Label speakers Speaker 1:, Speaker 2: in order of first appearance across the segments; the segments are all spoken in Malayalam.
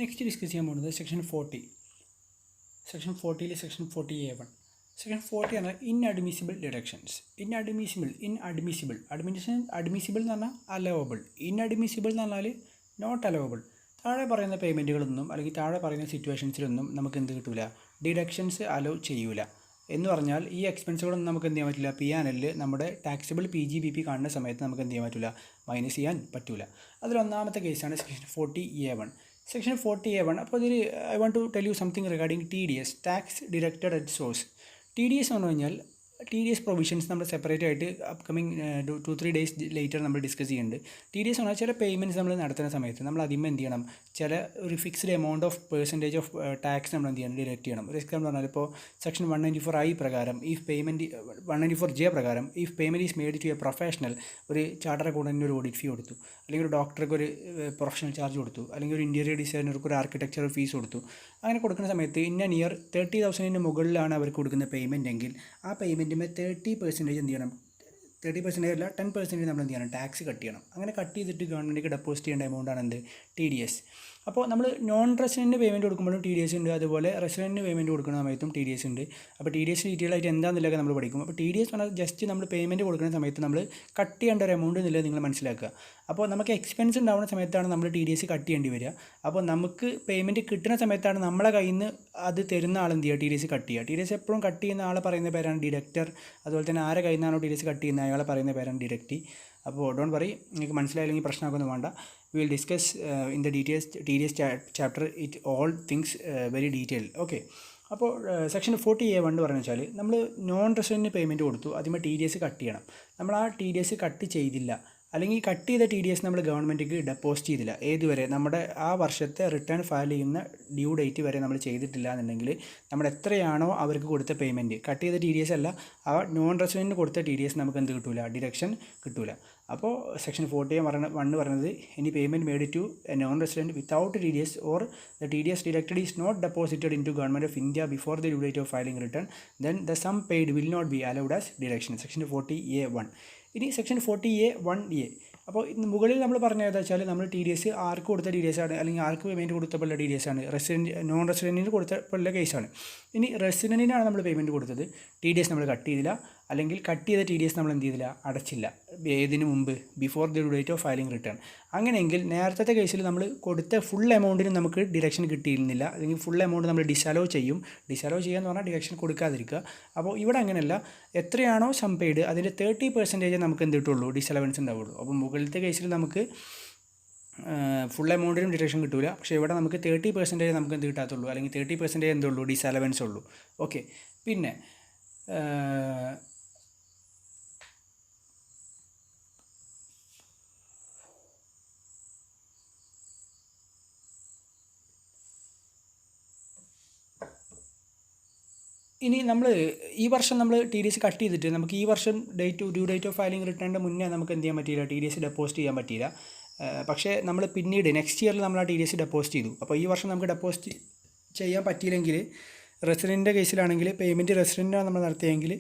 Speaker 1: നെക്സ്റ്റ് ഡിസ്കസ് ചെയ്യാൻ പോകുന്നത് section 40. Section 40 section 40A1. Section 40 ആണ് ഇൻഅഡ്മിസിബിൾ ഡിഡക്ഷൻസ്. ഇൻഅഡ്മിസിബിൾ എന്ന് പറഞ്ഞാൽ അലവബിൾ, ഇൻഅഡ്മിസിബിൾ എന്ന് പറഞ്ഞാൽ നോട്ട് അലവബിൾ. താഴെ പറയുന്ന പേയ്മെൻറ്റുകളൊന്നും അല്ലെങ്കിൽ താഴെ പറയുന്ന സിറ്റുവേഷൻസിലൊന്നും നമുക്ക് എന്ത് കിട്ടില്ല, ഡിഡക്ഷൻസ് അലോ ചെയ്യൂല. എന്ന് പറഞ്ഞാൽ ഈ എക്സ്പെൻസുകളൊന്നും നമുക്ക് എന്ത് ചെയ്യാൻ പറ്റില്ല, PNL നമ്മുടെ ടാക്സിബിൾ PGBP കാണുന്ന സമയത്ത് നമുക്ക് എന്ത് ചെയ്യാൻ പറ്റില്ല, മൈനസ് ചെയ്യാൻ പറ്റില്ല. അതിലൊന്നാമത്തെ കേസാണ് സെക്ഷൻ 40A1. Section 40A1. അപ്പോൾ ഇതിൽ I want to tell you something regarding TDS, tax deducted at source. TDS എന്ന് പറഞ്ഞു കഴിഞ്ഞാൽ TDS പ്രൊവിഷൻസ് നമ്മൾ സെപ്പറേറ്റ് ആയിട്ട് അപ്കമിങ് 2-3 ഡേയ്സ് ലേറ്റർ നമ്മൾ ഡിസ്കസ് ചെയ്യുന്നുണ്ട്. TDS എന്ന് പറഞ്ഞാൽ ചില പേയ്മെൻറ്റ്സ് നമ്മൾ നടത്തുന്ന സമയത്ത് നമ്മൾ അതിന്മേൽ എന്ത് ചെയ്യണം, ചില ഒരു fixed amount of percentage of tax നമ്മൾ എന്ത് ചെയ്യണം, ഡിഡക്റ്റ് ചെയ്യണം. ഒരു എക്സാമ്പിൾ പറഞ്ഞാൽ ഇപ്പോൾ സെക്ഷൻ 194I പ്രകാരം ഇഫ് പേയ്മെൻറ്റ് 194J പ്രകാരം if payment is made to a professional, ഒരു ചാർട്ടർ അക്കൗണ്ടൻറ്റിന് ഒരു ഓഡിറ്റ് ഫീ കൊടുത്തു, അല്ലെങ്കിൽ ഒരു ഡോക്ടർക്ക് ഒരു പ്രൊഫഷണൽ ചാർജ് കൊടുത്തു, അല്ലെങ്കിൽ ഒരു ഇൻറ്റീരിയർ ഡിസൈനർക്ക് ഒരു ആർക്കിടെക്ചർ ഫീസ് കൊടുത്തു. അങ്ങനെ കൊടുക്കുന്ന സമയത്ത് ഇൻ എ ഇയർ 30,000 മുകളിലാണ് അവർക്ക് കൊടുക്കുന്ന പേയ്മെൻറ്റ് എങ്കിൽ ആ പേയ്മെൻറ്റിന് 30% എന്ത് ചെയ്യണം, 30% അല്ല 10% നമ്മൾ എന്ത് ചെയ്യണം, ടാക്സ് കട്ട് ചെയ്യണം. അങ്ങനെ കട്ട് ചെയ്തിട്ട് ഗവൺമെൻറ്റിക്ക് ഡെപ്പോസിറ്റ് ചെയ്യേണ്ട എമൗണ്ടാണ് എന്ത്, TDS. അപ്പോൾ നമ്മൾ നോൺ റെസിഡൻറ്റ് പേയ്മെൻറ്റ് കൊടുക്കുമ്പോഴും TDS ഉണ്ട്, അതുപോലെ റെസിഡൻറ്റ് പേയ്മെൻറ്റ് കൊടുക്കുന്ന സമയത്തും TDS ഉണ്ട്. അപ്പോൾ TDS ഡീറ്റെയിൽ ആയിട്ട് എന്താണെന്നുള്ളതൊക്കെ നമ്മൾ പഠിക്കും. അപ്പോൾ TDS പറഞ്ഞാൽ ജസ്റ്റ് നമ്മൾ പേയ്മെൻറ്റ് കൊടുക്കുന്ന സമയത്ത് നമ്മൾ കട്ട് ചെയ്യേണ്ട ഒരു എമൗണ്ട് എന്നുള്ളത് നിങ്ങൾ മനസ്സിലാക്കുക. അപ്പോൾ നമുക്ക് എക്സ്പെൻസ് ഉണ്ടാവുന്ന സമയത്താണ് നമ്മൾ TDS കട്ട് ചെയ്യേണ്ടി വരിക. അപ്പോൾ നമുക്ക് പേയ്മെൻറ്റ് കിട്ടുന്ന സമയത്താണ് നമ്മളെ കയ്യിൽ നിന്ന് അത് തരുന്ന ആൾ എന്ത് ചെയ്യുക, TDS കട്ട് ചെയ്യുക. TDS എപ്പോഴും കട്ട് ചെയ്യുന്ന ആളെ പറയുന്ന പേരാണ് ഡിഡക്റ്റർ. അതുപോലെ തന്നെ ആരെ കയ്യിൽ നിന്നാണോ TDS കട്ട് ചെയ്യുന്നത് അയാളെ പറയുന്ന പേരാണ് ഡിഡക്റ്റി. അപ്പോൾ ഡോണ്ട് വറി, നിങ്ങൾക്ക് മനസ്സിലായില്ലെങ്കിൽ പ്രശ്നമാക്കൊന്നും വേണ്ട. We will discuss in the details TDS chapter it all things very detailed. Okay. അപ്പോൾ സെക്ഷൻ 40A1 പറഞ്ഞു വെച്ചാൽ നമ്മൾ നോൺ റെസിഡൻറ്റ് പേയ്മെൻറ്റ് കൊടുത്തു, അതിന്മേൽ TDS കട്ട് ചെയ്യണം. നമ്മൾ ആ TDS കട്ട് ചെയ്തില്ല, അല്ലെങ്കിൽ കട്ട് ചെയ്ത TDS നമ്മൾ ഗവൺമെൻറ്റിക്ക് ഡെപ്പോസിറ്റ് ചെയ്തില്ല, ഏതുവരെ നമ്മുടെ ആ വർഷത്തെ റിട്ടേൺ ഫയൽ ചെയ്യുന്ന ഡ്യൂ ഡേറ്റ് വരെ നമ്മൾ ചെയ്തിട്ടില്ല എന്നുണ്ടെങ്കിൽ നമ്മൾ എത്രയാണോ അവർക്ക് കൊടുത്ത പേയ്മെൻറ്റ്, കട്ട് ചെയ്ത TDS അല്ല, ആ നോൺ റെസിഡൻറ്റിന് കൊടുത്ത TDS നമുക്ക് എന്ത് കിട്ടില്ല, ഡിഡക്ഷൻ കിട്ടില്ല. അപ്പോൾ സെക്ഷൻ 40A1 പറയുന്നത് ഇനി payment made to a non resident without TDS or the TDS deducted is not deposited in to government of India before the due date of filing return then the sum paid will not be allowed as deduction. Section 40A1. ഇനി സെക്ഷൻ 40A1A. അപ്പോൾ മുകളിൽ നമ്മൾ പറഞ്ഞത് എന്താ വെച്ചാൽ നമ്മൾ TDS ആർക്ക് കൊടുത്ത TDS ആണ്, അല്ലെങ്കിൽ ആർക്ക് പേയ്മെൻറ്റ് കൊടുത്തപ്പോഴുള്ള TDS ആണ്, നോൺ റെസിഡൻറ്റിന് കൊടുത്തപ്പോഴുള്ള കേസാണ്. ഇനി റെസിഡൻറ്റിനാണ് നമ്മൾ പേയ്മെൻറ്റ് കൊടുത്തത്, TDS നമ്മൾ കട്ട് ചെയ്തില്ല, അല്ലെങ്കിൽ കട്ട് ചെയ്ത TDS നമ്മൾ എന്ത് ചെയ്തില്ല, അടച്ചില്ല, ഏതിനു മുമ്പ്, before the date of filing return. അങ്ങനെയെങ്കിൽ നേരത്തെ കേസിൽ നമ്മൾ കൊടുത്ത ഫുൾ എമൗണ്ടിന് നമുക്ക് ഡിഡക്ഷൻ കിട്ടിയിരുന്നില്ല, അല്ലെങ്കിൽ ഫുൾ എമൗണ്ട് നമ്മൾ ഡിസലോ ചെയ്യും. ഡിസലോ ചെയ്യുക എന്ന് പറഞ്ഞാൽ ഡിഡക്ഷൻ കൊടുക്കാതിരിക്കുക. അപ്പോൾ ഇവിടെ അങ്ങനെയല്ല, എത്രയാണോ സം പെയ്ഡ് അതിൻ്റെ 30% നമുക്ക് എന്ത് കിട്ടുള്ളൂ, ഡിസലവൻസ് ഉണ്ടാവുള്ളൂ. അപ്പോൾ മുകളിലത്തെ കേസിൽ നമുക്ക് ഫുൾ എമൗണ്ടിനും ഡിഡക്ഷൻ കിട്ടില്ല, പക്ഷേ ഇവിടെ നമുക്ക് 30% നമുക്ക് എന്ത് കിട്ടാത്തുള്ളൂ, അല്ലെങ്കിൽ 30% എന്തുള്ളൂ, ഡിസലവൻസ് ഉള്ളൂ. ഓക്കെ. പിന്നെ ഇനി നമ്മൾ ഈ വർഷം നമ്മൾ TDS കട്ട് ചെയ്തിട്ട് നമുക്ക് ഈ വർഷം ഡ്യൂ ഡേറ്റ് ഓഫ് ഫയലിംഗ് റിട്ടേണിൻ്റെ മുന്നേ നമുക്ക് എന്ത് ചെയ്യാൻ പറ്റിയില്ല, TDS ഡെപ്പോസിറ്റ് ചെയ്യാൻ പറ്റിയില്ല. പക്ഷേ നമ്മൾ പിന്നീട് നെക്സ്റ്റ് ഇയറിൽ നമ്മൾ ആ TDS ഡെപ്പോസിറ്റ് ചെയ്തു. അപ്പോൾ ഈ വർഷം നമുക്ക് ഡെപ്പോസിറ്റ് ചെയ്യാൻ പറ്റിയില്ലെങ്കിൽ, റെസിഡൻറ്റിൻ്റെ കേസിലാണെങ്കിൽ പേയ്മെൻറ്റ് റെസിഡൻറ്റാണ് നമ്മൾ നടത്തിയെങ്കിൽ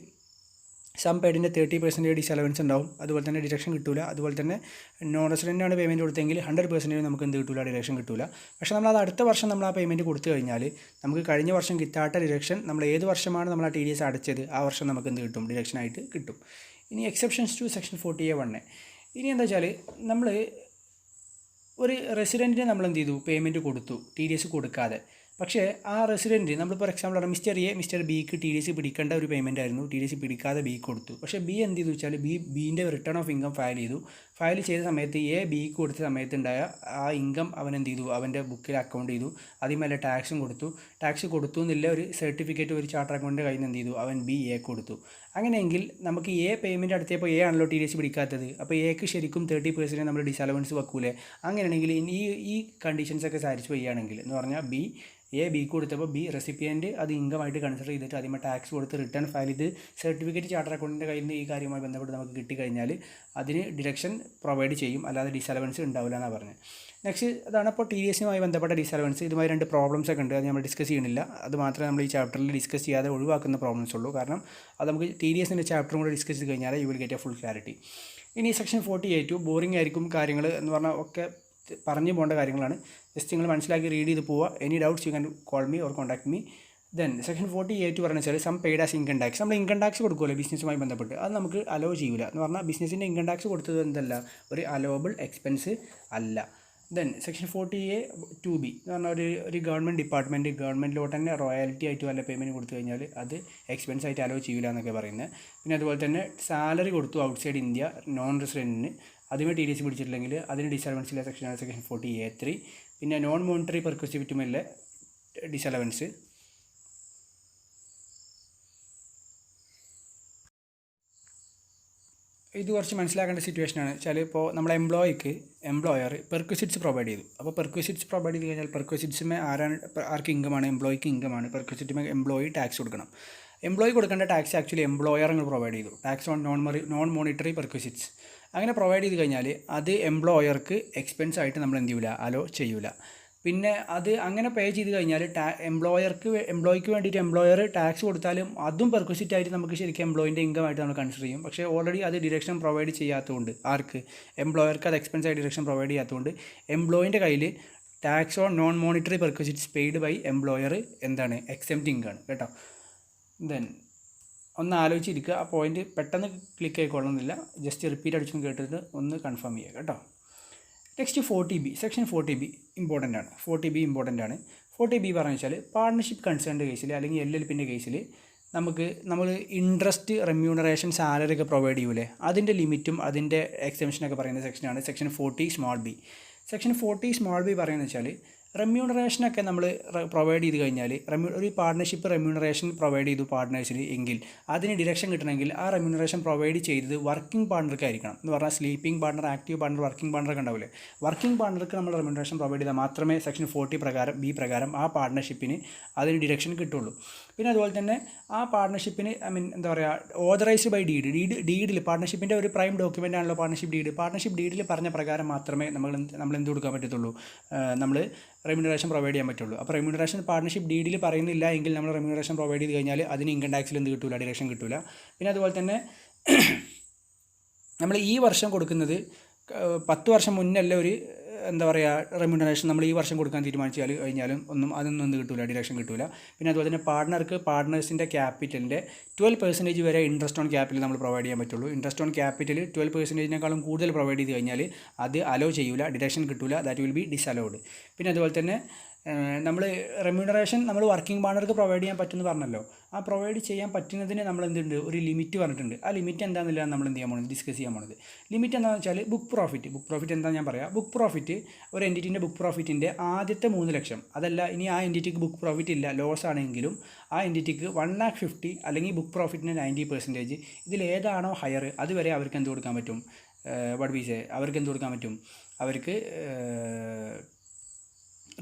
Speaker 1: സം പെയ്ഡിൻ്റെ 30% ഡിസലവൻസ് ഉണ്ടാവും, അതുപോലെ തന്നെ ഡിഡക്ഷൻ കിട്ടില്ല. അതുപോലെ തന്നെ നോൺ റെസിഡൻ്റാണ് പേയ്മെൻറ്റ് കൊടുത്തെങ്കിൽ 100% നമുക്ക് എന്ത് കിട്ടില്ല, ഡിഡക്ഷൻ കിട്ടില്ല. പക്ഷേ നമ്മൾ അത് അടുത്ത വർഷം നമ്മൾ ആ പേയ്മെൻറ്റ് കൊടുത്തു കഴിഞ്ഞാൽ നമുക്ക് കഴിഞ്ഞ വർഷം കിട്ടാത്ത ഡിഡക്ഷൻ നമ്മൾ ഏത് വർഷമാണ് നമ്മൾ ആ TDS അടച്ചത് ആ വർഷം നമുക്ക് എന്ത് കിട്ടും, ഡിഡക്ഷനായിട്ട് കിട്ടും. ഇനി എക്സെപ്ഷൻസ് ടു സെക്ഷൻ 40A1. ഇനി എന്താ വെച്ചാൽ നമ്മൾ ഒരു റെസിഡൻറ്റിന് നമ്മൾ എന്ത് ചെയ്തു, പേയ്മെൻറ്റ് കൊടുത്തു TDS കൊടുക്കാതെ. പക്ഷേ ആ റെസിഡൻറ്റ് നമ്മൾ ഫോർ എക്സാമ്പിൾ പറഞ്ഞാൽ മിസ്റ്റർ ബിക്ക് TDS പിടിക്കേണ്ട ഒരു പേയ്മെൻറ്റ് ആയിരുന്നു, TDS പിടിക്കാതെ ബി കൊടുത്തു. പക്ഷേ ബി എന്ത് ചെയ്തു വെച്ചാൽ ബീൻ്റെ റിട്ടേൺ ഓഫ് ഇൻകം ഫയൽ ചെയ്ത സമയത്ത് ബിക്ക് കൊടുത്ത സമയത്തുണ്ടായ ആ ഇൻകം അവൻ എന്ത് ചെയ്തു, അവൻ്റെ ബുക്കിൽ അക്കൗണ്ട് ചെയ്തു, അതിന്മേലെ ടാക്സ് കൊടുത്തു എന്നുള്ള ഒരു സർട്ടിഫിക്കറ്റ് ഒരു ചാർട്ടർ അക്കൗണ്ടിൻ്റെ കയ്യിൽ നിന്ന് എന്ത് ചെയ്തു, അവൻ എ കൊടുത്തു. അങ്ങനെയെങ്കിൽ നമുക്ക് പേയ്മെൻറ്റ് നടത്തിയപ്പോൾ ആണല്ലോ TDS പിടിക്കാത്തത്, അപ്പോൾ എക്ക് ശരിക്കും 30% നമ്മൾ ഡിസലവൻസ് വെക്കൂലേ. അങ്ങനെയാണെങ്കിൽ ഈ കണ്ടീഷൻസൊക്കെ സാറ്റിസ്ഫൈ ചെയ്യുകയാണെങ്കിൽ എന്ന് പറഞ്ഞാൽ ബി കൊടുത്തപ്പോൾ റെസിപ്പിയൻറ്റ് അത് ഇൻകമായിട്ട് കൺസിഡർ ചെയ്തിട്ട് അതിന്മേൽ ടാക്സ് കൊടുത്ത് റിട്ടേൺ ഫയൽ ചെയ്ത് സർട്ടിഫിക്കറ്റ് ചാർട്ടർ അക്കൗണ്ടിൻ്റെ കയ്യിൽ നിന്ന് ഈ കാര്യവുമായി ബന്ധപ്പെട്ട് നമുക്ക് കിട്ടിക്കഴിഞ്ഞാൽ അതിന് ഡിഡക്ഷൻ പ്രൊവൈഡ് ചെയ്യും, അല്ലാതെ ഡിസലവൻസ് ഉണ്ടാവില്ല എന്നാണ് പറഞ്ഞത്. നെക്സ്റ്റ് അതാണ് അപ്പോൾ TDSയുമായി ബന്ധപ്പെട്ട ഡിസലവൻസ്. ഇതുമായി 2 പ്രോബ്ലംസ് ഒക്കെ ഉണ്ട്, അത് നമ്മൾ ഡിസ്കസ് ചെയ്യണില്ല. അത് മാത്രമേ നമ്മൾ ഈ ചാപ്റ്ററിൽ ഡിസ്കസ് ചെയ്യാതെ ഒഴിവാക്കുന്ന പ്രോബ്ലംസ് ഉള്ളൂ. കാരണം അത് നമുക്ക് TDSൻ്റെ ചാപ്റ്ററും കൂടെ ഡിസ്കസ് ചെയ്ത് കഴിഞ്ഞാൽ U will get A full clarity. ഇനി സെക്ഷൻ 40A2 ബോറിംഗ് ആയിരിക്കും കാര്യങ്ങൾ എന്ന് പറഞ്ഞാൽ ഒക്കെ പറഞ്ഞു പോകേണ്ട കാര്യങ്ങളാണ്. ജസ്റ്റ് നിങ്ങൾ മനസ്സിലാക്കി റീഡ് ചെയ്ത് പോവുക. Any doubts you can call me or contact me. Then section 48 പറഞ്ഞാൽ വെച്ചാൽ some paid as income tax. നമ്മൾ ഇൻകം ടാക്സ് കൊടുക്കുമല്ലോ ബിസിനസ്സുമായി ബന്ധപ്പെട്ട്, അത് നമുക്ക് അലോ ചെയ്യില്ല എന്ന് പറഞ്ഞാൽ ബിസിനസ്സിൻ്റെ ഇൻകം ടാക്സ് കൊടുത്തത് എന്തല്ല, ഒരു അലോവബിൾ എക്സ്പെൻസ് അല്ല. ദെൻ സെക്ഷൻ 40A(2)(b) എന്ന് പറഞ്ഞാൽ ഒരു ഗവൺമെൻറ് ഡിപ്പാർട്ട്മെൻറ്റ് ഗവൺമെൻറ്റിലോട്ട് തന്നെ റോയാലിറ്റി ആയിട്ട് വല്ല പേയ്മെൻറ്റ് കൊടുത്തു കഴിഞ്ഞാൽ അത് എക്സ്പെൻസ് ആയിട്ട് അലോ ചെയ്യില്ല എന്നൊക്കെ പറയുന്നത്. പിന്നെ അതുപോലെ തന്നെ സാലറി കൊടുത്തു ഔട്ട്സൈഡ് ഇന്ത്യ നോൺ റെസിഡൻറ്റിന്, അതുമായി TDS പിടിച്ചിട്ടില്ലെങ്കിൽ അതിന് ഡിസലവൻസിലെ സെക്ഷനാണ് സെക്ഷൻ 40A(3). പിന്നെ നോൺ മോണിറ്ററി പെർക്വസിവിറ്റുമില്ല ഡിസലവൻസ്. ഇത് കുറച്ച് മനസ്സിലാക്കേണ്ട സിറ്റുവേഷനാണ് വെച്ചാൽ, ഇപ്പോൾ നമ്മളെ എംപ്ലോയർ പെർക്വിസിറ്റ്സ് പ്രൊവൈഡ് ചെയ്തു. അപ്പോൾ പെർക്വിസിറ്റ്സ് പ്രൊവൈഡ് ചെയ്ത് കഴിഞ്ഞാൽ പെർക്വിസിറ്റ്സുമേ ആർക്ക് ഇൻകമാണ്, എംപ്ലോയിക്ക് ഇൻകമാണ്. പെർക്വിസിറ്റുമേ എംപ്ലോയി ടാക്സ് കൊടുക്കണം. എംപ്ലോയി കൊടുക്കേണ്ട ടാക്സ് ആക്ച്വലി എംപ്ലോയർ അങ്ങ് പ്രൊവൈഡ് ചെയ്തു. ടാക്സ് ഓൺ നോൺ മോണിറ്ററി പെർക്വിസിറ്റ്സ് അങ്ങനെ പ്രൊവൈഡ് ചെയ്ത് കഴിഞ്ഞാൽ അത് എംപ്ലോയർക്ക് എക്സ്പെൻസ് ആയിട്ട് നമ്മൾ എന്ത് ചെയ്യില്ല, അലോ ചെയ്യൂല. പിന്നെ അത് അങ്ങനെ പേ ചെയ്ത് കഴിഞ്ഞാൽ എംപ്ലോയിക്ക് വേണ്ടിയിട്ട് എംപ്ലോയർ ടാക്സ് കൊടുത്താലും അതും പെർക്വിസിറ്റ് ആയിട്ട് നമുക്ക് ശരിക്കും എംപ്ലോയിൻ്റെ ഇൻകം ആയിട്ട് നമ്മൾ കൺസിഡർ ചെയ്യും. പക്ഷേ ഓൾറെഡി അത് ഡിഡക്ഷൻ പ്രൊവൈഡ് ചെയ്യാത്തതുകൊണ്ട് എംപ്ലോയർക്ക് അത് എക്സ്പെൻസ് ആയിട്ട് ഡിഡക്ഷൻ പ്രൊവൈഡ് ചെയ്യാത്തതുകൊണ്ട് എംപ്ലോയിൻ്റെ കയ്യിൽ tax on non monetary perquisites paid by employer എന്താണ്, എക്സെപ്റ്റിംഗ് ആണ് കേട്ടോ. ദെൻ ഒന്ന് ആലോചിച്ചിരിക്കുക, ആ പോയിന്റ് പെട്ടെന്ന് ക്ലിക്ക് ആയിക്കൊള്ളുന്നില്ല, ജസ്റ്റ് റിപ്പീറ്റ് അടിച്ചൊന്ന് കേട്ടിട്ട് ഒന്ന് കൺഫേം ചെയ്യുക കേട്ടോ. Next 40B, section 40B important ആണ്. 40B ഇമ്പോർട്ടൻ്റ് ആണ്. 40B പറഞ്ഞു വെച്ചാൽ പാർട്ണർഷിപ്പ് കൺസേൺഡ് കേസിൽ അല്ലെങ്കിൽ LLPൻ്റെ കേസിൽ നമ്മൾ ഇൻട്രസ്റ്റ്, റെമ്യൂണറേഷൻ, സാലറി ഒക്കെ പ്രൊവൈഡ് ചെയ്യൂലേ, അതിൻ്റെ ലിമിറ്റും അതിൻ്റെ എക്സെംഷനൊക്കെ പറയുന്ന സെക്ഷനാണ് സെക്ഷൻ 40(b). സെക്ഷൻ 40(b) പറയുന്നത് വെച്ചാൽ റെമ്യൂണറേഷനൊക്കെ നമ്മൾ പ്രൊവൈഡ് ചെയ്ത് കഴിഞ്ഞാൽ ഒരു പാർട്ണർഷിപ്പ് റെമ്യൂണറേഷൻ പ്രൊവൈഡ് ചെയ്തു പാർട്ട്നേഴ്സിന് എങ്കിൽ അതിന് ഡിറക്ഷൻ കിട്ടണമെങ്കിൽ ആ റെമ്യൂണറേഷൻ പ്രൊവൈഡ് ചെയ്തത് വർക്കിംഗ് പാർട്ണർക്ക് ആയിരിക്കണം. എന്ന് പറഞ്ഞാൽ sleeping partner, active partner, working പാർട്ണർക്ക് ഉണ്ടാവില്ലേ. വർക്കിംഗ് പാർട്ണർക്ക് നമ്മൾ റെമ്യൂണറേഷൻ പ്രൊവൈഡ് ചെയ്താൽ മാത്രമേ സെക്ഷൻ 40(b) പ്രകാരം ആ പാർട്ണർഷിപ്പിന് അതിന് ഡിറക്ഷൻ കിട്ടുള്ളൂ. പിന്നെ അതുപോലെ തന്നെ ആ പാർട്ണർഷിപ്പിന് എന്താ പറയുക, ഓതറൈസ്ഡ് ബൈ ഡീഡിൽ പാർട്ണർഷിപ്പിൻ്റെ ഒരു പ്രൈം ഡോക്യുമെൻ്റ് ആണല്ലോ പാർട്ണർഷിപ്പ് ഡീഡിൽ പറഞ്ഞ പ്രകാരം മാത്രമേ നമ്മൾ എന്ത് കൊടുക്കാൻ പറ്റത്തുള്ളൂ, നമ്മൾ റെമ്യൂണറേഷൻ പ്രൊവൈഡ് ചെയ്യാൻ പറ്റുള്ളൂ. അപ്പോൾ റെമ്യൂണറേഷൻ പാർട്ണർഷിപ്പ് ഡീഡിൽ പറയുന്നില്ല എങ്കിൽ നമ്മൾ റെമ്യൂണറേഷൻ പ്രൊവൈഡ് ചെയ്ത് കഴിഞ്ഞാൽ അതിന് ഇൻകം ടാക്സിൽ എന്ത് കിട്ടില്ല, ഡിഡക്ഷൻ കിട്ടില്ല. പിന്നെ അതുപോലെ തന്നെ നമ്മൾ ഈ വർഷം കൊടുക്കുന്നത് 10 വർഷം മുന്നല്ല ഒരു എന്താ പറയുക റെമ്യൂണറേഷൻ നമ്മൾ ഈ വർഷം കൊടുക്കാൻ തീരുമാനിച്ചാൽ കഴിഞ്ഞാലും അതൊന്നും എന്ത് കിട്ടില്ല, ഡിഡക്ഷൻ കിട്ടില്ല. പിന്നെ അതുപോലെ തന്നെ പാർട്ട്നേഴ്സിൻ്റെ ക്യാപിറ്റലിൻ്റെ 12% വരെ ഇൻട്രസ്റ്റ് ഓൺ ക്യാപിറ്റൽ നമ്മൾ പ്രൊവൈഡ് ചെയ്യാൻ പറ്റുള്ളൂ. ഇൻട്രസ്റ്റ് ഓൺ ക്യാപിറ്റൽ 12%-നേക്കാളും കൂടുതൽ പ്രൊവൈഡ് ചെയ്ത് കഴിഞ്ഞാൽ അത് അലോ ചെയ്യൂല, ഡിഡക്ഷൻ കിട്ടില്ല, ദാറ്റ് വിൽ ബി ഡിസലൗഡ്. പിന്നെ അതുപോലെ തന്നെ നമ്മൾ റെമ്യൂണറേഷൻ നമ്മൾ വർക്കിംഗ് പാർട്ണർക്ക് പ്രൊവൈഡ് ചെയ്യാൻ പറ്റുമെന്ന് പറഞ്ഞല്ലോ, ആ പ്രൊവൈഡ് ചെയ്യാൻ പറ്റുന്നതിന് നമ്മൾ എന്തുണ്ട്, ഒരു ലിമിറ്റ് പറഞ്ഞിട്ടുണ്ട്. ആ ലിമിറ്റ് എന്താണെന്നില്ല നമ്മൾ എന്ത് ചെയ്യാൻ പോകുന്നത്, ഡിസ്കസ് ചെയ്യാൻ പോകുന്നത്. ലിമിറ്റ് എന്താണെന്ന് വെച്ചാൽ ബുക്ക് പ്രോഫിറ്റ് എന്താണെന്ന് ഞാൻ പറയാം. ബുക്ക് പ്രോഫിറ്റ് ഒരു എൻറ്റിറ്റിൻ്റെ ബുക്ക് പ്രോഫിറ്റിൻ്റെ ആദ്യത്തെ 3 ലക്ഷം, അതല്ല ഇനി ആ എൻറ്റിറ്റിക്ക് ബുക്ക് പ്രോഫിറ്റ് ഇല്ല, ലോസ് ആണെങ്കിലും ആ എൻറ്റിറ്റിക്ക് 1,50,000 അല്ലെങ്കിൽ ബുക്ക് പ്രോഫിറ്റിൻ്റെ 90%, ഇതിലേതാണോ ഹയർ അതുവരെ അവർക്ക് എന്ത് കൊടുക്കാൻ പറ്റും, അവർക്ക് എന്ത് കൊടുക്കാൻ പറ്റും, അവർക്ക്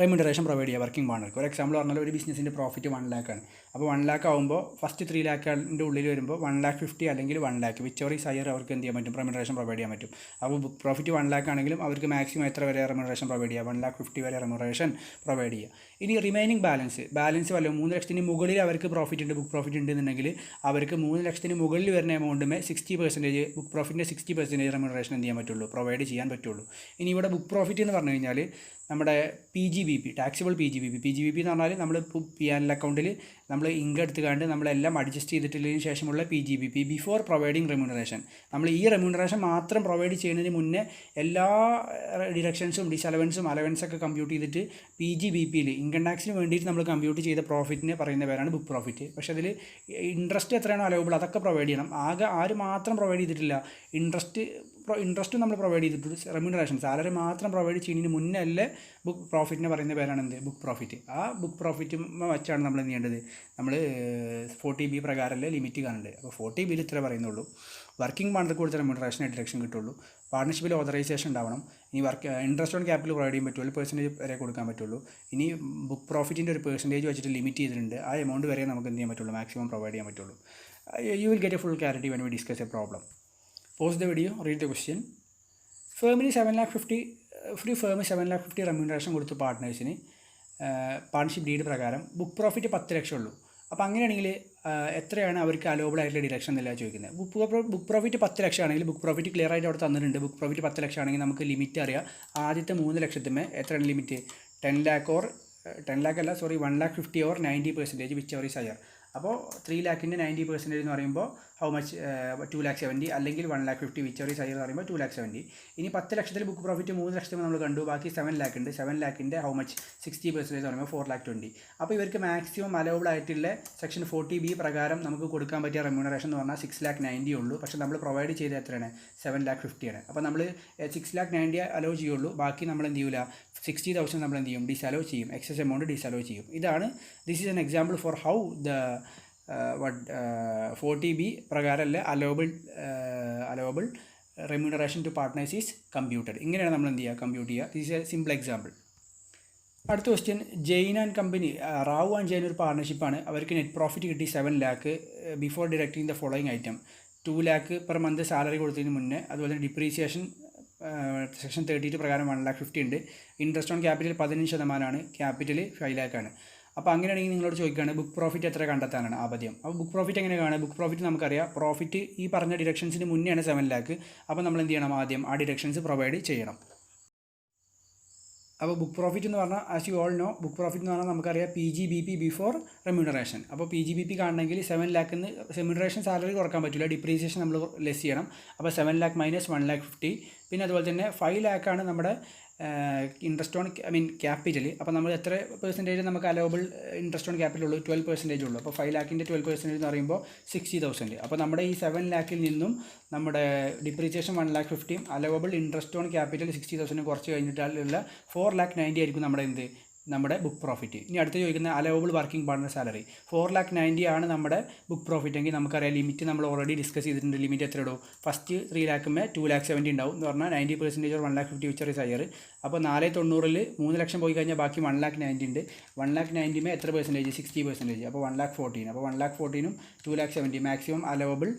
Speaker 1: റെമ്യൂണറേഷൻ പ്രൊവൈഡ് ചെയ്യുക വർക്കിംഗ് പാർട്ണർക്ക്. ഒരു എക്സാമ്പിൾ പറഞ്ഞാൽ ഒരു ബിസിനസ്സിൻ്റെ പ്രോഫിറ്റ് 1 lakh ആണ്. അപ്പോൾ 1 lakh ആകുമ്പോൾ ഫസ്റ്റ് 3 lakhൻ്റെ ഉള്ളിൽ വരുമ്പോൾ 1,50,000 അല്ലെങ്കിൽ 1 lakh which or is higher അവർക്ക് എന്ത് ചെയ്യാൻ പറ്റും, റെമ്യൂണറേഷൻ പ്രൊവൈഡ് ചെയ്യാൻ പറ്റും. അപ്പോൾ ബുക്ക് പ്രോഫിറ്റ് 1 lakh ആണെങ്കിലും അവർക്ക് മാക്സിമം എത്ര വരെ റെമ്യൂണറേഷൻ പ്രൊവൈഡ് ചെയ്യുക, 1,50,000 വരെ റെമ്യൂണറേഷൻ പ്രൊവൈഡ് ചെയ്യുക. ഇനി റിമൈനിങ് ബാലൻസ് വല്ല 3 ലക്ഷത്തിന് മുകളിൽ അവർക്ക് ബുക്ക് പ്രോഫിറ്റ് ഉണ്ടെന്നുണ്ടെങ്കിൽ അവർക്ക് 3 ലക്ഷത്തിന് മുകളിൽ വരുന്ന എമൗണ്ടുമേ 60% ബുക്ക് പ്രോഫിറ്റിൻ്റെ 60% റെമ്യൂണറേഷൻ എന്ത് ചെയ്യാൻ പറ്റുള്ളൂ, പ്രൊവൈഡ് ചെയ്യാൻ പറ്റുള്ളൂ. ഇനി ഇവിടെ ബുക്ക് പ്രോഫിറ്റ് എന്ന് പറഞ്ഞു കഴിഞ്ഞാൽ നമ്മുടെ PGBP, ടാക്സിബിൾ PGBP എന്ന് പറഞ്ഞാൽ നമ്മൾ P&L അക്കൗണ്ടിൽ നമ്മൾ ഇൻകം എടുത്തുകൊണ്ട് നമ്മളെല്ലാം അഡ്ജസ്റ്റ് ചെയ്തിട്ടുള്ളതിന് ശേഷമുള്ള PGBP, ബിഫോർ പ്രൊവൈഡിങ് റെമ്യൂണറേഷൻ. നമ്മൾ ഈ റെമ്യൂണറേഷൻ മാത്രം പ്രൊവൈഡ് ചെയ്യുന്നതിന് മുന്നേ എല്ലാ ഡിഡക്ഷൻസും ഡിസലവൻസും അലവൻസൊക്കെ കമ്പ്യൂട്ട് ചെയ്തിട്ട് PGBPയിൽ ഇൻകം ടാക്സിന് വേണ്ടിയിട്ട് നമ്മൾ കമ്പ്യൂട്ട് ചെയ്ത പ്രോഫിറ്റിനെ പറയുന്ന പേരാണ് ബുക്ക് പ്രോഫിറ്റ്. പക്ഷേ അതിൽ ഇൻട്രസ്റ്റ് എത്രയാണോ അലവബിൾ അതൊക്കെ പ്രൊവൈഡ് ചെയ്യണം. ആര് മാത്രം പ്രൊവൈഡ് ചെയ്തിട്ടില്ല, ഇൻട്രസ്റ്റ് നമ്മൾ പ്രൊവൈഡ് ചെയ്തിട്ടുണ്ട്, റെമ്യൂണറേഷൻ സാലറി മാത്രം പ്രൊവൈഡ് ചെയ്യുന്നതിന് മുന്നേ അല്ലേ ബുക്ക് പ്രോഫിറ്റിനെ പറയുന്ന പേരാണ് എന്ത്, ബുക്ക് പ്രോഫിറ്റ്. ആ ബുക്ക് പ്രോഫിറ്റ് വെച്ചാണ് നമ്മൾ എന്ത് ചെയ്യേണ്ടത്, നമ്മൾ 40B പ്രകാരമല്ലേ ലിമിറ്റ് കാണേണ്ടത്. അപ്പോൾ 40Bയിൽ ഇത്ര പറയുന്നുള്ളൂ. വർക്കിംഗ് പാർട്ണർക്ക് കൊടുത്ത റെമ്യൂണറേഷൻ ഡിഡക്ഷൻ കിട്ടുള്ളൂ. പാർട്ണർഷിപ്പിൽ ഓതറൈസേഷൻ ഉണ്ടാവണം. ഇനി ഇൻട്രസ്റ്റ് ഓൺ ക്യാപിറ്റൽ പ്രൊവൈഡ് ചെയ്യാൻ പറ്റുള്ളൂ, 12% വരെ കൊടുക്കാൻ പറ്റുള്ളൂ. ഇനി ബുക്ക് പ്രോഫിറ്റിൻ്റെ ഒരു പെർസെൻറ്റേജ് വെച്ചിട്ട് ലിമിറ്റ് ചെയ്തിട്ടുണ്ട്, ആ എമൗണ്ട് വരെ നമുക്ക് എന്ത് ചെയ്യാൻ പറ്റുള്ളൂ, മാക്സിമം പ്രൊവൈഡ് ചെയ്യാൻ പറ്റുള്ളൂ. U will get A full clarity when we discuss A problem. Pause the video, read the question. ഫേമിന് 7,50,000 remuneration കൊടുത്തു പാർട്ട്നേഴ്സിന് പാർട്ണർഷിപ്പ് ഡീഡ് പ്രകാരം. ബുക്ക് പ്രോഫിറ്റ് 10 ലക്ഷം ഉള്ളൂ. അപ്പോൾ അങ്ങനെയാണെങ്കിൽ എത്രയാണ് അവർക്ക് അലോബിൾ ആയിട്ടുള്ള ഡിഡക്ഷൻ എന്നല്ല ചോദിക്കുന്നത്. ബുക്ക് പ്രോഫിറ്റ് 10 ലക്ഷം ആണെങ്കിൽ ബുക്ക് പ്രോഫിറ്റ് ക്ലിയർ ആയിട്ട് അവിടെ തന്നിട്ടുണ്ട്. ബുക്ക് പ്രോഫിറ്റ് 10 ലക്ഷം ആണെങ്കിൽ നമുക്ക് ലിമിറ്റ് അറിയാം. ആദ്യത്തെ 3 ലക്ഷത്തിന് എത്രയാണ് ലിമിറ്റ്? 10 lakh ഓർ 10 lakh അല്ല, sorry, 1,50,000 or 90%, which ever is higher. അപ്പോൾ 3 lakhൻ്റെ 90% എന്ന് പറയുമ്പോൾ ഹൗ മച്ച്? 2,70,000 അല്ലെങ്കിൽ 1,50,000 വിച്ച് എവർ ഈസ് ഹയർ എന്ന് പറയുമ്പോൾ 2,70,000. ഇനി 10 ലക്ഷത്തിൽ ബുക്ക് പ്രോഫിറ്റ് 3 ലക്ഷത്തിൽ നമ്മൾ കണ്ടു, ബാക്കി 7 lakh ഉണ്ട്. 7 lakhൻ്റെ ഹൗ മച്ച്? 60% എന്ന് പറയുമ്പോൾ 4,20,000. അപ്പോൾ ഇവർക്ക് മാക്സിമം അലൗബിൾ ആയിട്ടുള്ള സെക്ഷൻ 40B പ്രകാരം നമുക്ക് കൊടുക്കാൻ പറ്റിയ റെമ്യൂണറേഷൻ എന്ന് പറഞ്ഞാൽ 6,90,000 ഉള്ളൂ. പക്ഷേ നമ്മൾ പ്രൊവൈഡ് ചെയ്ത് എത്രയാണ്? 7,50,000 ആണ്. അപ്പോൾ നമ്മൾ 6,90,000 അലോ ചെയ്യുള്ളൂ. ബാക്കി നമ്മൾ എന്ത് ചെയ്യില്ല? 60,000 നമ്മൾ എന്ത് ചെയ്യും? ഡിസലോ ചെയ്യും. എക്സസ് എമൗണ്ട് ഡിസലോ ചെയ്യും. ഇതാണ്, this is an example for how the 40B പ്രകാരമല്ല allowable remuneration to partners is computed. ഇങ്ങനെയാണ് നമ്മൾ എന്ത് ചെയ്യുക? കമ്പ്യൂട്ട് ചെയ്യുക. This is a simple example. അടുത്ത question, Jain and company, Rao and Jain ഒരു പാർട്ണർഷിപ്പാണ്. അവർക്ക് നെറ്റ് പ്രോഫിറ്റ് കിട്ടി 7 lakh before deducting the following item. 2 lakh per month salary കൊടുത്തതിന് മുന്നേ. അതുപോലെ തന്നെ ഡിപ്രീസിയേഷൻ സെക്ഷൻ 32 പ്രകാരം 1,50,000 ഉണ്ട്. Interest on capital 15%, capital 5 lakh ആണ്. അപ്പോൾ അങ്ങനെയാണെങ്കിൽ നിങ്ങളോട് ചോദിക്കുകയാണ് ബുക്ക് പ്രോഫിറ്റ് എത്ര കണ്ടെത്താനാണ് ആദ്യം. അപ്പോൾ ബുക്ക് പ്രോഫിറ്റ് എങ്ങനെ കാണുക? ബുക്ക് പ്രോഫിറ്റ് നമുക്കറിയാം, പ്രോഫിറ്റ് ഈ പറഞ്ഞ ഡിഡക്ഷൻസിന് മുന്നെയാണ് 7 lakh. അപ്പോൾ നമ്മൾ എന്ത് ചെയ്യണം? ആദ്യം ആ ഡിഡക്ഷൻസ് പ്രൊവൈഡ് ചെയ്യണം. അപ്പോൾ ബുക്ക് പ്രോഫിറ്റ് എന്ന് പറഞ്ഞാൽ, as you all no, book profit എന്ന് പറഞ്ഞാൽ നമുക്കറിയാം PGBP ബിഫോർ റെമ്യൂണറേഷൻ. അപ്പോൾ PGBP കാണണമെങ്കിൽ 7 lakh റെമ്യൂണറേഷൻ സാലറി കുറക്കാൻ പറ്റില്ല, ഡിപ്രീസിയേഷൻ നമ്മൾ ലെസ് ചെയ്യണം. അപ്പോൾ 7 lakh മൈനസ് 1,50,000. പിന്നെ അതുപോലെ തന്നെ 5 lakh ആണ് നമ്മുടെ ഇൻട്രസ്റ്റ് ഓൺ ക്യാപിറ്റൽ. അപ്പോൾ നമ്മൾ എത്ര പെർസെൻറ്റേജ് നമുക്ക് അലോബിൾ ഇൻട്രസ്റ്റ് ഓൺ ക്യാപിറ്റൽ ഉള്ളൂ? 12% ഉള്ളൂ. അപ്പോൾ 5 lakhൻ്റെ 12% എന്ന് പറയുമ്പോൾ 60,000. അപ്പോൾ നമ്മുടെ ഈ 7 lakh നിന്നും നമ്മുടെ depreciation 1,50,000, allowable interest on capital 60,000 കുറച്ച് കഴിഞ്ഞിട്ടുള്ള 4,90,000 ആയിരിക്കും നമ്മുടെ ബുക്ക് പ്രോഫിറ്റ്. ഇനി അടുത്ത് ചോദിക്കുന്ന അലവബിൾ വർക്കിംഗ് പാർട്ണർ സാലറി 4,90,000 ആണ് നമ്മുടെ ബുക്ക് പ്രോഫിറ്റ് എങ്കിൽ നമുക്കറിയാം ലിമിറ്റ് നമ്മൾ ഓൾറെഡി ഡിസ്കസ് ചെയ്തിട്ടുണ്ട്. ലിമിറ്റ് എത്ര ഇടും? ഫസ്റ്റ് 3 lakh 2,70,000 ഉണ്ടാവും എന്ന് പറഞ്ഞാൽ 90% ഓർ 1,50,000 വിച്ച് ഈസ് ഹയർ. അപ്പോൾ 490 3 ലക്ഷം പോയി കഴിഞ്ഞാൽ ബാക്കി 1,90,000 ഉണ്ട്. 1,90,000 എത്ര പെർസെൻറ്റേജ്? 60%. അപ്പോൾ 1,14,000. അപ്പോൾ 1,14,000 2,70,000 മാക്സിമം അലവബിൾ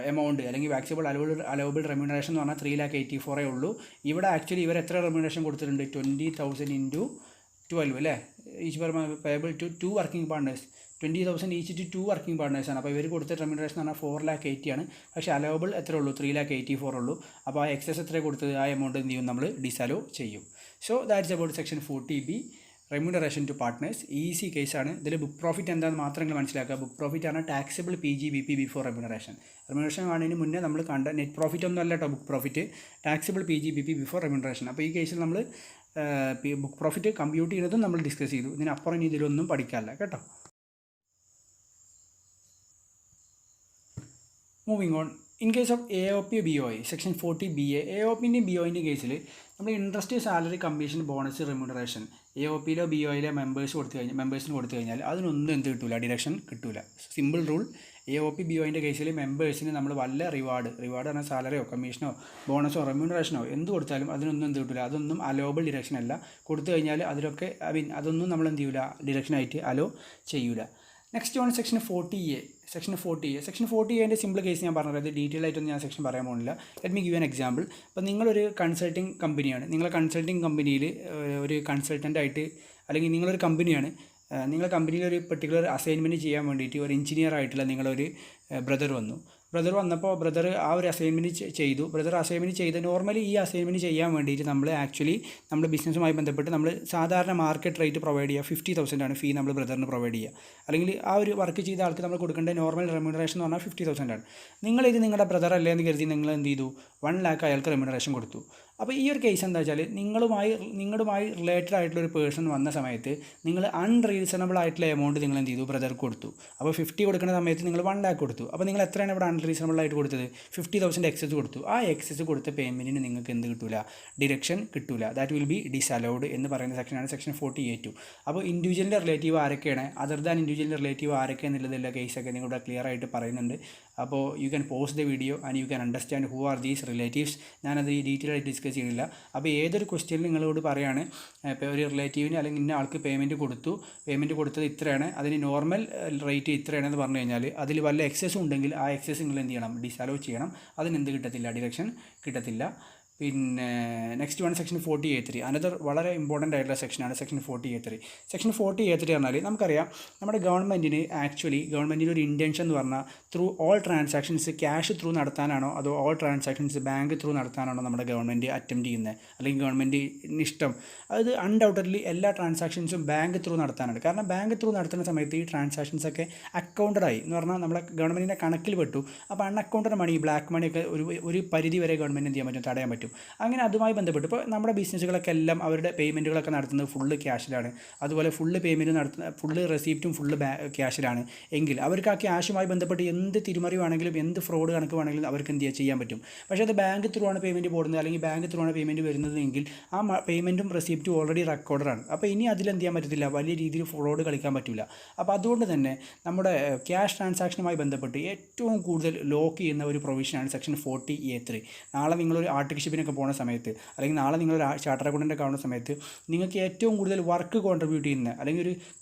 Speaker 1: എമൗണ്ട് അല്ലെങ്കിൽ മാക്സിമം അലവബിൾ റെമ്യൂണറേഷൻ എന്ന് പറഞ്ഞാൽ 3,84,000 ഉള്ളൂ. ഇവിടെ ആക്ച്വലി ഇവർ എത്ര റെമ്യൂണറേഷൻ കൊടുത്തിട്ടുണ്ട്? 20,000 ഇൻറ്റു 12 അല്ലേ? Each per payable to 2 working partners. 20,000 each to 2 working പാർട്ട്നേഴ്സാണ്. അപ്പോൾ ഇവർ കൊടുത്ത റെമ്യൂണറേഷൻ എന്ന് പറഞ്ഞാൽ 4,80,000 ആണ്. പക്ഷേ അലവബിൾ എത്ര ഉള്ളൂ? 3,84,000 ഉള്ളൂ. അപ്പോൾ ആ എക്സസ് എത്ര കൊടുത്തത്? ആ എമൗണ്ട് എന്ത് ചെയ്യും? നമ്മൾ ഡിസലോ ചെയ്യും. So that's about section 40B remuneration to partners. Easy കേസാണ്. ഇതിൽ ബുക്ക് പ്രോഫിറ്റ് എന്താണെന്ന് മാത്രം നിങ്ങൾ മനസ്സിലാക്കുക. ബുക്ക് പ്രോഫിറ്റ് ആണ് taxable PGBP before remuneration. Remuneration കാണുന്നതിന് മുന്നേ നമ്മൾ കണ്ട നെറ്റ് പ്രോഫിറ്റ് ഒന്നും അല്ല കേട്ടോ book profit, taxable PGBP before remuneration. അപ്പോൾ ഈ കേസിൽ നമ്മൾ ബുക്ക് പ്രോഫിറ്റ് കമ്പ്യൂട്ട് ചെയ്യുന്നതും നമ്മൾ ഡിസ്കസ് ചെയ്തു. ഇതിനപ്പുറം ഇനി ഇതിലൊന്നും പഠിക്കാനില്ല കേട്ടോ. Moving on, in case of AOP BOI section 40BA, AOPൻ്റെയും BOIൻ്റെയും കേസിൽ നമ്മൾ interest, salary, commission, bonus, remuneration AOPയിലോ BOയിലോ മെമ്പേഴ്സിന് കൊടുത്തു കഴിഞ്ഞാൽ അതിനൊന്നും എന്ത് കിട്ടില്ല? ഡിഡക്ഷൻ കിട്ടില്ല. Simple rule. AOP BOയിൻ്റെ കേസിൽ മെമ്പേഴ്സിന് നമ്മൾ വല്ല റിവാർഡ് പറഞ്ഞാൽ സാലറിയോ കമ്മീഷനോ ബോണസോ റെമ്യൂണറേഷനോ എന്ത് കൊടുത്താലും അതിനൊന്നും എന്ത് കിട്ടില്ല? അതൊന്നും അലോബിൾ ഡിഡക്ഷൻ അല്ല. കൊടുത്തു കഴിഞ്ഞാൽ അതിലൊക്കെ അതൊന്നും നമ്മൾ എന്ത് ചെയ്യില്ല? ഡിഡക്ഷനായിട്ട് അലോ ചെയ്യൂല. Next on section 40A. Section 40A simple case ഞാൻ പറഞ്ഞത് ഡീറ്റെയിൽ ആയിട്ടൊന്നും ഞാൻ സെക്ഷൻ പറയാൻ പോകുന്നില്ല. Let me give an example. അപ്പോൾ നിങ്ങളൊരു കൺസൾട്ടിങ് കമ്പനിയാണ്. നിങ്ങളെ കൺസൾട്ടിങ് കമ്പനിയിൽ ഒരു കൺസൾട്ടൻ്റായിട്ട് അല്ലെങ്കിൽ നിങ്ങളൊരു കമ്പനിയാണ്. നിങ്ങളുടെ കമ്പനിയിൽ ഒരു പെർട്ടിക്കുലർ അസൈൻമെൻറ്റ് ചെയ്യാൻ വേണ്ടിയിട്ട് ഒരു എഞ്ചിനീയർ ആയിട്ടുള്ള നിങ്ങളൊരു ബ്രദർ വന്നപ്പോൾ ബ്രദർ ആ ഒരു അസൈൻമെൻറ്റ് ചെയ്തു. നോർമലി ഈ അസൈൻമെൻറ്റ് ചെയ്യാൻ വേണ്ടിയിട്ട് നമ്മൾ ബിസിനസ്സുമായി ബന്ധപ്പെട്ട് നമ്മൾ സാധാരണ മാർക്കറ്റ് റേറ്റ് പ്രൊവൈഡ് ചെയ്യുക 50,000 ആണ് ഫീ നമ്മൾ ബ്രദറിന് പ്രൊവൈഡ് ചെയ്യുക. അല്ലെങ്കിൽ ആ ഒരു വർക്ക് ചെയ്ത ആൾക്ക് നമ്മൾ കൊടുക്കേണ്ട നോർമൽ റെമ്യൂണറേഷൻ എന്ന് പറഞ്ഞാൽ 50,000 ആണ്. നിങ്ങളിത് നിങ്ങളുടെ ബ്രദർ അല്ലേ എന്ന് കരുതി നിങ്ങൾ എന്ത് ചെയ്തു? 1 lakh അയാൾക്ക് റെമ്യൂണറേഷൻ കൊടുത്തു. അപ്പോൾ ഈ ഒരു കേസ് എന്താ വെച്ചാൽ നിങ്ങളുമായി റിലേറ്റഡ് ആയിട്ടുള്ള ഒരു പേഴ്സൺ വന്ന സമയത്ത് നിങ്ങൾ അൺറീസണബിൾ ആയിട്ടുള്ള എമൗണ്ട് നിങ്ങൾ എന്ത് ചെയ്തു? ബ്രദർക്ക് കൊടുത്തു. അപ്പോൾ 50 കൊടുക്കുന്ന സമയത്ത് നിങ്ങൾ 1 lakh കൊടുത്തു. അപ്പോൾ നിങ്ങൾ എത്രയാണ് ഇവിടെ അൺറീസണബിൾ ആയിട്ട് കൊടുത്തത്? 50,000 എക്സസ് കൊടുത്തു. ആ എക്സസ് കൊടുത്ത പേയ്മെൻറ്റിന് നിങ്ങൾക്ക് എന്ത് കിട്ടില്ല? ഡിഡക്ഷൻ കിട്ടില്ല. ദാറ്റ് വിൽ ബി ഡിസലൗഡ് എന്ന് പറയുന്ന സെക്ഷനാണ് സെക്ഷൻ 40A2. അപ്പോൾ ഇൻഡിവിജ്വലിൻ്റെ റിലേറ്റീവ് ആരൊക്കെയാണ്, അതർ ദാൻ ഇൻഡിവിജ്വലിൻ്റെ റിലേറ്റീവ് ആരൊക്കെ എന്നുള്ളതിൻ്റെ കേസൊക്കെ നിങ്ങളുടെ ക്ലിയർ ആയിട്ട് പറയുന്നുണ്ട്. അപ്പോൾ you can pause the video and you can understand who are these relatives. ഞാനത് ഡീറ്റെയിൽ ആയിട്ട് ഡിസ്കസ് ചെയ്യുന്നില്ല. അപ്പോൾ ഏതൊരു ക്വസ്റ്റ്യൻ നിങ്ങളോട് പറയുകയാണ് ഇപ്പോൾ ഒരു റിലേറ്റീവിന് അല്ലെങ്കിൽ ഇന്ന ആൾക്ക് പേയ്മെൻറ്റ് കൊടുത്തത് ഇത്രയാണ്, അതിന് നോർമൽ റേറ്റ് ഇത്രയാണെന്ന് പറഞ്ഞു കഴിഞ്ഞാൽ അതിൽ വല്ല എക്സസ് ഉണ്ടെങ്കിൽ ആ എക്സസ് നിങ്ങൾ എന്ത് ചെയ്യണം? ഡിസലോ ചെയ്യണം. അതിനെന്ത് കിട്ടത്തില്ല? ഡിഡക്ഷൻ കിട്ടത്തില്ല. പിന്നെ next one section 40A3 another വളരെ ഇമ്പോർട്ടൻ്റ് ആയിട്ടുള്ള സെക്ഷനാണ് സെക്ഷൻ 40A3. സെക്ഷൻ 40A3 പറഞ്ഞാൽ നമുക്കറിയാം നമ്മുടെ ഗവൺമെൻറ്റിൻ്റെ ഒരു ഇൻറ്റൻഷൻ എന്ന് പറഞ്ഞാൽ through all transactions cash through നടത്താനാണോ അതോ ഓൾ ട്രാൻസാക്ഷൻസ് ബാങ്ക് ത്രൂ നടത്താനാണോ നമ്മുടെ ഗവൺമെൻറ് അറ്റംപ്റ്റ് ചെയ്യുന്നത്, അല്ലെങ്കിൽ ഗവൺമെൻറ്റിന് ഇഷ്ടം അത് അൺഡൗട്ടഡ്ലി എല്ലാ ട്രാൻസാക്ഷൻസും ബാങ്ക് ത്രൂ നടത്താനാണ്. കാരണം ബാങ്ക് ത്രൂ നടത്തുന്ന സമയത്ത് ഈ ട്രാൻസാക്ഷൻസൊക്കെ അക്കൗണ്ടഡായി എന്ന് പറഞ്ഞാൽ നമ്മളെ ഗവൺമെൻറ്റിൻ്റെ കണക്കിൽ പെട്ടു. അപ്പോൾ അൺഅക്കൗണ്ടഡ് മണി, ബ്ലാക്ക് മണിയൊക്കെ ഒരു പരിധി വരെ ഗവൺമെൻറ് എന്ത് ചെയ്യാൻ പറ്റും, തടയാൻ പറ്റും. അങ്ങനെ അതുമായി ബന്ധപ്പെട്ട് ഇപ്പോൾ നമ്മുടെ ബിസിനസ്സുകളൊക്കെ എല്ലാം അവരുടെ പേയ്മെൻറ്റുകളൊക്കെ നടത്തുന്നത് ഫുള്ള് ക്യാഷിലാണ്, അതുപോലെ ഫുള്ള് പേയ്മെൻറ്റ് നടത്തുന്ന ഫുള്ള് റെസീപ്റ്റും ഫുള്ള് ക്യാഷിലാണ് എങ്കിൽ അവർക്ക് ആ ക്യാഷുമായി ബന്ധപ്പെട്ട് എന്ത് തിരിമറിവാണെങ്കിലും എന്ത് ഫ്രോഡ് കണക്ക് വേണമെങ്കിലും അവർക്ക് എന്ത് ചെയ്യാൻ പറ്റും. പക്ഷേ അത് ബാങ്ക് ത്രൂ ആണ് പേയ്മെൻറ്റ് പോകുന്നത്, അല്ലെങ്കിൽ ബാങ്ക് ത്രൂ ആണ് പേയ്മെൻറ്റ് വരുന്നതെങ്കിൽ ആ പേയ്മെൻറ്റും റെസീപ്റ്റും ഓൾറെഡി റെക്കോർഡറാണ്. അപ്പോൾ ഇനി അതിലെന്ത് ചെയ്യാൻ പറ്റത്തില്ല, വലിയ രീതിയിൽ ഫ്രോഡ് കളിക്കാൻ പറ്റില്ല. അപ്പോൾ അതുകൊണ്ട് തന്നെ നമ്മുടെ ക്യാഷ് ട്രാൻസാക്ഷനുമായി ബന്ധപ്പെട്ട് ഏറ്റവും കൂടുതൽ ലോക്ക് ചെയ്യുന്ന ഒരു പ്രൊവിഷനാണ് സെക്ഷൻ 40A3. നാളെ നിങ്ങളൊരു ആർട്ടിക് ഷിപ്പിനൊക്കെ പോകുന്ന സമയത്ത്, അല്ലെങ്കിൽ നാളെ നിങ്ങളൊരു ചാർട്ടർ അക്കൗണ്ടൻ്റൊക്കെ ആവുന്ന സമയത്ത് നിങ്ങൾക്ക് ഏറ്റവും കൂടുതൽ വർക്ക് കോൺട്രിബ്യൂട്ട് ചെയ്യുന്ന അല്ലെങ്കിൽ ഒരു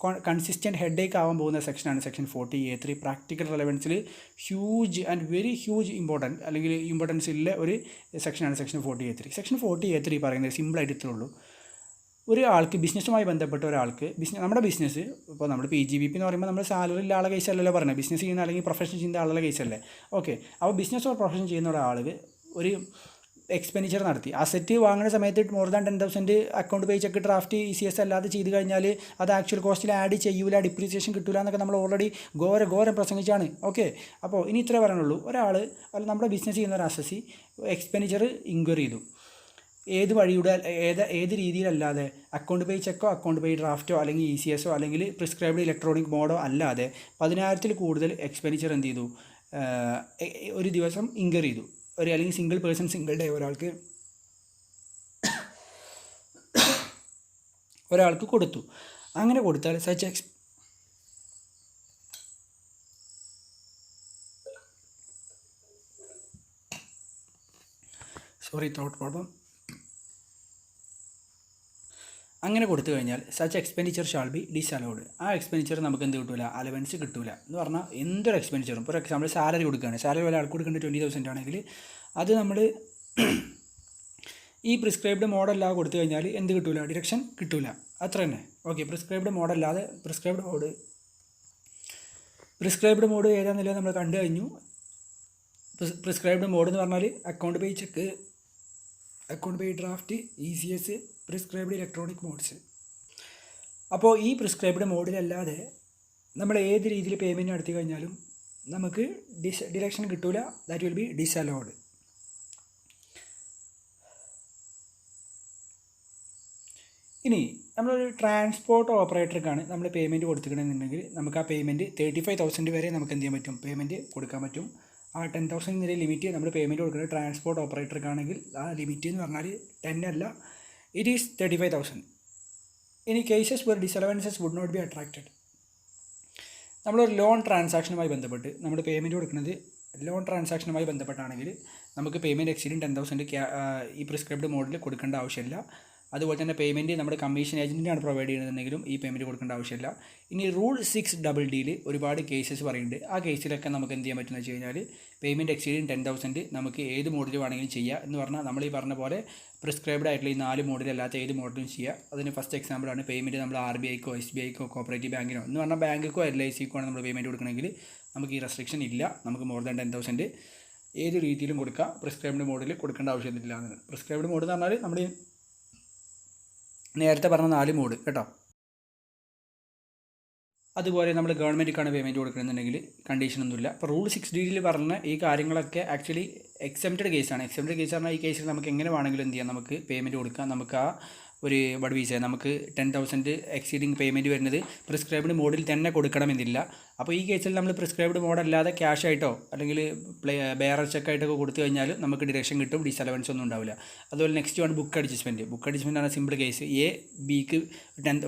Speaker 1: കൺസിസ്റ്റൻറ്റ് ഹെഡേക്ക് ആവാൻ പോകുന്ന സെക്ഷനാണ് സെക്ഷൻ 40A3. പ്രാക്ടിക്കൽ റെലവൻസിൽ huge and very huge importance ഉള്ള ഒരു സെക്ഷനാണ് സെക്ഷൻ 40A3. സെക്ഷൻ 40A3 പറയുന്നത് സിമ്പിളായിട്ട് ഇത്രേ ഉള്ളൂ. ഒരാൾക്ക് ബിസിനസ്സുമായി ബന്ധപ്പെട്ട ഒരാൾക്ക് നമ്മുടെ ബിസിനസ് ഇപ്പോൾ നമ്മൾ PGBP എന്ന് പറയുമ്പോൾ നമ്മൾ സാലറി ഉള്ള ആളെ കേസല്ലല്ലോ പറഞ്ഞത്, ബിസിനസ് ചെയ്യുന്ന അല്ലെങ്കിൽ പ്രൊഫഷൻ ചെയ്യുന്ന ആളുടെ കേസല്ലേ. ഓക്കെ, അപ്പോൾ ബിസിനസ് ഓർ പ്രൊഫഷൻ ചെയ്യുന്ന ഒരാൾക്ക് ഒരു എക്സ്പെൻഡിച്ചർ നടത്തി, അസറ്റ് വാങ്ങുന്ന സമയത്ത് more than 10,000 account payee check draft ECS അല്ലാതെ ചെയ്ത് കഴിഞ്ഞാൽ അത് ആക്ച്വൽ കോസ്റ്റിൽ ആഡ് ചെയ്യൂല, ഡിപ്രീസിയേഷൻ കിട്ടില്ല എന്നൊക്കെ നമ്മൾ ഓൾറെഡി ഘോരം പ്രസംഗിച്ചാണ്. ഓക്കെ, അപ്പോൾ ഇനി ഇത്രേ പറയാനുള്ളൂ. ഒരാൾ നമ്മുടെ ബിസിനസ് ചെയ്യുന്ന ഒരു അസസി എക്സ്പെൻഡിച്ചർ ഇൻക്വയറി ചെയ്തു, ഏത് വഴിയുടെ ഏത് രീതിയിലല്ലാതെ അക്കൗണ്ട് പേ ചെക്കോ അക്കൗണ്ട് പേ ഡ്രാഫ്റ്റോ അല്ലെങ്കിൽ ECS അല്ലെങ്കിൽ പ്രിസ്ക്രൈബ്ഡ് ഇലക്ട്രോണിക് മോഡോ അല്ലാതെ 10,000-ൽ കൂടുതൽ എക്സ്പെൻഡിച്ചർ എന്ത് ചെയ്തു, ഒരു ദിവസം ഇൻക്വയറി ചെയ്തു. അല്ലെങ്കിൽ സിംഗിൾ പേഴ്സൺ സിംഗിൾ ഡേ ഒരാൾക്ക് കൊടുത്തു. അങ്ങനെ കൊടുത്താൽ ത്രോട്ട് പ്രോബ്ലം. അങ്ങനെ കൊടുത്തു കഴിഞ്ഞാൽ such expenditure shall be disallowed. ആ എക്സ്പെൻഡിച്ചർ നമുക്ക് എന്ത് കിട്ടില്ല, അലവൻസ് കിട്ടില്ല. എന്ന് പറഞ്ഞാൽ എന്തൊരു എക്സ്പെൻഡിച്ചറും, ഫോർ എക്സാമ്പിൾ സാലറി കൊടുക്കുകയാണ്, സാലറി പോലെ ആൾക്ക് കൊടുക്കേണ്ട 20,000 ആണെങ്കിൽ അത് നമ്മൾ ഈ പ്രിസ്ക്രൈബ്ഡ് മോഡല്ലാതെ കൊടുത്തു കഴിഞ്ഞാൽ എന്ത് കിട്ടില്ല, ഡിഡക്ഷൻ കിട്ടില്ല. അത്ര തന്നെ. ഓക്കെ, പ്രിസ്ക്രൈബ്ഡ് മോഡല്ലാതെ പ്രിസ്ക്രൈബ്ഡ് മോഡ് ഏതാണെന്നില്ല നമ്മൾ കണ്ടു കഴിഞ്ഞു. പ്രിസ്ക്രൈബ്ഡ് മോഡ് എന്ന് പറഞ്ഞാൽ account payee cheque, account payee draft, ECS, prescribed electronic modes. അപ്പോൾ ഈ പ്രിസ്ക്രൈബ്ഡ് മോഡിലല്ലാതെ നമ്മൾ ഏത് രീതിയിൽ പേയ്മെൻറ്റ് നടത്തി കഴിഞ്ഞാലും നമുക്ക് ഡിഡക്ഷൻ കിട്ടില്ല, ദാറ്റ് വിൽ ബി ഡിസലൗഡ്. ഇനി നമ്മളൊരു ട്രാൻസ്പോർട്ട് ഓപ്പറേറ്റർക്കാണ് നമ്മൾ പേയ്മെൻറ്റ് കൊടുത്തിട്ടുണ്ടെന്നുണ്ടെങ്കിൽ നമുക്ക് ആ പേയ്മെൻറ്റ് 35,000 വരെ നമുക്ക് എന്ത് ചെയ്യാൻ പറ്റും, പേയ്മെൻറ്റ് കൊടുക്കാൻ പറ്റും. ആ 10,000 വരെ ലിമിറ്റ് നമ്മൾ പേയ്മെൻറ്റ് കൊടുക്കുന്നത് ട്രാൻസ്പോർട്ട് ഓപ്പറേറ്റർക്കാണെങ്കിൽ ആ ലിമിറ്റ് എന്ന് പറഞ്ഞാൽ 10 അല്ല, ഇറ്റ് ഈസ് 35,000. ഇനി cases where disallowances would not be attracted. നമ്മളൊരു ലോൺ ട്രാൻസാക്ഷനുമായി ബന്ധപ്പെട്ട് നമ്മൾ പേയ്മെൻറ്റ് കൊടുക്കുന്നത് ലോൺ ട്രാൻസാക്ഷനുമായി ബന്ധപ്പെട്ടാണെങ്കിൽ നമുക്ക് പേയ്മെൻറ്റ് എക്സീഡിങ് 10,000 ഈ പ്രിസ്ക്രൈബ്ഡ് മോഡിൽ കൊടുക്കേണ്ട ആവശ്യമില്ല. അതുപോലെ തന്നെ പേയ്മെൻറ്റ് നമ്മുടെ കമ്മീഷൻ ഏജൻറ്റിനാണ് പ്രൊവൈഡ് ചെയ്യുന്നതെങ്കിലും ഈ പേയ്മെൻറ്റ് കൊടുക്കേണ്ട ആവശ്യമില്ല. ഇനി റൂൾ 6DD ഒരുപാട് കേസസ് പറയുന്നുണ്ട്. ആ കേസിലൊക്കെ നമുക്ക് എന്ത് ചെയ്യാൻ പറ്റുമെന്ന് വെച്ച് കഴിഞ്ഞാൽ പേയ്മെൻറ്റ് എക്സീഡിങ് 10,000 നമുക്ക് ഏത് മോഡിൽ വേണമെങ്കിലും ചെയ്യുക. എന്ന് പറഞ്ഞാൽ നമ്മൾ ഈ പറഞ്ഞ പോലെ പ്രിസ്ക്രൈബ്ഡ് ആയിട്ടുള്ള ഈ 4 മോഡിലല്ലാത്ത ഏത് മോഡിലും ചെയ്യുക. അതിന് ഫസ്റ്റ് എക്സാമ്പിളാണ് പേയ്മെൻറ്റ് നമ്മൾ RBIക്കോ SBIക്കോ കോപ്പറേറ്റീവ് ബാങ്കിനോ എന്ന് പറഞ്ഞാൽ ബാങ്കിക്കോ LICക്കോ ആണ് നമ്മൾ പേയ്മെൻറ്റ് കൊടുക്കണമെങ്കിൽ നമുക്ക് ഈ റെസ്ട്രിക്ഷൻ ഇല്ല. നമുക്ക് മോർ ദാൻ 10,000 ഏത് രീതിയിലും കൊടുക്കുക, പ്രിസ്ക്രൈബ്ഡ് മോഡിൽ കൊടുക്കേണ്ട ആവശ്യമില്ല. പ്രിസ്ക്രൈബ്ഡ് മോഡ് എന്ന് പറഞ്ഞാൽ നമ്മൾ നേരത്തെ പറഞ്ഞ 4 മോഡ് കേട്ടോ. അതുപോലെ നമ്മൾ ഗവൺമെൻറ്റിക്കാണ് പേയ്മെൻറ്റ് കൊടുക്കണമെന്നുണ്ടെങ്കിൽ കണ്ടീഷനൊന്നുമില്ല. ഇപ്പോൾ റൂൾ 6DD പറഞ്ഞ ഈ കാര്യങ്ങളൊക്കെ ആക്ച്വലി എക്സെപ്റ്റഡ് കേസാണ്. എക്സെപ്റ്റഡ് കേസ് പറഞ്ഞാൽ ഈ കേസിൽ നമുക്ക് എങ്ങനെ വേണമെങ്കിലും എന്ത് ചെയ്യാം, നമുക്ക് പേയ്മെൻറ്റ് കൊടുക്കാം. നമുക്ക് ആ ഒരു നമുക്ക് 10,000 എക്സീഡിങ് പേയ്മെൻറ്റ് വരുന്നത് പ്രിസ്ക്രൈബ്ഡ് മോഡിൽ തന്നെ കൊടുക്കണമെന്നില്ല. അപ്പോൾ ഈ കേസിൽ നമ്മൾ പ്രിസ്ക്രൈബ്ഡ് മോഡല്ലാതെ ക്യാഷ് ആയിട്ടോ അല്ലെങ്കിൽ ബെയറർ ചെക്കായിട്ടൊക്കെ കൊടുത്തു കഴിഞ്ഞാൽ നമുക്ക് ഡിഡക്ഷൻ കിട്ടും, ഡിസലവൻസ് ഒന്നും ഉണ്ടാവില്ല. അതുപോലെ നെക്സ്റ്റ് ആണ് ബുക്ക് അഡ്ജസ്റ്റ്മെൻറ്റ് ആണ് സിമ്പിൾ കേസ്. Bക്ക്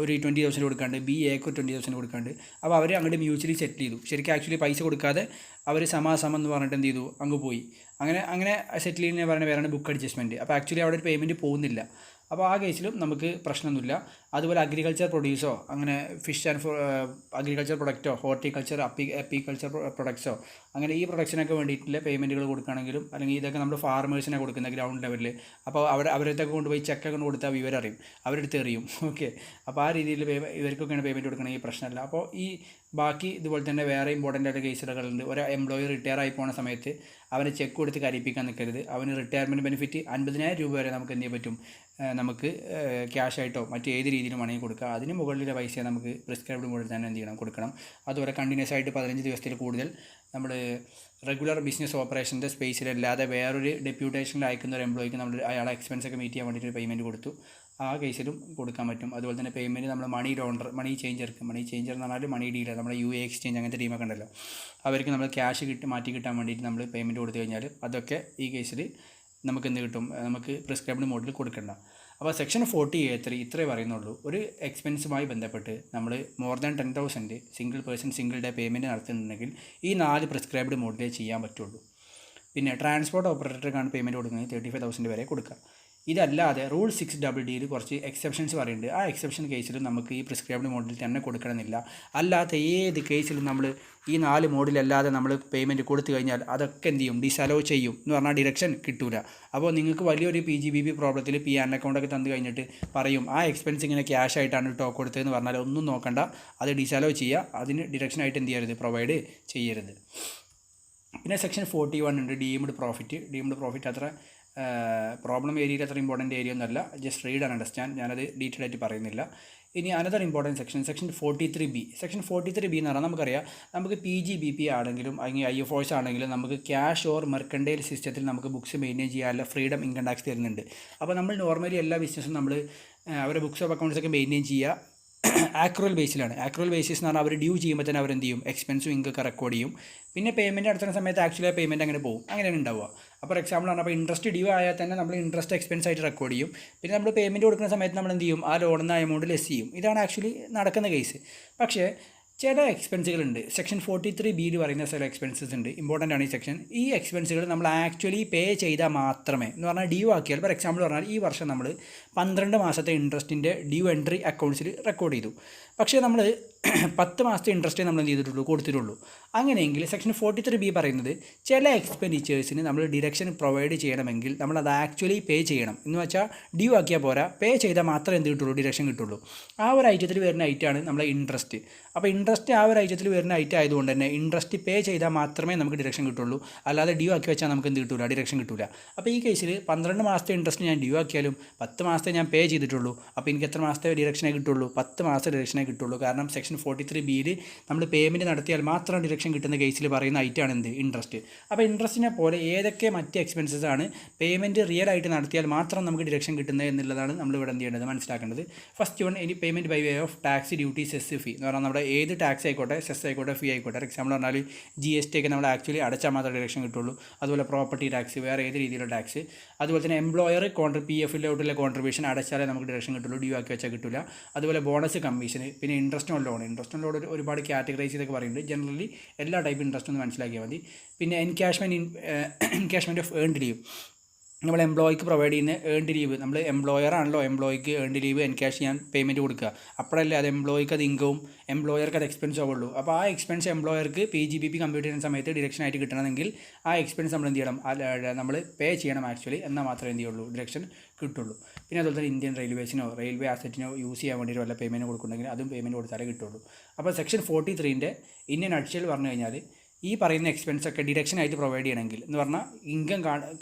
Speaker 1: ഒരു 20,000 കൊടുക്കാണ്ട് BAക്ക് 20,000 കൊടുക്കാണ്ട്. അപ്പോൾ അവർ അങ്ങോട്ട് മ്യൂച്വലി സെറ്റിൽ ചെയ്തു. ശരിക്കും ആക്ച്വലി പൈസ കൊടുക്കാതെ അവർ സമാസമം എന്ന് പറഞ്ഞിട്ട് എന്ത് ചെയ്തു, അങ്ങ് പോയി. അങ്ങനെ സെറ്റിൽ ചെയ്യുന്ന പറയുന്ന പേരാണ് ബുക്ക് അഡ്ജസ്റ്റ്മെൻറ്റ്. അപ്പോൾ ആക്ച്വലി അവിടെ ഒരു പേയ്മെൻറ്റ് പോകുന്നില്ല. അപ്പോൾ ആ കേസിലും നമുക്ക് പ്രശ്നമൊന്നുമില്ല. അതുപോലെ അഗ്രികൾച്ചർ പ്രൊഡ്യൂസോ അങ്ങനെ ഫിഷ് ആൻഡ് അഗ്രികൾച്ചർ പ്രൊഡക്റ്റോ ഹോർട്ടിക്കൾച്ചർ അപ്പിക്കൾച്ചർ പ്രൊഡക്ട്സോ അങ്ങനെ ഈ പ്രൊഡക്ഷനൊക്കെ വേണ്ടിയിട്ടുള്ള പേയ്മെൻറ്റുകൾ കൊടുക്കുകയാണെങ്കിലും അല്ലെങ്കിൽ ഇതൊക്കെ നമ്മൾ ഫാർമേഴ്സിനെ കൊടുക്കുന്ന ഗ്രൗണ്ട് ലെവലിൽ അപ്പോൾ അവരടുത്തൊക്കെ കൊണ്ടുപോയി ചെക്കൊക്കെ കൊണ്ട് കൊടുത്താൽ വിവരറിയും, അവരെടുത്ത് എറിയും. ഓക്കെ, അപ്പോൾ ആ രീതിയിൽ ഇവർക്കൊക്കെയാണ് പേയ്മെൻറ്റ് കൊടുക്കണമെങ്കിൽ പ്രശ്നമല്ല. അപ്പോൾ ഈ ബാക്കി ഇതുപോലെ തന്നെ വേറെ ഇമ്പോർട്ടൻ്റ് ആയിട്ട് കേസുകളുണ്ട്. ഒരു എംപ്ലോയി റിട്ടയർ ആയി പോകുന്ന സമയത്ത് അവന് ചെക്ക് കൊടുത്ത് കരയിപ്പിക്കാൻ നിൽക്കരുത്. അവന് റിട്ടയർമെൻറ്റ് ബെനിഫിറ്റ് 50,000 രൂപ വരെ നമുക്ക് എന്ത് ചെയ്യാൻ പറ്റും, നമുക്ക് ക്യാഷ് ആയിട്ടോ മറ്റേത് രീതിയിലും വേണമെങ്കിൽ കൊടുക്കുക. അതിന് മുകളിലെ പൈസ നമുക്ക് പ്രിസ്ക്രൈബ്ഡ് മോഡിൽ തന്നെ എന്ത് ചെയ്യണം, കൊടുക്കണം. അതുപോലെ കണ്ടിന്യൂസ് ആയിട്ട് 15 ദിവസത്തിൽ കൂടുതൽ നമ്മൾ റെഗുലർ ബിസിനസ് ഓപ്പറേഷൻ്റെ സ്പേസിലല്ലാതെ വേറൊരു ഡെപ്യൂട്ടേഷനിൽ അയക്കുന്ന ഒരു എംപ്ലോയിക്ക് നമ്മൾ അയാളെ എക്സ്പെൻസൊക്കെ മീറ്റ് ചെയ്യാൻ വേണ്ടിയിട്ട് പേയ്മെൻറ്റ് കൊടുത്തു, ആ കേസിലും കൊടുക്കാൻ പറ്റും. അതുപോലെ തന്നെ പേയ്മെൻറ്റ് നമ്മൾ മണി ലോണ്ടർ, മണി ചേഞ്ചർ എന്ന് പറഞ്ഞാൽ മണി ഡീലർ, നമ്മുടെ UA എക്സ്ചേഞ്ച് അങ്ങനത്തെ ടീമൊക്കെ ഉണ്ടല്ലോ, അവർക്ക് നമ്മൾ ക്യാഷ് മാറ്റി കിട്ടാൻ വേണ്ടിയിട്ട് നമ്മൾ പേയ്മെൻറ്റ് കൊടുത്തു കഴിഞ്ഞാൽ അതൊക്കെ ഈ കേസിൽ നമുക്ക് എന്ത് കിട്ടും, നമുക്ക് പ്രിസ്ക്രൈബ്ഡ് മോഡിൽ കൊടുക്കണ്ട. അപ്പോൾ സെക്ഷൻ 40A(3) ഇത്രേ പറയുന്നുള്ളൂ. ഒരു എക്സ്പെൻസുമായി ബന്ധപ്പെട്ട് നമ്മൾ more than 10,000 single person single day payment നടത്തുന്നുണ്ടെങ്കിൽ ഈ 4 പ്രിസ്ക്രൈബ്ഡ് മോഡിലേ ചെയ്യാൻ പറ്റുള്ളൂ. പിന്നെ ട്രാൻസ്പോർട്ട് ഓപ്പറേറ്റർക്കാണ് പേയ്മെൻറ്റ് കൊടുക്കുന്നത് 35,000 വരെ കൊടുക്കുക. ഇതല്ലാതെ റൂൾ 6DDയിൽ കുറച്ച് എക്സെപ്ഷൻസ് പറയുന്നുണ്ട്. ആ എക്സെപ്ഷൻ കേസിലും നമുക്ക് ഈ പ്രിസ്ക്രൈബ്ഡ് മോഡിൽ തന്നെ കൊടുക്കണമെന്നില്ല. അല്ലാത്ത ഏത് കേസിലും നമ്മൾ ഈ 4 മോഡിലല്ലാതെ നമ്മൾ പേയ്മെൻറ്റ് കൊടുത്തു കഴിഞ്ഞാൽ അതൊക്കെ എന്ത് ചെയ്യും, ഡിസലോ ചെയ്യും എന്ന് പറഞ്ഞാൽ ഡിഡക്ഷൻ കിട്ടൂല. അപ്പോൾ നിങ്ങൾക്ക് വലിയൊരു PGBP പ്രോബ്ലത്തിൽ PAN അക്കൗണ്ടൊക്കെ തന്നു കഴിഞ്ഞിട്ട് പറയും ആ എക്സ്പെൻസ് ഇങ്ങനെ ക്യാഷ് ആയിട്ടാണ് കേട്ടോ കൊടുത്തതെന്ന് പറഞ്ഞാൽ ഒന്നും നോക്കണ്ട, അത് ഡിസലോ ചെയ്യുക, അതിന് ഡിഡക്ഷനായിട്ട് എന്ത് ചെയ്യരുത്, പ്രൊവൈഡ് ചെയ്യരുത്. പിന്നെ സെക്ഷൻ 41 ഉണ്ട്, ഡീംഡ് പ്രോഫിറ്റ് അത്ര പ്രോബ്ലം ഏരിയയിൽ അത്ര ഇമ്പോർട്ടൻ്റ് ഏരിയ ഒന്നുമല്ല, ജസ്റ്റ് റീഡ് ആൻഡ് അണ്ടർസ്റ്റാൻഡ്, ഞാനത് ഡീറ്റെയിൽ ആയിട്ട് പറയുന്നില്ല. ഇനി another important section 43B. Section 43B എന്ന് പറഞ്ഞാൽ നമുക്കറിയാം, നമുക്ക് PGBP ആണെങ്കിലും അല്ലെങ്കിൽ IFOs ആണെങ്കിലും നമുക്ക് ക്യാഷ് ഓർ മെർക്കൻഡൈൽ സിസ്റ്റത്തിൽ നമുക്ക് ബുക്സ് മെയിൻറ്റെയിൻ ചെയ്യാനുള്ള ഫ്രീഡം ഇൻകം ടാക്സ് തരുന്നുണ്ട്. അപ്പോൾ നമ്മൾ നോർമലി എല്ലാ ബിസിനസ്സും നമ്മൾ അവരുടെ ബുക്സ് ഓഫ് അക്കൗണ്ട്സൊക്കെ മെയിൻറ്റെയിൻ ചെയ്യുക ആക്രുവൽ ബേസിലാണ്. ആക്രുവൽ ബേസിസ് എന്ന് പറഞ്ഞാൽ അവർ ഡ്യൂ ചെയ്യുമ്പോൾ തന്നെ അവരെന്ത് ചെയ്യും, എക്സ്പെൻസും ഇൻകൊക്കെ റെക്കോർഡ് ചെയ്യും. പിന്നെ പേയ്മെൻറ്റ് നടത്തുന്ന സമയത്ത് ആക്ച്വലി പേയ്മെൻറ്റ് അങ്ങനെ പോകും, അങ്ങനെയാണ് ഉണ്ടാവുക. അപ്പോൾ എക്സാമ്പിൾ പറഞ്ഞാൽ അപ്പോൾ ഇൻട്രസ്റ്റ് ഡ്യൂ ആയാൽ തന്നെ നമ്മൾ ഇൻട്രസ്റ്റ് എക്സ്പെൻസ് ആയിട്ട് റെക്കോർഡ് ചെയ്യും. പിന്നെ നമ്മൾ പേയ്മെൻറ്റ് കൊടുക്കുന്ന സമയത്ത് നമ്മൾ എന്ത് ചെയ്യും, ആ ലോണിന് എമൗണ്ട് ലെസ് ചെയ്യും. ഇതാണ് ആക്ച്വലി നടക്കുന്ന കേസ്. പക്ഷേ ചില എക്സ്പെൻസുകളുണ്ട്. സെക്ഷൻ 43Bയിൽ പറയുന്ന ചില എക്സ്പെൻസസ് ഉണ്ട്, ഇമ്പോർട്ടൻ്റ് ആണ് ഈ സെക്ഷൻ. ഈ എക്സ്പെൻസുകൾ നമ്മൾ ആക്ച്വലി പേ ചെയ്താൽ മാത്രമേ, എന്ന് പറഞ്ഞാൽ ഡ്യൂ ആക്കിയാൽ, ഫോർ എക്സാമ്പിൾ പറഞ്ഞാൽ ഈ വർഷം നമ്മൾ 12 മാസത്തെ ഇൻട്രസ്റ്റിൻ്റെ ഡ്യൂ എൻട്രി അക്കൗണ്ട്സിൽ റെക്കോർഡ് ചെയ്തു. പക്ഷേ നമ്മൾ 10 മാസത്തെ ഇൻട്രസ്റ്റേ നമ്മൾ എന്ത് ചെയ്തിട്ടുള്ളൂ, കൊടുത്തിട്ടുള്ളൂ. അങ്ങനെയെങ്കിൽ സെക്ഷൻ 43B പറയുന്നത് ചില എക്സ്പെൻഡിച്ചേഴ്സിന് നമ്മൾ ഡിഡക്ഷൻ പ്രൊവൈഡ് ചെയ്യണമെങ്കിൽ നമ്മളത് ആക്ച്വലി പേ ചെയ്യണം. എന്ന് വെച്ചാൽ ഡ്യൂ ആക്കിയാൽ പോരാ, പേ ചെയ്താൽ മാത്രമേ എന്ത് കിട്ടുള്ളൂ, ഡിഡക്ഷൻ കിട്ടുള്ളൂ. ആ ഒരു ഐറ്റത്തിൽ വരുന്ന ഐറ്റമാണ് നമ്മളെ ഇൻട്രസ്റ്റ്. അപ്പോൾ ഇൻട്രസ്റ്റ് ആ ഒരു ഐറ്റത്തിൽ വരുന്ന ഐറ്റം ആയതുകൊണ്ട് തന്നെ ഇൻട്രസ്റ്റ് പേ ചെയ്താൽ മാത്രമേ നമുക്ക് ഡിഡക്ഷൻ കിട്ടുള്ളൂ. അല്ലാതെ ഡ്യൂ ആക്കി വെച്ചാൽ നമുക്ക് എന്ത് കിട്ടില്ല, ഡിഡക്ഷൻ കിട്ടില്ല. അപ്പോൾ ഈ കേസിൽ 12 മാസത്തെ ഇൻട്രസ്റ്റ് ഞാൻ ഡ്യൂ ആക്കിയാലും 10 മാസത്തെ ഞാൻ പേ ചെയ്തിട്ടുള്ളൂ. അപ്പോൾ എനിക്ക് എത്ര മാസത്തെ ഡിഡക്ഷനേ കിട്ടുള്ളൂ, 10 മാസത്തെ ഡിഡക്ഷനേ കിട്ടുള്ളൂ. കാരണം സെക്ഷൻ 43Bയിൽ നമ്മൾ പേയ്മെൻറ്റ് നടത്തിയാൽ മാത്രം ഡിഡക്ഷൻ കിട്ടുന്ന കേസിൽ പറയുന്ന ഐറ്റമാണ് എന്ത്, ഇൻട്രസ്റ്റ്. അപ്പോൾ ഇൻട്രസ്റ്റിനെ പോലെ ഏതൊക്കെ മറ്റ് എക്സ്പെൻസസ് ആണ് പേയ്മെൻറ്റ് റിയൽ ആയിട്ട് നടത്തിയാൽ മാത്രം നമുക്ക് ഡിഡക്ഷൻ കിട്ടുന്നത് എന്നുള്ളതാണ് നമ്മൾ ഇവിടെ എന്ത് ചെയ്യേണ്ടത്, മനസ്സിലാക്കേണ്ടത്. ഫസ്റ്റ് വൺ, ഇനി payment by way of tax, duty, cess, fee എന്ന് പറഞ്ഞാൽ നമ്മുടെ ഏത് ടാക്സ് ആയിക്കോട്ടെ, സെസ് ആയിക്കോട്ടെ, ഫീ ആയിക്കോട്ടെ. ഫോർ എക്സാമ്പിൾ പറഞ്ഞാൽ GST ഒക്കെ നമ്മൾ ആക്ച്വലി അടച്ചാൽ മാത്രമേ ഡിഡക്ഷൻ കിട്ടുള്ളൂ. അതുപോലെ പ്രോപ്പർട്ടി ടാക്സ്, വേറെ ഏത് രീതിയിലുള്ള ടാക്സ്. അതുപോലെ തന്നെ എംപ്ലോയർ PF-ലോട്ടുള്ള കോൺട്രിബ്യൂഷൻ അടച്ചാലേ നമുക്ക് ഡിഡക്ഷൻ കിട്ടുള്ളൂ, ഡ്യൂ ആക്കി വെച്ചാൽ കിട്ടില്ല. അതുപോലെ ബോണസ്, കമ്മീഷൻ, പിന്നെ ഇൻട്രസ്റ്റ് ഓൺ ലോൺ ഒരുപാട് കാറ്റഗറൈസ് ചെയ്തൊക്കെ പറയുന്നുണ്ട്. ജനറലി എല്ലാ ടൈപ്പ് ഇൻട്രസ്റ്റ് ഒന്ന് മനസ്സിലാക്കിയാൽ മതി. പിന്നെ എൻകാഷ്മെൻറ്റ് ഓഫ് ഏൺഡ് ലീവ്, നമ്മൾ എംപ്ലോയിക്ക് പ്രൊവൈഡ് ചെയ്യുന്ന ഏൺഡ് ലീവ്, നമ്മൾ എംപ്ലോയർ ആണല്ലോ, എംപ്ലോയിക്ക് ഏൺഡ് ലീവ് എൻകാഷ് ചെയ്യാൻ പേയ്മെൻറ്റ് കൊടുക്കുക. അപ്പോഴല്ലേ അത് എംപ്ലോയിക്ക് അത് ഇൻകവും എംപ്ലോയർക്ക് അത് എക്സ്പെൻസ് ആവുള്ളൂ. അപ്പോൾ ആ എക്സ്പെൻസ് എംപ്ലോയർക്ക് PGBP കമ്പ്യൂട്ട് ചെയ്യുന്ന സമയത്ത് ഡിഡക്ഷൻ ആയിട്ട് കിട്ടണമെങ്കിൽ ആ എക്സ്പെൻസ് നമ്മൾ എന്ത് ചെയ്യണം, നമ്മൾ പേ ചെയ്യണം ആക്ച്വലി, എന്നാൽ മാത്രമേ എന്ത് ചെയ്യുള്ളൂ, ഡിഡക്ഷൻ കിട്ടുള്ളൂ. പിന്നെ അതുപോലെ തന്നെ ഇന്ത്യൻ റെയിൽവേസിനോ റെയിൽവേ ആസറ്റിനോ യൂസ് ചെയ്യാൻ വേണ്ടിയിട്ട് വല്ല പേയ്മെൻറ്റ് കൊടുക്കുന്നുണ്ടെങ്കിൽ അതും പേയ്മെൻറ്റ് കൊടുത്താലേ കിട്ടുള്ളൂ. അപ്പോൾ സെക്ഷൻ 43ൻ്റെ ഇന്ത്യൻ അഡ്ഷ്യൽ പറഞ്ഞു കഴിഞ്ഞാൽ ഈ പറയുന്ന എക്സ്പെൻസൊക്കെ ഡിഡക്ഷനായിട്ട് പ്രൊവൈഡ് ചെയ്യണമെങ്കിൽ, എന്ന് പറഞ്ഞാൽ ഇൻകം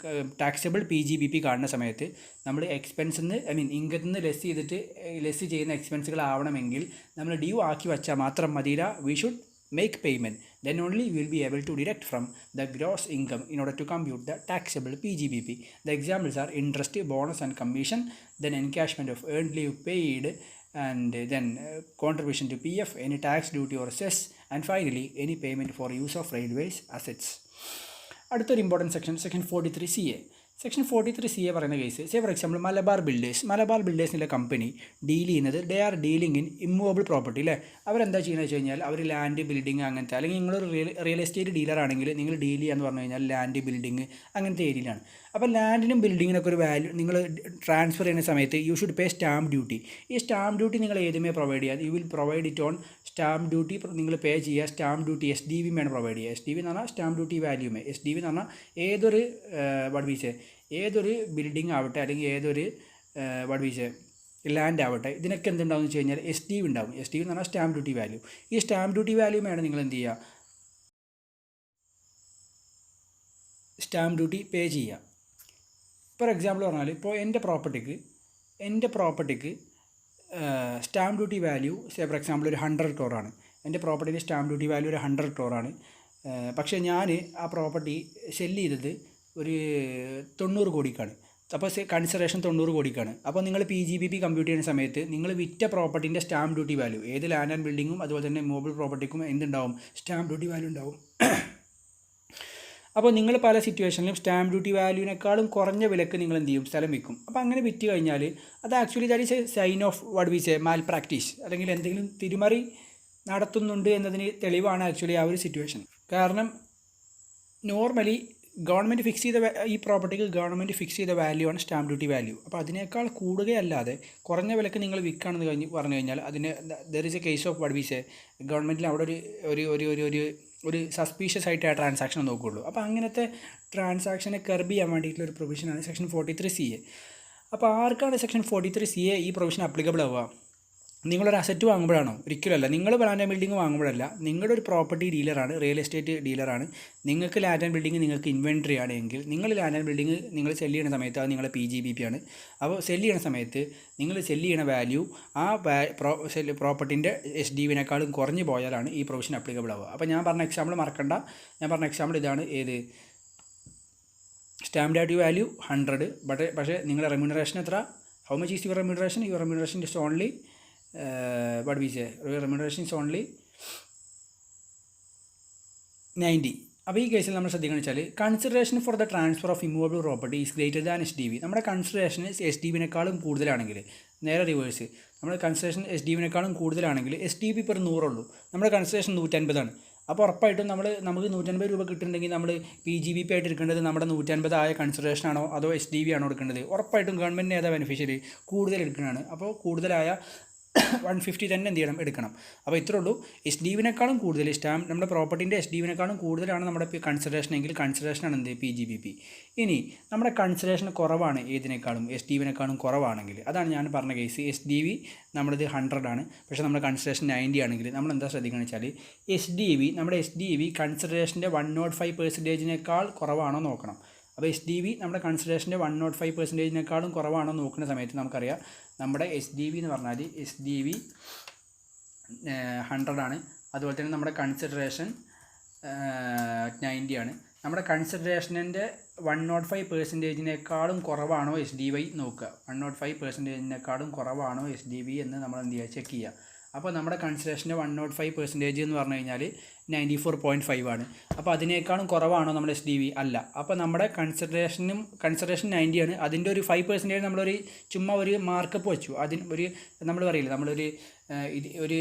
Speaker 1: ടാക്സബിൾ PGBP കാണുന്ന സമയത്ത് നമ്മൾ എക്സ്പെൻസിൽ നിന്ന് ഇൻകത്തിൽ നിന്ന് ലെസ് ചെയ്യുന്ന എക്സ്പെൻസുകളാവണമെങ്കിൽ നമ്മൾ ഡ്യൂ ആക്കി വെച്ചാൽ മാത്രം മതിയില്ല. We should make payment, then only we will be able to deduct from the gross income in order to compute the taxable PGBP. The examples are interest, bonus and commission, then encashment of earned leave paid, and then contribution to PF, any tax, duty or cess, and finally any payment for use of railways assets. അടുത്തൊരു important section 43CA. Section 43CA പറയുന്ന കേസ്, ഫോർ എക്സാമ്പിൾ മലബാർ ബിൽഡേഴ്സിൻ്റെ കമ്പനി ഡീൽ ചെയ്യുന്നത്, they are dealing in immovable property അല്ലേ. അവരെന്താ ചെയ്യുന്നത് വെച്ച് കഴിഞ്ഞാൽ അവർ ലാൻഡ്, ബിൽഡിംഗ് അങ്ങനത്തെ, അല്ലെങ്കിൽ നിങ്ങൾ റിയൽ എസ്റ്റേറ്റ് ഡീലർ ആണെങ്കിൽ നിങ്ങൾ ഡീൽ ചെയ്യാന്ന് പറഞ്ഞു കഴിഞ്ഞാൽ ലാൻഡ്, ബിൽഡിംഗ് അങ്ങനത്തെ ഏരിയയിലാണ്. അപ്പോൾ ലാൻഡിനും ബിൽഡിങ്ങിനൊക്കെ ഒരു വാല്യൂ നിങ്ങൾ ട്രാൻസ്ഫർ ചെയ്യുന്ന സമയത്ത് you should pay stamp duty. ഈ സ്റ്റാമ്പ് ഡ്യൂട്ടി നിങ്ങൾ ഏതുമേ പ്രൊവൈഡ് ചെയ്യുക, you will provide it on stamp duty. നിങ്ങൾ പേ ചെയ്യുക സ്റ്റാമ്പ് ഡ്യൂട്ടി SDV വേണം പ്രൊവൈഡ് ചെയ്യുക. SDV എന്ന് പറഞ്ഞാൽ സ്റ്റാമ്പ് ഡ്യൂട്ടി വാല്യൂമേ. SDV എന്ന് പറഞ്ഞാൽ ഏതൊരു ഏതൊരു ബിൽഡിംഗ് ആവട്ടെ അല്ലെങ്കിൽ ഏതൊരു ലാൻഡ് ആവട്ടെ, ഇതിനൊക്കെ എന്തുണ്ടാവും എന്ന് വെച്ച് കഴിഞ്ഞാൽ SDV ഉണ്ടാവും. SDV എന്ന് പറഞ്ഞാൽ സ്റ്റാമ്പ് ഡ്യൂട്ടി വാല്യൂ. ഈ സ്റ്റാമ്പ് ഡ്യൂട്ടി വാല്യൂ വേണം നിങ്ങൾ എന്ത് ചെയ്യുക, സ്റ്റാമ്പ് ഡ്യൂട്ടി പേ ചെയ്യുക. ഫോർ എക്സാമ്പിൾ പറഞ്ഞാൽ ഇപ്പോൾ എൻ്റെ പ്രോപ്പർട്ടിക്ക് stamp duty value for example ഒരു 100 crore. എൻ്റെ പ്രോപ്പർട്ടിയുടെ സ്റ്റാമ്പ് ഡ്യൂട്ടി വാല്യൂ ഒരു 100 crore. പക്ഷേ ഞാൻ ആ പ്രോപ്പർട്ടി സെല്ല് ചെയ്തത് ഒരു 90 കോടിക്കാണ്. അപ്പോൾ കൺസിഡറേഷൻ 90 കോടിക്കാണ്. അപ്പോൾ നിങ്ങൾ PGBP കമ്പ്യൂട്ട് ചെയ്യുന്ന സമയത്ത് നിങ്ങൾ വിറ്റ പ്രോപ്പർട്ടിൻ്റെ സ്റ്റാമ്പ് ഡ്യൂട്ടി വാല്യൂ, ഏത് ലാൻഡ് ആൻഡ് ബിൽഡിങ്ങും അതുപോലെ തന്നെ മൂവബിൾ പ്രോപ്പർട്ടിക്കും എന്തുണ്ടാവും, സ്റ്റാമ്പ് ഡ്യൂട്ടി വാല്യൂ ഉണ്ടാവും. അപ്പോൾ നിങ്ങൾ പല സിറ്റുവേഷനിലും സ്റ്റാമ്പ് ഡ്യൂട്ടി വാല്യൂവിനേക്കാളും കുറഞ്ഞ വിലക്ക് നിങ്ങൾ എന്ത് ചെയ്യും, സ്ഥലം വിൽക്കും. അപ്പോൾ അങ്ങനെ വിറ്റ് കഴിഞ്ഞാൽ അത് actually that is a sign of what we say malpractice, അല്ലെങ്കിൽ എന്തെങ്കിലും തിരിമറി നടത്തുന്നുണ്ട് എന്നതിന് തെളിവാണ് ആക്ച്വലി ആ ഒരു സിറ്റുവേഷൻ. കാരണം നോർമലി ഗവൺമെൻറ് ഫിക്സ് ചെയ്ത ഈ പ്രോപ്പർട്ടിക്ക് ഗവൺമെൻറ് ഫിക്സ് ചെയ്ത വാല്യൂ ആണ് സ്റ്റാമ്പ് ഡ്യൂട്ടി വാല്യൂ. അപ്പോൾ അതിനേക്കാൾ കൂടുകയല്ലാതെ കുറഞ്ഞ വിലക്ക് നിങ്ങൾ വിൽക്കുകയാണെന്ന് പറഞ്ഞു കഴിഞ്ഞാൽ അതിന് there is a case of what we say, ഗവൺമെൻറ്റിൽ അവിടെ ഒരു സസ്പീഷ്യസ് ആയിട്ട് ആ ട്രാൻസാക്ഷൻ നോക്കുകയുള്ളൂ. അപ്പോൾ അങ്ങനത്തെ ട്രാൻസാക്ഷനെ കർബ് ചെയ്യാൻ വേണ്ടിയിട്ടുള്ള ഒരു പ്രൊവിഷനാണ് സെക്ഷൻ 43 CA. അപ്പോൾ ആർക്കാണ് സെക്ഷൻ 43 CA ഈ പ്രൊവിഷൻ അപ്ലിക്കബിൾ ആവുക? നിങ്ങളൊരു അസറ്റ് വാങ്ങുമ്പോഴാണോ? ഒരിക്കലല്ല. നിങ്ങൾ ലാൻഡ് ആൻഡ് ബിൽഡിംഗ് വാങ്ങുമ്പോഴല്ല. നിങ്ങളുടെ ഒരു പ്രോപ്പർട്ടി ഡീലറാണ്, റിയൽ എസ്റ്റേറ്റ് ഡീലറാണ്. നിങ്ങൾക്ക് ലാൻഡ് ആൻഡ് ബിൽഡിംഗ് നിങ്ങൾക്ക് ഇൻവെൻട്രി ആണെങ്കിൽ നിങ്ങൾ ലാൻഡ് ആൻഡ് ബിൽഡിംഗ് നിങ്ങൾ സെല്ല് ചെയ്യുന്ന സമയത്ത് അത് നിങ്ങളുടെ PGBP ആണ്. അപ്പോൾ സെല്ല് ചെയ്യുന്ന സമയത്ത് നിങ്ങൾ സെല്ല് ചെയ്യുന്ന വാല്യൂ ആ പ്രോപ്പർട്ടിൻ്റെ SDVനേക്കാളും കുറഞ്ഞു പോയാലാണ് ഈ പ്രൊവിഷൻ അപ്ലിക്കബിൾ ആവുക. അപ്പോൾ ഞാൻ പറഞ്ഞ എക്സാമ്പിൾ മറക്കണ്ട. ഞാൻ പറഞ്ഞ എക്സാമ്പിൾ ഇതാണ്. ഏത്? സ്റ്റാമ്പ് ഡ്യൂട്ടി വാല്യൂ 100, പക്ഷേ നിങ്ങളുടെ റെമ്യൂണറേഷൻ എത്ര? How much is your remuneration? Your remuneration is only what we say, remuneration is only 90. അപ്പോൾ ഈ കേസിൽ നമ്മൾ ശ്രദ്ധിക്കുന്നത് വെച്ചാൽ consideration for the transfer of immovable property is greater than SDV. നമ്മുടെ കൺസിഡറേഷൻ SDVനേക്കാളും കൂടുതലാണെങ്കിൽ, നേരെ റിവേഴ്സ്, നമ്മുടെ കൺസിഡറേഷൻ SDVനേക്കാളും കൂടുതലാണെങ്കിൽ SDV ഇപ്പോൾ 100 ഉള്ളൂ, നമ്മുടെ കൺസിഡറേഷൻ 150 അപ്പോൾ ഉറപ്പായിട്ടും നമുക്ക് 150 രൂപ കിട്ടുന്നുണ്ടെങ്കിൽ നമ്മൾ PGBP ആയിട്ട് എടുക്കേണ്ടത് നമ്മുടെ 150 ആയ കൺസിഡറേഷൻ ആണോ അതോ SDV ആണോ എടുക്കേണ്ടത്? ഉറപ്പായിട്ടും ഗവൺമെൻറ്റിന് ഏതാ ബെനിഫിഷ്യറി? കൂടുതൽ എടുക്കുന്നതാണ്. അപ്പോൾ കൂടുതലായ 150 തന്നെ എന്ത് ചെയ്യണം, എടുക്കണം. അപ്പോൾ ഇത്രേ ഉള്ളൂ. SDVനേക്കാളും കൂടുതൽ നമ്മുടെ പ്രോപ്പർട്ടിൻ്റെ SDVനേക്കാളും കൂടുതലാണ് നമ്മുടെ കൺസിഡറേഷൻ എങ്കിൽ കൺസിഡറേഷനാണ് എന്ത്, PGBP. ഇനി നമ്മുടെ കൺസിഡറേഷൻ കുറവാണ്, ഏതിനേക്കാളും SDVനേക്കാളും കുറവാണെങ്കിൽ, അതാണ് ഞാൻ പറഞ്ഞ കേസ്. SDV നമ്മുടേത് 100 ആണ്, പക്ഷേ നമ്മുടെ കൺസിഡറേഷൻ 90 ആണെങ്കിൽ നമ്മൾ എന്താ ശ്രദ്ധിക്കുകയെന്ന് വെച്ചാൽ നമ്മുടെ SDV കൺസിഡറേഷൻ്റെ 105%-നേക്കാൾ കുറവാണോ നോക്കണം. അപ്പോൾ SDV നമ്മുടെ കൺസിഡറേഷൻ്റെ 105%-നേക്കാളും കുറവാണോ നോക്കുന്ന സമയത്ത് നമുക്കറിയാം നമ്മുടെ SDV എന്ന് പറഞ്ഞാൽ SDV 100 ആണ്. അതുപോലെ തന്നെ നമ്മുടെ കൺസിഡറേഷൻ 90 ആണ്. നമ്മുടെ കൺസിഡറേഷൻ്റെ 105%-നേക്കാളും കുറവാണോ SDV നോക്കുക. 105%-നേക്കാളും കുറവാണോ SDV എന്ന് നമ്മൾ എന്ത് ചെയ്യുക, ചെക്ക് ചെയ്യുക. അപ്പോൾ നമ്മുടെ കൺസിഡറേഷൻ്റെ 105% എന്ന് പറഞ്ഞു കഴിഞ്ഞാൽ 94.5 ആണ്. അപ്പോൾ അതിനേക്കാളും കുറവാണോ നമ്മുടെ SDV? അല്ല. അപ്പോൾ നമ്മുടെ കൺസിഡറേഷൻ 90 ആണ്. അതിൻ്റെ ഒരു 5% നമ്മളൊരു ചുമ്മാ ഒരു മാർക്കപ്പ് വെച്ചു. നമ്മൾ പറയില്ല, ഒരു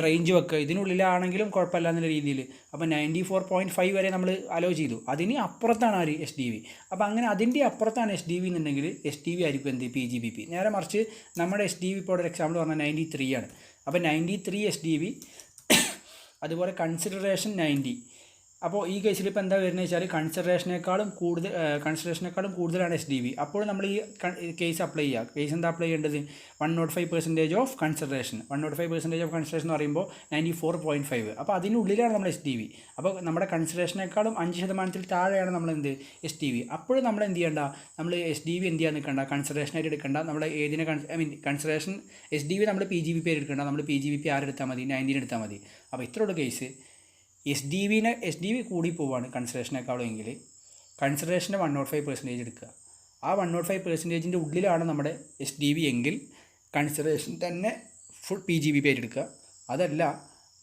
Speaker 1: റേഞ്ച് വെക്കുക, ഇതിനുള്ളിലാണെങ്കിലും കുഴപ്പമില്ല എന്നുള്ള രീതിയിൽ. അപ്പോൾ 94.5 വരെ നമ്മൾ അലോ ചെയ്തു. അതിന് അപ്പുറത്താണ് ആര്, SDV. അപ്പോൾ അങ്ങനെ അതിൻ്റെ അപ്പുറത്താണ് SDV എന്നുണ്ടെങ്കിൽ SDV ആയിരിക്കും എന്ത്, PGBP. നേരെ മറിച്ച് നമ്മുടെ SDV ഇപ്പോൾ ഒരു എക്സാമ്പിൾ പറഞ്ഞാൽ 93 ആണ്. അപ്പോൾ 93 SDV, അതുപോലെ കൺസിഡറേഷൻ 90. അപ്പോൾ ഈ കേസിൽ ഇപ്പോൾ എന്താ വരുന്നത് വെച്ചാൽ കൺസിഡറേഷനേക്കാളും കൂടുതലാണ് SDV. അപ്പോൾ നമ്മൾ ഈ കേസ് അപ്ലൈ ചെയ്യുക. കേസ് എന്താ അപ്ലൈ ചെയ്യേണ്ടത്? 105% ഓഫ് കൺസിഡറേഷൻ. 105% ഓഫ് കൺസിഡറേഷൻ എന്ന് പറയുമ്പോൾ 94.5. അപ്പോൾ അതിനുള്ളിലാണ് നമ്മൾ SDV. അപ്പോൾ നമ്മുടെ കൺസിഡറേഷനേക്കാളും 5% താഴെയാണ് നമ്മൾ എന്ത്, SDV. അപ്പോൾ നമ്മൾ എന്ത് ചെയ്യേണ്ട, നമ്മൾ SDV എന്ത് ചെയ്യാൻ നിൽക്കേണ്ട, കൺസിഡറേഷനായിട്ട് എടുക്കേണ്ട. നമ്മൾ ഏതിനെ കൺസിഡറേഷൻ SDV നമ്മൾ PGBP എടുക്കേണ്ട. നമ്മൾ PGBP ആരെടുത്താൽ മതി, 90 എടുത്താൽ മതി. അപ്പോൾ ഇത്രയുള്ള കേസ്. SDV കൂടി പോവാണ് കൺസിഡറേഷനേക്കാളും എങ്കിൽ കൺസിഡറേഷൻ്റെ 105% എടുക്കുക. ആ 105%-ൻ്റെ ഉള്ളിലാണ് നമ്മുടെ SDV എങ്കിൽ കൺസിഡറേഷൻ തന്നെ ഫുൾ PGBP ആയിട്ട് എടുക്കുക. അതല്ല,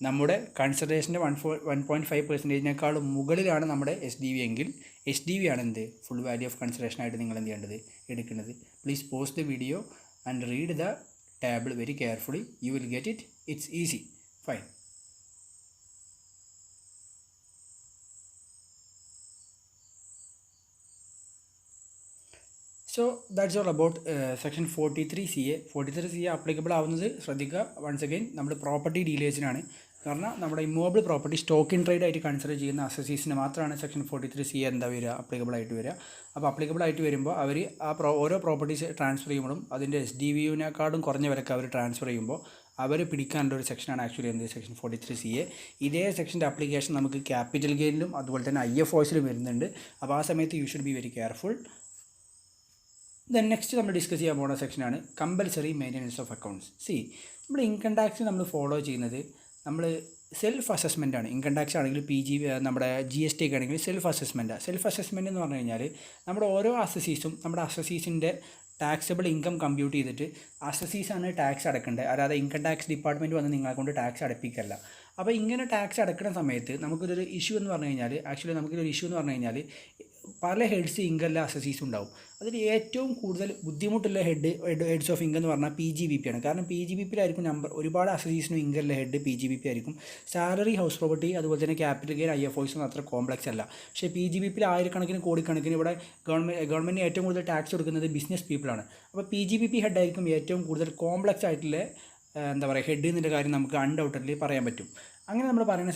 Speaker 1: നമ്മുടെ കൺസിഡറേഷൻ്റെ 1.5%-നേക്കാളും മുകളിലാണ് നമ്മുടെ SDV എങ്കിൽ SDV ആണ് എന്ത്, ഫുൾ വാല്യൂ ഓഫ് കൺസിഡറേഷനായിട്ട് നിങ്ങൾ എന്ത് ചെയ്യേണ്ടത്, എടുക്കുന്നത്. Please pause the video and read the table very carefully. You will get it. It's easy. Fine. So that's all about section 43 CA applicable ആവുന്നത് ശ്രദ്ധിക്കുക. വൺസ് അഗൈൻ നമ്മുടെ പ്രോപ്പർട്ടി ഡീലേഴ്സിനാണ്. കാരണം നമ്മുടെ immovable property stock in trade ആയിട്ട് കൺസിഡർ ചെയ്യുന്ന അസസീസിന് മാത്രമാണ് സെക്ഷൻ 43 CA എന്താ വരിക, അപ്ലിക്കബിൾ ആയിട്ട് വരിക. അപ്പോൾ അപ്ലിക്കബിൾ ആയിട്ട് വരുമ്പോൾ അവർ ഓരോ പ്രോപ്പർട്ടീസ് ട്രാൻസ്ഫർ ചെയ്യുമ്പോഴും അതിൻ്റെ SDVUവിനെക്കാളും കുറഞ്ഞ വിലക്ക് അവർ ട്രാൻസ്ഫർ ചെയ്യുമ്പോൾ അവർ പിടിക്കാനുള്ള ഒരു സെക്ഷനാണ് ആക്ച്വലി എന്ത് സെക്ഷൻ 43 CA. ഇതേ സെക്ഷൻ്റെ ആപ്ലിക്കേഷൻ നമുക്ക് ക്യാപിറ്റൽ ഗെയിനിലും അതുപോലെ തന്നെ IFOസിലും വരുന്നുണ്ട്. അപ്പോൾ ആ സമയത്ത് you should be very careful. Then next നമ്മൾ ഡിസ്കസ് ചെയ്യാൻ പോകുന്ന സെക്ഷനാണ് കമ്പൽസറി മെയിൻ്റനൻസ് ഓഫ് അക്കൗണ്ട്സ്. നമ്മുടെ ഇൻകം ടാക്സ് നമ്മൾ ഫോളോ ചെയ്യുന്നത് നമ്മൾ സെൽഫ് അസസ്മെൻ്റ് ആണ്. ഇൻകം ടാക്സ് ആണെങ്കിൽ നമ്മുടെ GST ഒക്കെ ആണെങ്കിൽ സെൽഫ് അസസ്മെൻറ്റ് എന്ന് പറഞ്ഞു കഴിഞ്ഞാൽ നമ്മുടെ ഓരോ അസസീസും നമ്മുടെ അസസീസിൻ്റെ ടാക്സബിൾ ഇൻകം കമ്പ്യൂട്ട് ചെയ്തിട്ട് അസസീസാണ് ടാക്സ് അടക്കേണ്ടത്. അല്ലാതെ ഇൻകം ടാക്സ് ഡിപ്പാർട്ട്മെൻറ്റ് വന്ന് നിങ്ങളെ കൊണ്ട് ടാക്സ് അടപ്പിക്കല്ല. അപ്പോൾ ഇങ്ങനെ ടാക്സ് അടക്കുന്ന സമയത്ത് നമുക്കൊരു ഇഷ്യൂ എന്ന് പറഞ്ഞു കഴിഞ്ഞാൽ പല ഹെഡ്സ് ഇൻകം അസസീസ് ഉണ്ടാവും. അതിൽ ഏറ്റവും കൂടുതൽ ബുദ്ധിമുട്ടുള്ള ഹെഡ്സ് ഓഫ് ഇൻകം എന്ന് പറഞ്ഞാൽ PGBP ആണ്. കാരണം PGBPയിലായിരിക്കും ഒരുപാട് അസസീസിനും ഇൻകം ഹെഡ് PGBP ആയിരിക്കും. സാലറി, ഹൗസ് പ്രോപ്പർട്ടി, അതുപോലെ തന്നെ ക്യാപിറ്റൽ ഗെയിൻ, IFOസ് ഒന്നും അത്ര കോംപ്ലക്സ് അല്ല. പക്ഷേ PGBPയിൽ ആയിരക്കണക്കിന് കോടിക്കണക്കിന് ഇവിടെ ഗവൺമെൻറ്റിന് ഏറ്റവും കൂടുതൽ ടാക്സ് കൊടുക്കുന്നത് ബിസിനസ് പീപ്പിളാണ്. അപ്പോൾ PGBP ഹെഡായിരിക്കും ഏറ്റവും കൂടുതൽ കോംപ്ലക്സ് ആയിട്ടുള്ള ഹെഡ് എന്നുള്ള കാര്യം നമുക്ക് അൺഡൗട്ടഡ്ലി പറയാൻ പറ്റും. അങ്ങനെ നമ്മൾ പറയുന്ന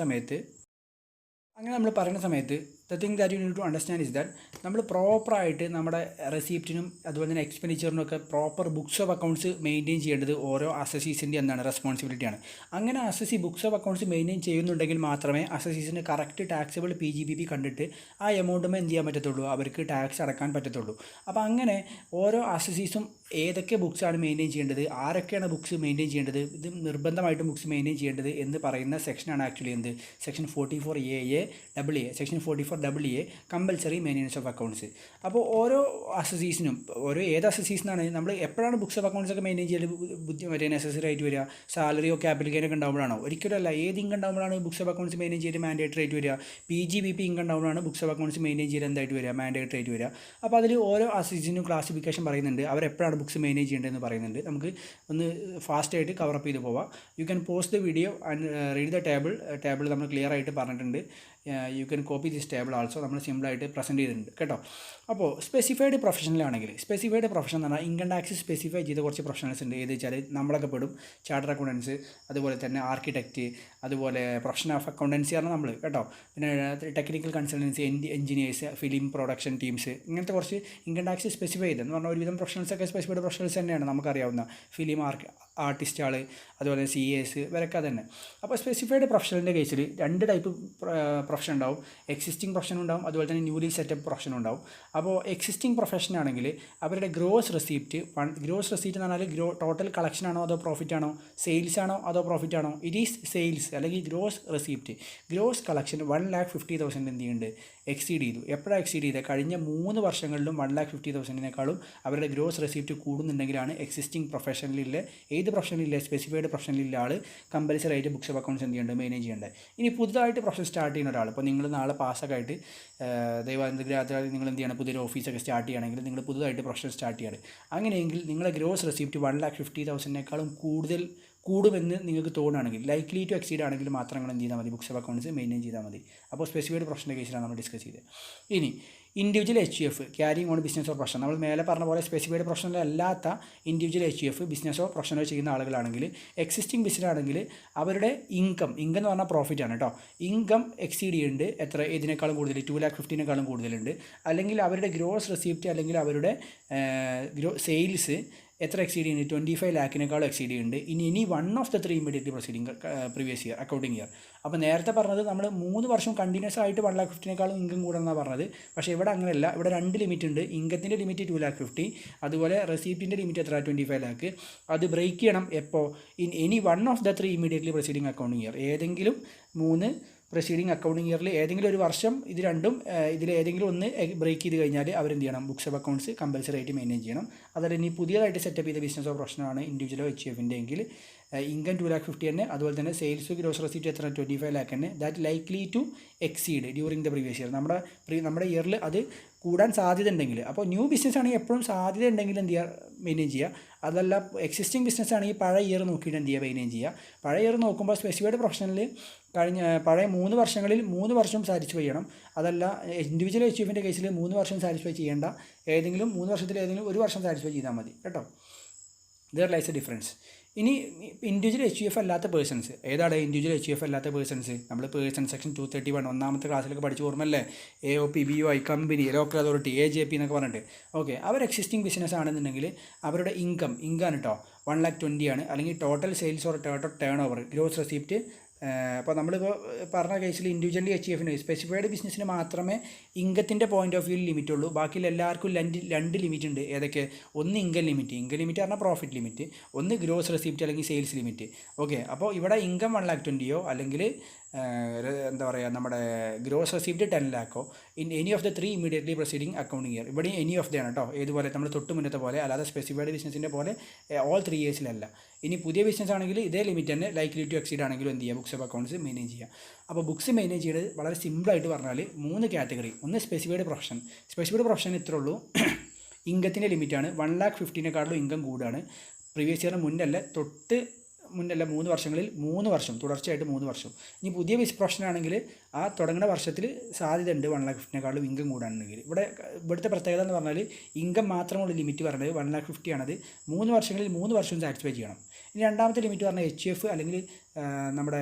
Speaker 1: സമയത്ത് the thing that you need to understand is that നമ്മൾ പ്രോപ്പറായിട്ട് നമ്മുടെ റെസിപ്റ്റിനും അതുപോലെ തന്നെ എക്സ്പെൻഡിച്ചറിനും ഒക്കെ proper books of accounts maintain ചെയ്യേണ്ടത് ഓരോ അസസീസിൻ്റെ റെസ്പോൺസിബിലിറ്റിയാണ്. അങ്ങനെ assessee books of accounts maintain ചെയ്യുന്നുണ്ടെങ്കിൽ മാത്രമേ അസസീസിന് കറക്റ്റ് ടാക്സബിൾ PGBP കണ്ടിട്ട് ആ എമൗണ്ടുമേ എന്ത് ചെയ്യാൻ പറ്റത്തുള്ളൂ, അവർക്ക് ടാക്സ് അടക്കാൻ പറ്റത്തുള്ളൂ. അപ്പോൾ അങ്ങനെ ഓരോ അസസീസും ഏതൊക്കെ ബുക്സാണ് മെയിൻറ്റെയിൻ ചെയ്യേണ്ടത്, ആരൊക്കെയാണ് ബുക്സ് മെയിൻറ്റെയിൻ ചെയ്യേണ്ടത്, ഇത് നിർബന്ധമായിട്ടും ബുക്സ് മെയിൻറ്റെയിൻ ചെയ്യേണ്ടത് എന്ന് പറയുന്ന സെക്ഷനാണ് actually section 44AA section 44AA compulsory maintenance of accounts. അപ്പോൾ ഓരോ അസസീസിനും ഏത് അസസീസിനാണ് നമ്മൾ എപ്പോഴാണ് ബുക്സ് ഓഫ് അക്കൗണ്ട്സ് ഒക്കെ മെയിൻറ്റെയിൻ ചെയ്ത് നെസസറി ആയിട്ട് വരിക, സാലറിയോ ക്യാപിറ്റൽ ഗെയിനൊക്കെ ഉണ്ടാവുമ്പോഴാണോ? ഒരിക്കലല്ല. ഏത് ഇൻകം ഉണ്ടാവുമ്പോഴാണ് ബുക്സ് ഓഫ് അക്കൗണ്ട്സ് മെയിൻറ്റെയിൻ ചെയ്ത് മാൻഡേറ്ററി ആയിട്ട് വരിക. PGBP ഇൻകം ഉണ്ടാവുമ്പോഴാണ് ബുക്സ് ഓഫ് അക്കൗണ്ട്സ് മെയിൻറ്റെയിൻ ചെയ്ത് എന്തായിട്ട് വരിക, മാൻഡേറ്ററി ആയിട്ട് വരിക. അപ്പോൾ അതിൽ ഓരോ അസസീസിനും ക്ലാസിഫിക്കേഷൻ പറയുന്നുണ്ട്, അവരെപ്പോഴാണ് ബുക്സ് മെയിൻറ്റെയിൻ ചെയ്യേണ്ടതെന്ന് പറയുന്നുണ്ട്. നമുക്ക് ഒന്ന് ഫാസ്റ്റായിട്ട് കവറപ്പ് ചെയ്ത് പോവാം. You can pause the video and read the table നമ്മൾ ക്ലിയർ ആയിട്ട് പറഞ്ഞിട്ടുണ്ട്. You can copy this table also നമ്മൾ സിമ്പിളായിട്ട് പ്രസൻറ്റ് ചെയ്തിട്ടുണ്ട് കേട്ടോ. അപ്പോൾ സ്പെസിഫൈഡ് പ്രൊഫഷനിലാണെങ്കിൽ സ്പെസിഫൈഡ് പ്രൊഫഷൻ എന്ന് പറഞ്ഞാൽ ഇൻകം ടാക്സ് സ്പെസിഫൈ ചെയ്ത കുറച്ച് പ്രൊഫഷണൽസ് ഉണ്ട്. ഏത് വെച്ചാൽ നമ്മളൊക്കെ പെടും. ചാർട്ടർ അക്കൗണ്ടൻസ്, അതുപോലെ തന്നെ ആർക്കിടെക്റ്റ്, അതുപോലെ പ്രൊഫഷൻ ഓഫ് അക്കൗണ്ടൻസി ആണ് നമ്മൾ കേട്ടോ. പിന്നെ technical consultancy, engineers, film production teams, ഇങ്ങനത്തെ കുറച്ച് ഇൻകം ടാക്സ് സ്പെസിഫൈ ചെയ്തെന്ന് പറഞ്ഞാൽ ഒരുവിധം പ്രൊഫഷണൽസൊക്കെ സ്പെസിഫൈഡ് പ്രൊഫഷണൽസ് തന്നെയാണ് നമുക്കറിയാവുന്ന. ഫിലിം ആർട്ടിസ്റ്റുകൾ, അതുപോലെ CAs ഇവരൊക്കെ തന്നെ. അപ്പോൾ സ്പെസിഫൈഡ് പ്രൊഫഷണലിൻ്റെ കേസിൽ രണ്ട് ടൈപ്പ് പ്രൊഫഷൻ ഉണ്ടാവും. എക്സിസ്റ്റിംഗ് പ്രൊഫഷൻ ഉണ്ടാവും, അതുപോലെ തന്നെ ന്യൂലി സെറ്റപ്പ് പ്രൊഫഷൻ ഉണ്ടാവും. അപ്പോൾ എക്സിസ്റ്റിംഗ് പ്രൊഫഷൻ ആണെങ്കിൽ അവരുടെ ഗ്രോസ് റെസിപ്റ്റ് എന്ന് പറഞ്ഞാൽ ടോട്ടൽ കളക്ഷൻ ആണോ അതോ പ്രോഫിറ്റ് ആണോ, സെയിൽസ് ആണോ അതോ പ്രോഫിറ്റ് ആണോ, ഇറ്റ് ഈസ് സെയിൽസ് അല്ലെങ്കിൽ ഗ്രോസ് റെസിപ്റ്റ്. ഗ്രോസ് കളക്ഷൻ 1,50,000 എന്ത് ചെയ്യുന്നുണ്ട്, എക്സീഡ് ചെയ്തു. എപ്പോഴാണ് എക്സീഡ് ചെയ്തത്? കഴിഞ്ഞ 3 വർഷങ്ങളിലും 1,50,000 അവരുടെ ഗ്രോസ് റെസിപ്റ്റ് കൂടുന്നുണ്ടെങ്കിലാണ് എക്സിസ്റ്റിംഗ് പ്രൊഫഷനിലെ ഏത് പ്രൊഫഷനിലെ സ്പെസിഫൈഡ് പ്രൊഫഷനിലെ ആൾ കമ്പൽസറി ആയിട്ട് ബുക്സ് ഓഫ് അക്കൗണ്ട്സ് എന്ത് ചെയ്യേണ്ടത്, മെയിൻറ്റെയിൻ ചെയ്യേണ്ടത്. ഇനി പുതുതായിട്ട് പ്രൊഫഷൻ സ്റ്റാർട്ട് ചെയ്യുന്ന ഒരാൾ, ഇപ്പോൾ നിങ്ങൾ നാളെ പാസ്സൊക്കെ ആയിട്ട് ദൈവാനുഗ്രഹത്താൽ നിങ്ങൾ എന്ത് ചെയ്യണം, പുതിയൊരു ഓഫീസൊക്കെ സ്റ്റാർട്ട് ചെയ്യുകയാണെങ്കിൽ നിങ്ങൾ പുതുതായിട്ട് പ്രൊഫഷൻ സ്റ്റാർട്ട് ചെയ്യാണ്. അങ്ങനെയെങ്കിൽ നിങ്ങളുടെ ഗ്രോസ് റെസിപ്റ്റ് 1,50,000 കൂടുമെന്ന് നിങ്ങൾക്ക് തോന്നുകയാണെങ്കിൽ, ലൈക്ലി ടു എക്സീഡ് ആണെങ്കിൽ മാത്രം നിങ്ങൾ എന്ത് ചെയ്താൽ മതി, ബുക്സ് ഓഫ് അക്കൗണ്ട്സ് മെയിൻറ്റെയിൻ ചെയ്താൽ മതി. അപ്പോൾ സ്പെസിഫൈഡ് പ്രൊഫഷൻ്റെ കേസിലാണ് നമ്മൾ ഡിസ്കസ് ചെയ്തത്. ഇനി individual HUF carrying own business or profession, നമ്മൾ മേലെ പറഞ്ഞ പോലെ സ്പെസിഫൈഡ് പ്രൊഫഷനിലല്ലാത്ത ഇൻഡിവിജ്വൽ HUF ബിസിനസ്സോ പ്രൊഫഷനോ ചെയ്യുന്ന ആളുകളാണെങ്കിൽ, എക്സിസ്റ്റിംഗ് ബിസിനസ് ആണെങ്കിൽ അവരുടെ ഇൻകം എന്ന് പറഞ്ഞാൽ പ്രോഫിറ്റ് ആണ് കേട്ടോ. ഇൻകം എക്സീഡ് ചെയ്യുന്നുണ്ട് എത്ര, ഇതിനേക്കാളും കൂടുതൽ 2,50,000 കൂടുതലുണ്ട്. അല്ലെങ്കിൽ അവരുടെ ഗ്രോസ് റെസിപ്റ്റ് അല്ലെങ്കിൽ അവരുടെ സെയിൽസ് എത്ര എക്സീഡ് ചെയ്യുന്നുണ്ട്, 25 lakhs എക്സീഡ് ചെയ്യുന്നുണ്ട്. ഇനി one of the 3 immediately proceeding previous year accounting year. അപ്പോൾ നേരത്തെ പറഞ്ഞത് നമ്മൾ 3 വർഷം കണ്ടിന്യൂസ് ആയിട്ട് 1,50,000 ഇൻകം കൂടെന്നാണ് പറഞ്ഞത്. പക്ഷേ ഇവിടെ അങ്ങനെയല്ല. ഇവിടെ 2 ലിമിറ്റ് ഉണ്ട്. ഇൻകത്തിൻ്റെ ലിമിറ്റ് 2,50,000, അതുപോലെ റെസിപ്റ്റിൻ്റെ ലിമിറ്റ് എത്ര, 25 lakhs. അത് ബ്രേക്ക് ചെയ്യണം എപ്പോൾ, ഇനി one of the 3 immediately proceeding accounting year. ഏതെങ്കിലും 3 പ്രൊസീഡിങ് അക്കൗണ്ടിങ് ഇയറിൽ ഏതെങ്കിലും ഒരു വർഷം ഇത് രണ്ടും ഇതിലേതെങ്കിലും ഒന്ന് ബ്രേക്ക് ചെയ്ത് കഴിഞ്ഞാൽ അവരെന്ത് ചെയ്യണം, ബുക്സ് ഓഫ് അക്കൗണ്ട്സ് കമ്പൽസറി ആയിട്ട് മെയിൻറ്റെയിൻ ചെയ്യണം. അതല്ല ഇനി പുതിയതായിട്ട് സെറ്റപ്പ് ചെയ്ത ബിസിനസ് ഓഫ് പ്രൊഫഷനാണ് ഇൻഡിവിജ്വലോ HUFൻ്റെ എങ്കിൽ ഇൻകം 2,50,000 തന്നെ, അതുപോലെ തന്നെ സെയിൽസ് ഗ്രോസ് റെസിപ്റ്റ് എത്ര, 25 lakhs തന്നെ. That likely to exceed during the previous year. നമ്മുടെ ഇയറിൽ അത് കൂടാൻ സാധ്യത ഉണ്ടെങ്കിൽ, അപ്പോൾ ന്യൂ ബിസിനസ് ആണെങ്കിൽ എപ്പോഴും സാധ്യത ഉണ്ടെങ്കിൽ എന്ത് ചെയ്യുക, മെയിൻറ്റെയിൻ ചെയ്യുക. അതല്ല എക്സിസ്റ്റിംഗ് ബിസിനസ് ആണെങ്കിൽ പഴയ ഇയർ നോക്കിയിട്ട് എന്ത് ചെയ്യുക, മെയിൻറ്റെയിൻ ചെയ്യുക. പഴയ ഇയർ നോക്കുമ്പോൾ സ്പെസിഫൈഡ് പ്രൊഫഷനിൽ പഴയ 3 വർഷങ്ങളിൽ 3 വർഷം സാറ്റിസ്ഫൈ ചെയ്യണം. അതല്ല ഇൻഡിവിജ്വൽ അച്ചീവ്മെൻറ്റ് കേസിൽ 3 വർഷം സാറ്റിസ്ഫൈ ചെയ്യേണ്ട, ഏതെങ്കിലും 3 വർഷത്തിൽ ഏതെങ്കിലും 1 വർഷം സാറ്റിസ്ഫൈ ചെയ്താൽ മതി കേട്ടോ. There lies a difference. ഇനി ഇൻഡിവിജ്വൽ HUF അല്ലാത്ത പേഴ്സൺസ് ഏതാണ്? ഇൻഡിവിജ്വൽ HUF അല്ലാത്ത പേഴ്സൺസ് നമ്മൾ പേഴ്സൺ സെക്ഷൻ 231 ഒന്നാമത്തെ ക്ലാസ്സിലൊക്കെ പഠിച്ച് ഓർമ്മല്ലേ? AOP, BOI, company, local authority, AJP എന്നൊക്കെ പറഞ്ഞിട്ട്. ഓക്കെ, അവർ എക്സിസ്റ്റിംഗ് ബിസിനസ് ആണെന്നുണ്ടെങ്കിൽ അവരുടെ ഇൻകം കേട്ടോ 1,20,000 ആണ്. അല്ലെങ്കിൽ total sales or total turn over gross receipt. അപ്പോൾ നമ്മളിപ്പോൾ പറഞ്ഞ കേസിൽ ഇൻഡിവിജ്വലി HUFന് സ്പെസിഫൈഡ് ബിസിനസ്സിന് മാത്രമേ ഇൻകത്തിൻ്റെ പോയിന്റ് ഓഫ് വ്യൂവിൽ ലിമിറ്റ് ഉള്ളൂ. ബാക്കിയുള്ള എല്ലാവർക്കും രണ്ട് ലിമിറ്റ് ഉണ്ട്. ഏതൊക്കെ? ഒന്ന് ഇൻകം ലിമിറ്റ് പറഞ്ഞാൽ പ്രോഫിറ്റ് ലിമിറ്റ്, ഒന്ന് ഗ്രോസ് റെസിപ്റ്റ് അല്ലെങ്കിൽ സെയിൽസ് ലിമിറ്റ്. ഓക്കെ, അപ്പോൾ ഇവിടെ ഇൻകം 1,20,000 അല്ലെങ്കിൽ എന്താ പറയുക, നമ്മുടെ gross receipt 10 lakh in any of the 3 immediately proceeding accounting year. ഇവിടെ എനി ഓഫ് ദ ആണ് കേട്ടോ. ഏതുപോലെ നമ്മൾ തൊട്ട് മുന്നത്തെ പോലെ, അല്ലാതെ സ്പെസിഫൈഡ് ബിസിനസ്സിൻ്റെ പോലെ all 3 yearsലല്ല. ഇനി പുതിയ ബിസിനസ് ആണെങ്കിൽ ഇതേ ലിമിറ്റ് തന്നെ ലൈക്ലി ടു എക്സീഡ് ആണെങ്കിലും എന്ത് ചെയ്യുക, ബുക്സ് ഓഫ് അക്കൗണ്ട്സ് മെയിൻറ്റെയിൻ ചെയ്യുക. അപ്പോൾ ബുക്സ് മെയിൻറ്റെയിൻ ചെയ്യുന്നത് വളരെ സിമ്പിളായിട്ട് പറഞ്ഞാൽ 3 കാറ്റഗറി. ഒന്ന് സ്പെസിഫൈഡ് പ്രൊഫഷൻ ഇത്രേ ഉള്ളൂ. ഇൻകത്തിൻ്റെ ലിമിറ്റാണ് 1,50,000 ഇൻകം കൂടുകയാണ്. പ്രീവിയസ് ഇയറിന് മുന്നല്ല 3 വർഷങ്ങളിൽ 3 വർഷം തുടർച്ചയായിട്ട് 3 വർഷം. ഇനി പുതിയ പ്രൊഫഷനാണെങ്കിൽ ആ തുടങ്ങുന്ന വർഷത്തിൽ സാധ്യത ഉണ്ട് 1,50,000 ഇൻകം കൂടാണെങ്കിൽ. ഇവിടുത്തെ പ്രത്യേകത എന്ന് പറഞ്ഞാൽ ഇൻകം മാത്രമുള്ള ലിമിറ്റ് പറഞ്ഞത് 1,50,000 ആണത്. 3 വർഷങ്ങളിൽ 3 വർഷം സാറ്റിസ്ഫൈ ചെയ്യണം. ഇനി രണ്ടാമത്തെ ലിമിറ്റ് പറഞ്ഞാൽ HUF അല്ലെങ്കിൽ നമ്മുടെ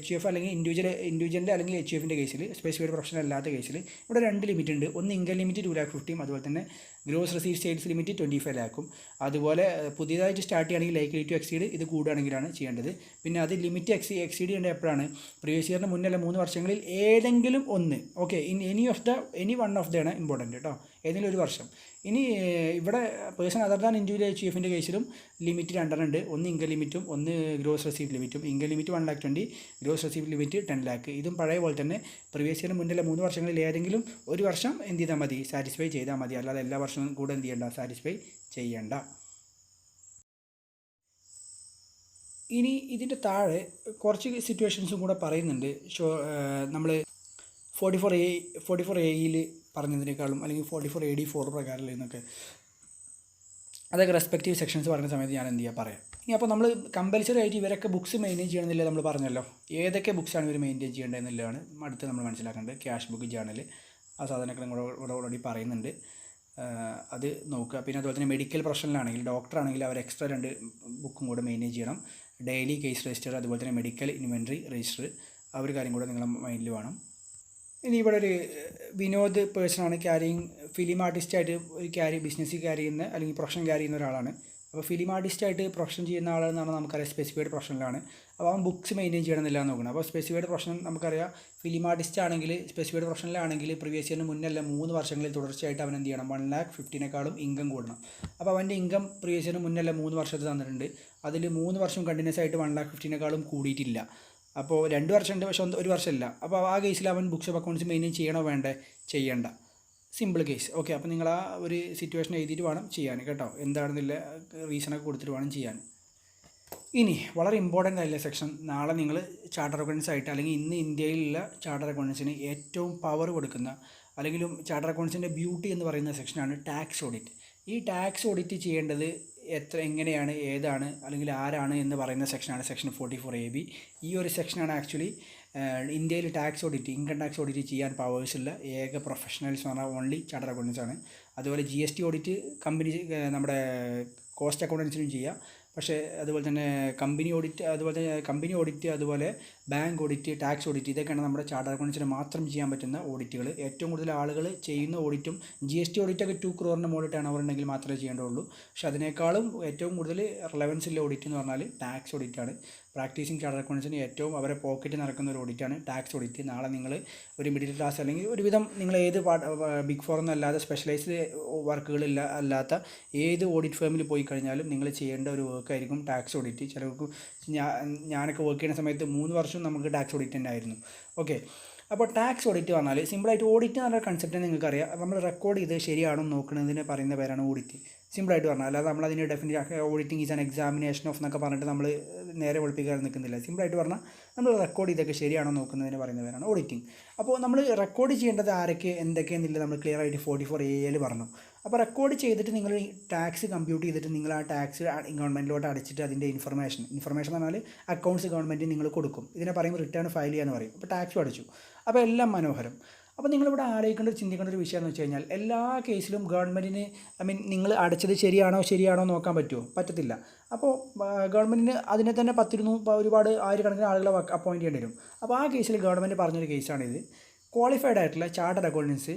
Speaker 1: HUF അല്ലെങ്കിൽ ഇൻഡിവിജ്വലിൻ്റെ അല്ലെങ്കിൽ HUFൻ്റെ കേസിൽ, സ്പെസിഫൈഡ് പ്രൊഫഷൻ അല്ലാത്ത കേസിൽ ഇവിടെ 2 ലിമിറ്റ് ഉണ്ട്. ഒന്ന് ഇൻകം ലിമിറ്റ് 2,50,000, അതുപോലെ തന്നെ gross receipt sales limit 25 lakh. അതുപോലെ പുതിയതായിട്ട് സ്റ്റാർട്ട് ചെയ്യുകയാണെങ്കിൽ ലൈക്ലി ടു എക്സീഡ് ഇത് കൂടുകയാണെങ്കിലാണ് ചെയ്യേണ്ടത്. പിന്നെ അത് ലിമിറ്റ് എക്സീഡ് ചെയ്യേണ്ടത് എപ്പോഴാണ്? പ്രീവിയസ് ഇയറിന് മുന്നല്ല 3 വർഷങ്ങളിൽ ഏതെങ്കിലും ഒന്ന്. Okay, any one of the ആണ് ഇമ്പോർട്ടൻറ്റ് കേട്ടോ, ഏതെങ്കിലും ഒരു വർഷം. ഇനി ഇവിടെ പേഴ്സൺ അതർ ദാൻ ഇൻഡിവിജ്വൽ HUFൻ്റെ കേസിലും ലിമിറ്റ് 2 ഉണ്ട്. ഒന്ന് ഇൻകം ലിമിറ്റും ഒന്ന് ഗ്രോസ് റെസിപ്റ്റ് ലിമിറ്റും. Income limit 1,20,000, gross receipt limit 10 lakh. ഇതും പഴയ പോലെ തന്നെ പ്രീവിയസ് ഇയറിന് മുന്നല്ല 3 വർഷങ്ങളിൽ ഏതെങ്കിലും ഒരു വർഷം എന്ത് ചെയ്താൽ മതി, സാറ്റിസ്ഫൈ ചെയ്താൽ മതി. അല്ലാതെ എല്ലാ വർഷവും കൂടെ എന്ത് ചെയ്യേണ്ട, സാറ്റിസ്ഫൈ ചെയ്യേണ്ട. ഇനി ഇതിൻ്റെ താഴെ കുറച്ച് സിറ്റുവേഷൻസും കൂടെ പറയുന്നുണ്ട്. നമ്മൾ 44A പറഞ്ഞതിനേക്കാളും അല്ലെങ്കിൽ 44AD4 പ്രകാരം എന്നൊക്കെ അതൊക്കെ റെസ്പെക്റ്റീവ് സെക്ഷൻസ് പറഞ്ഞ സമയത്ത് ഞാൻ എന്ത് ചെയ്യാം പറയാം. ഇനി അപ്പോൾ നമ്മൾ കമ്പൽസറി ആയിട്ട് ഇവരൊക്കെ ബുക്സ് മെയിൻറ്റെയിൻ ചെയ്യണമെന്നില്ല നമ്മൾ പറഞ്ഞല്ലോ. ഏതൊക്കെ ബുക്സാണ് ഇവർ മെയിൻറ്റെയിൻ ചെയ്യേണ്ടതെന്നുള്ളതാണ് അടുത്ത് നമ്മൾ മനസ്സിലാക്കേണ്ടത്. ക്യാഷ് ബുക്ക്, ജേണൽ, ആ സാധനമൊക്കെ ഇവിടെ ഓൾറെഡി പറയുന്നുണ്ട്. അത് നോക്കുക. പിന്നെ അതുപോലെ തന്നെ മെഡിക്കൽ പ്രൊഫഷനിലാണെങ്കിൽ ഡോക്ടറാണെങ്കിൽ അവർ എക്സ്ട്രാ 2 ബുക്കും കൂടെ മെയിൻറ്റെയിൻ ചെയ്യണം. ഡെയിലി കേസ് രജിസ്റ്റർ, അതുപോലെ തന്നെ മെഡിക്കൽ ഇൻവെൻട്രി രജിസ്റ്റർ, ആ ഒരു കാര്യം കൂടെ നിങ്ങളുടെ മൈൻഡിൽ വേണം. ഇനി ഇവിടെ ഒരു വിനോദ് പേഴ്സണാണ് ഫിലിം ആർട്ടിസ്റ്റായിട്ട് ബിസിനസ് ക്യാരി ചെയ്യുന്ന അല്ലെങ്കിൽ പ്രൊഫഷൻ ക്യാരി ചെയ്യുന്ന ഒരാളാണ്. അപ്പോൾ ഫിലിം ആർട്ടിസ്റ്റായിട്ട് പ്രൊഫഷൻ ചെയ്യുന്ന ആളെന്ന് പറഞ്ഞാൽ നമുക്കറിയാം സ്പെസിഫൈഡ് പ്രൊഫഷനിലാണ്. അപ്പോൾ അവൻ ബുക്സ് മെയിൻറ്റെയിൻ ചെയ്യണമെന്നില്ല നോക്കണം. അപ്പോൾ സ്പെസിഫൈഡ് പ്രൊഫഷൻ നമുക്കറിയാം, ഫിലിം ആർട്ടിസ്റ്റ് ആണെങ്കിൽ സ്പെസിഫൈഡ് പ്രൊഫഷനിലാണെങ്കിൽ പ്രീവിയസ് ഇയറിന് മുന്നല്ല 3 വർഷങ്ങളിൽ തുടർച്ചയായിട്ട് അവൻ എന്ത് ചെയ്യണം, 1,50,000 ഇൻകം കൂടണം. അപ്പോൾ അവൻ്റെ ഇൻകം പ്രീവിയസ് ഇയറിന് മുന്നല്ല 3 വർഷത്തിൽ തന്നിട്ടുണ്ട്. അതിൽ 3 വർഷം കണ്ടിന്യൂസ് ആയിട്ട് 1,50,000 കൂടിയിട്ടില്ല. അപ്പോൾ 2 വർഷമുണ്ട്, പക്ഷേ 1 വർഷമില്ല. അപ്പോൾ ആ കേസിൽ അവൻ ബുക്സ് ഓഫ് അക്കൗണ്ട്സ് മെയിൻറ്റെയിൻ ചെയ്യണോ വേണ്ടേ? ചെയ്യണ്ട. Simple case. ഓക്കെ, അപ്പോൾ നിങ്ങൾ ആ ഒരു സിറ്റുവേഷൻ എഴുതിയിട്ട് വേണം ചെയ്യാൻ കേട്ടോ. എന്താണെന്നില്ല റീസണൊക്കെ കൊടുത്തിട്ട് വേണം ചെയ്യാൻ. ഇനി വളരെ ഇമ്പോർട്ടൻ്റ് ആയിട്ടുള്ള സെക്ഷൻ, നാളെ നിങ്ങൾ ചാർട്ടർ അക്കൗണ്ടൻസ് ആയിട്ട് അല്ലെങ്കിൽ ഇന്ന് ഇന്ത്യയിലുള്ള ചാർട്ടർ അക്കൗണ്ടൻസിന് ഏറ്റവും പവർ കൊടുക്കുന്ന അല്ലെങ്കിലും ചാർട്ടർ അക്കൗണ്ടൻസിൻ്റെ ബ്യൂട്ടി എന്ന് പറയുന്ന സെക്ഷനാണ് ടാക്സ് ഓഡിറ്റ്. ഈ ടാക്സ് ഓഡിറ്റ് ചെയ്യേണ്ടത് എങ്ങനെയാണ്, ഏതാണ് അല്ലെങ്കിൽ ആരാണ് എന്ന് പറയുന്ന സെക്ഷനാണ് സെക്ഷൻ 44AB. ഈ ഒരു സെക്ഷനാണ് ആക്ച്വലി ഇന്ത്യയിൽ tax audit, income tax audit ചെയ്യാൻ പവേഴ്സുള്ള ഏക പ്രൊഫഷണൽസ് എന്ന് പറഞ്ഞാൽ ഓൺലി ചാർട്ടർ അക്കൗണ്ടൻസ് ആണ്. അതുപോലെ GST ഓഡിറ്റ് നമ്മുടെ കോസ്റ്റ് അക്കൗണ്ടൻസിനും ചെയ്യാം. പക്ഷേ അതുപോലെ തന്നെ കമ്പനി ഓഡിറ്റ്, അതുപോലെ ബാങ്ക് ഓഡിറ്റ്, ടാക്സ് ഓഡിറ്റ്, ഇതൊക്കെയാണ് നമ്മുടെ ചാർട്ടർ അക്കൗണ്ടൻസിന് മാത്രം ചെയ്യാൻ പറ്റുന്ന ഓഡിറ്റുകൾ. ഏറ്റവും കൂടുതൽ ആളുകൾ ചെയ്യുന്ന ഓഡിറ്റും GST ഓഡിറ്റൊക്കെ 2 crore മുകളിൽ ടേൺ ഓവർ ഉണ്ടെങ്കിൽ മാത്രമേ ചെയ്യേണ്ടതുള്ളൂ. പക്ഷേ അതിനേക്കാളും ഏറ്റവും കൂടുതൽ റിലവൻസ് ഉള്ള ഓഡിറ്റ് എന്ന് പറഞ്ഞാൽ ടാക്സ് ഓഡിറ്റാണ്. പ്രാക്ടീസിങ് ചാർട്ടർ അക്കൗണ്ടൻസിന് ഏറ്റവും അവരെ പോക്കറ്റ് നടക്കുന്ന ഒരു ഓഡിറ്റാണ് ടാക്സ് ഓഡിറ്റ്. നാളെ നിങ്ങൾ ഒരു മിഡിൽ ക്ലാസ് അല്ലെങ്കിൽ ഒരുവിധം നിങ്ങൾ ഏത് ബിഗ് ഫോർ എന്നല്ലാതെ സ്പെഷ്യലൈസ്ഡ് വർക്കുകളില്ല അല്ലാത്ത ഏത് ഓഡിറ്റ് ഫേമിൽ പോയി കഴിഞ്ഞാലും നിങ്ങൾ ചെയ്യേണ്ട ഒരു വർക്കായിരിക്കും ടാക്സ് ഓഡിറ്റ്. ചിലർക്ക് ഞാനൊക്കെ വർക്ക് ചെയ്യുന്ന സമയത്ത് 3 വർഷം നമുക്ക് ടാക്സ് ഓഡിറ്റ് തന്നെ ആയിരുന്നു. ഓക്കെ, അപ്പോൾ ടാക്സ് ഓഡിറ്റ് പറഞ്ഞാൽ സിമ്പിളായിട്ട് ഓഡിറ്റ് എന്നുള്ള കൺസെപ്റ്റ് നിങ്ങൾക്കറിയാം. നമ്മൾ റെക്കോർഡ് ചെയ്ത് ശരിയാണോ നോക്കുന്നതിന് പറയുന്ന പേരാണ് ഓഡിറ്റ്. സിമ്പിളായിട്ട് പറഞ്ഞാൽ, അല്ലാതെ നമ്മളതിന് definite auditing is an examination of എന്നൊക്കെ പറഞ്ഞിട്ട് നമ്മൾ നേരെ ഒളിപ്പിക്കാൻ നിൽക്കുന്നില്ല. സിമ്പിളായിട്ട് പറഞ്ഞാൽ നമ്മൾ റെക്കോർഡ് ചെയ്തൊക്കെ ശരിയാണോ നോക്കുന്നതിന് പറയുന്ന പേരാണ് ഓഡിറ്റിംഗ്. അപ്പോൾ നമ്മൾ റെക്കോർഡ് ചെയ്യേണ്ടത് ആരൊക്കെ എന്തൊക്കെയെന്നില്ല നമ്മൾ ക്ലിയർ ആയിട്ട് 44A പറഞ്ഞു. അപ്പോൾ റെക്കോർഡ് ചെയ്തിട്ട് നിങ്ങൾ ടാക്സ് കമ്പ്യൂട്ട് ചെയ്തിട്ട് നിങ്ങൾ ആ ടാക്സ് ഗവൺമെൻറ്റിലോട്ട് അടച്ചിട്ട് അതിൻ്റെ ഇൻഫർമേഷൻ എന്ന് പറഞ്ഞാൽ അക്കൗണ്ട്സ് ഗവൺമെൻറ്റിന് നിങ്ങൾ കൊടുക്കും. ഇതിനെ പറയും റിട്ടേൺ ഫയൽ ചെയ്യാന്ന് പറയും. അപ്പോൾ ടാക്സും അടച്ചു. അപ്പോൾ എല്ലാം മനോഹരം. അപ്പോൾ നിങ്ങളിവിടെ ആലോചിക്കേണ്ട ചിന്തിക്കേണ്ട ഒരു വിഷയം എന്ന് വെച്ച് കഴിഞ്ഞാൽ എല്ലാ കേസിലും ഗവൺമെൻറ്റിന് നിങ്ങൾ അടച്ചത് ശരിയാണോ നോക്കാൻ പറ്റുമോ? പറ്റത്തില്ല. അപ്പോൾ ഗവൺമെൻറ്റിന് അതിനെ തന്നെ ഒരുപാട് ആയിരക്കണക്കിന് ആളുകളെ അപ്പോയിൻറ്റ് ചെയ്യേണ്ടി വരും. അപ്പോൾ ആ കേസിൽ ഗവൺമെൻറ് പറഞ്ഞൊരു കേസാണിത്. ക്വാളിഫൈഡ് ആയിട്ടുള്ള ചാർട്ടേഡ് അക്കൗണ്ടൻസ്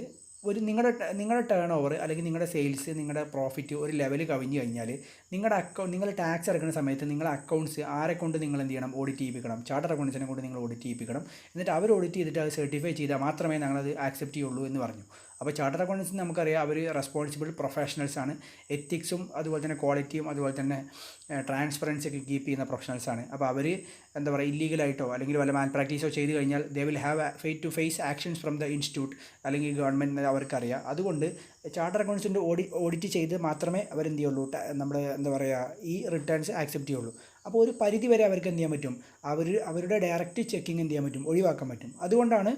Speaker 1: നിങ്ങളുടെ ടേൺ ഓവർ അല്ലെങ്കിൽ നിങ്ങളുടെ സെയിൽസ്, നിങ്ങളുടെ പ്രോഫിറ്റ് ഒരു ലെവൽ കവിഞ്ഞ് കഴിഞ്ഞാൽ നിങ്ങൾ ടാക്സ് അടക്കുന്ന സമയത്ത് നിങ്ങളുടെ അക്കൗണ്ട്സ് ആരെ കൊണ്ട് നിങ്ങൾ എന്ത് ചെയ്യണം? ഓഡിറ്റ് ചെയ്യിപ്പിക്കണം. ചാർട്ടേഡ് അക്കൗണ്ടൻസിനെ കൊണ്ട് നിങ്ങൾ ഓഡിറ്റ് ചെയ്യിപ്പിക്കണം. എന്നിട്ട് അവർ ഓഡിറ്റ് ചെയ്തിട്ട് അത് സർട്ടിഫൈ ചെയ്താൽ മാത്രമേ ഞങ്ങളത് ആക്സെപ്റ്റ് ചെയ്യുള്ളൂ എന്ന് പറഞ്ഞു. അപ്പോൾ ചാർട്ടേഡ് അക്കൗണ്ടൻസ് നമുക്കറിയാം, അവർ റെസ്പോൺസിബിൾ പ്രൊഫഷണൽസാണ്. എത്തിക്സും അതുപോലെ തന്നെ ക്വാളിറ്റിയും അതുപോലെ തന്നെ ട്രാൻസ്പെറൻസി ഒക്കെ കീപ്പ് ചെയ്യുന്ന പ്രൊഫഷണൽസാണ്. അപ്പോൾ അവർ എന്താ പറയുക, ഇല്ലീഗലായിട്ടോ അല്ലെങ്കിൽ വല്ല മാൽ പ്രാക്ടീസോ ചെയ്ത് കഴിഞ്ഞാൽ they will have face actions from the institute അല്ലെങ്കിൽ ഗവൺമെൻറ് അവർക്കറിയാം. അതുകൊണ്ട് ചാർട്ടേഡ് അക്കൗണ്ട്സിൻ്റെ ഓഡിറ്റ് ചെയ്ത് മാത്രമേ അവരെന്ത് ചെയ്യുള്ളൂ, നമ്മുടെ എന്താ പറയുക, ഈ റിട്ടേൺസ് ആക്സെപ്റ്റ് ചെയ്യുള്ളൂ. അപ്പോൾ ഒരു പരിധി വരെ അവർക്ക് എന്ത് ചെയ്യാൻ പറ്റും? അവരുടെ ഡയറക്റ്റ് ചെക്കിങ് എന്ത് ചെയ്യാൻ പറ്റും? ഒഴിവാക്കാൻ പറ്റും. അതുകൊണ്ടാണ്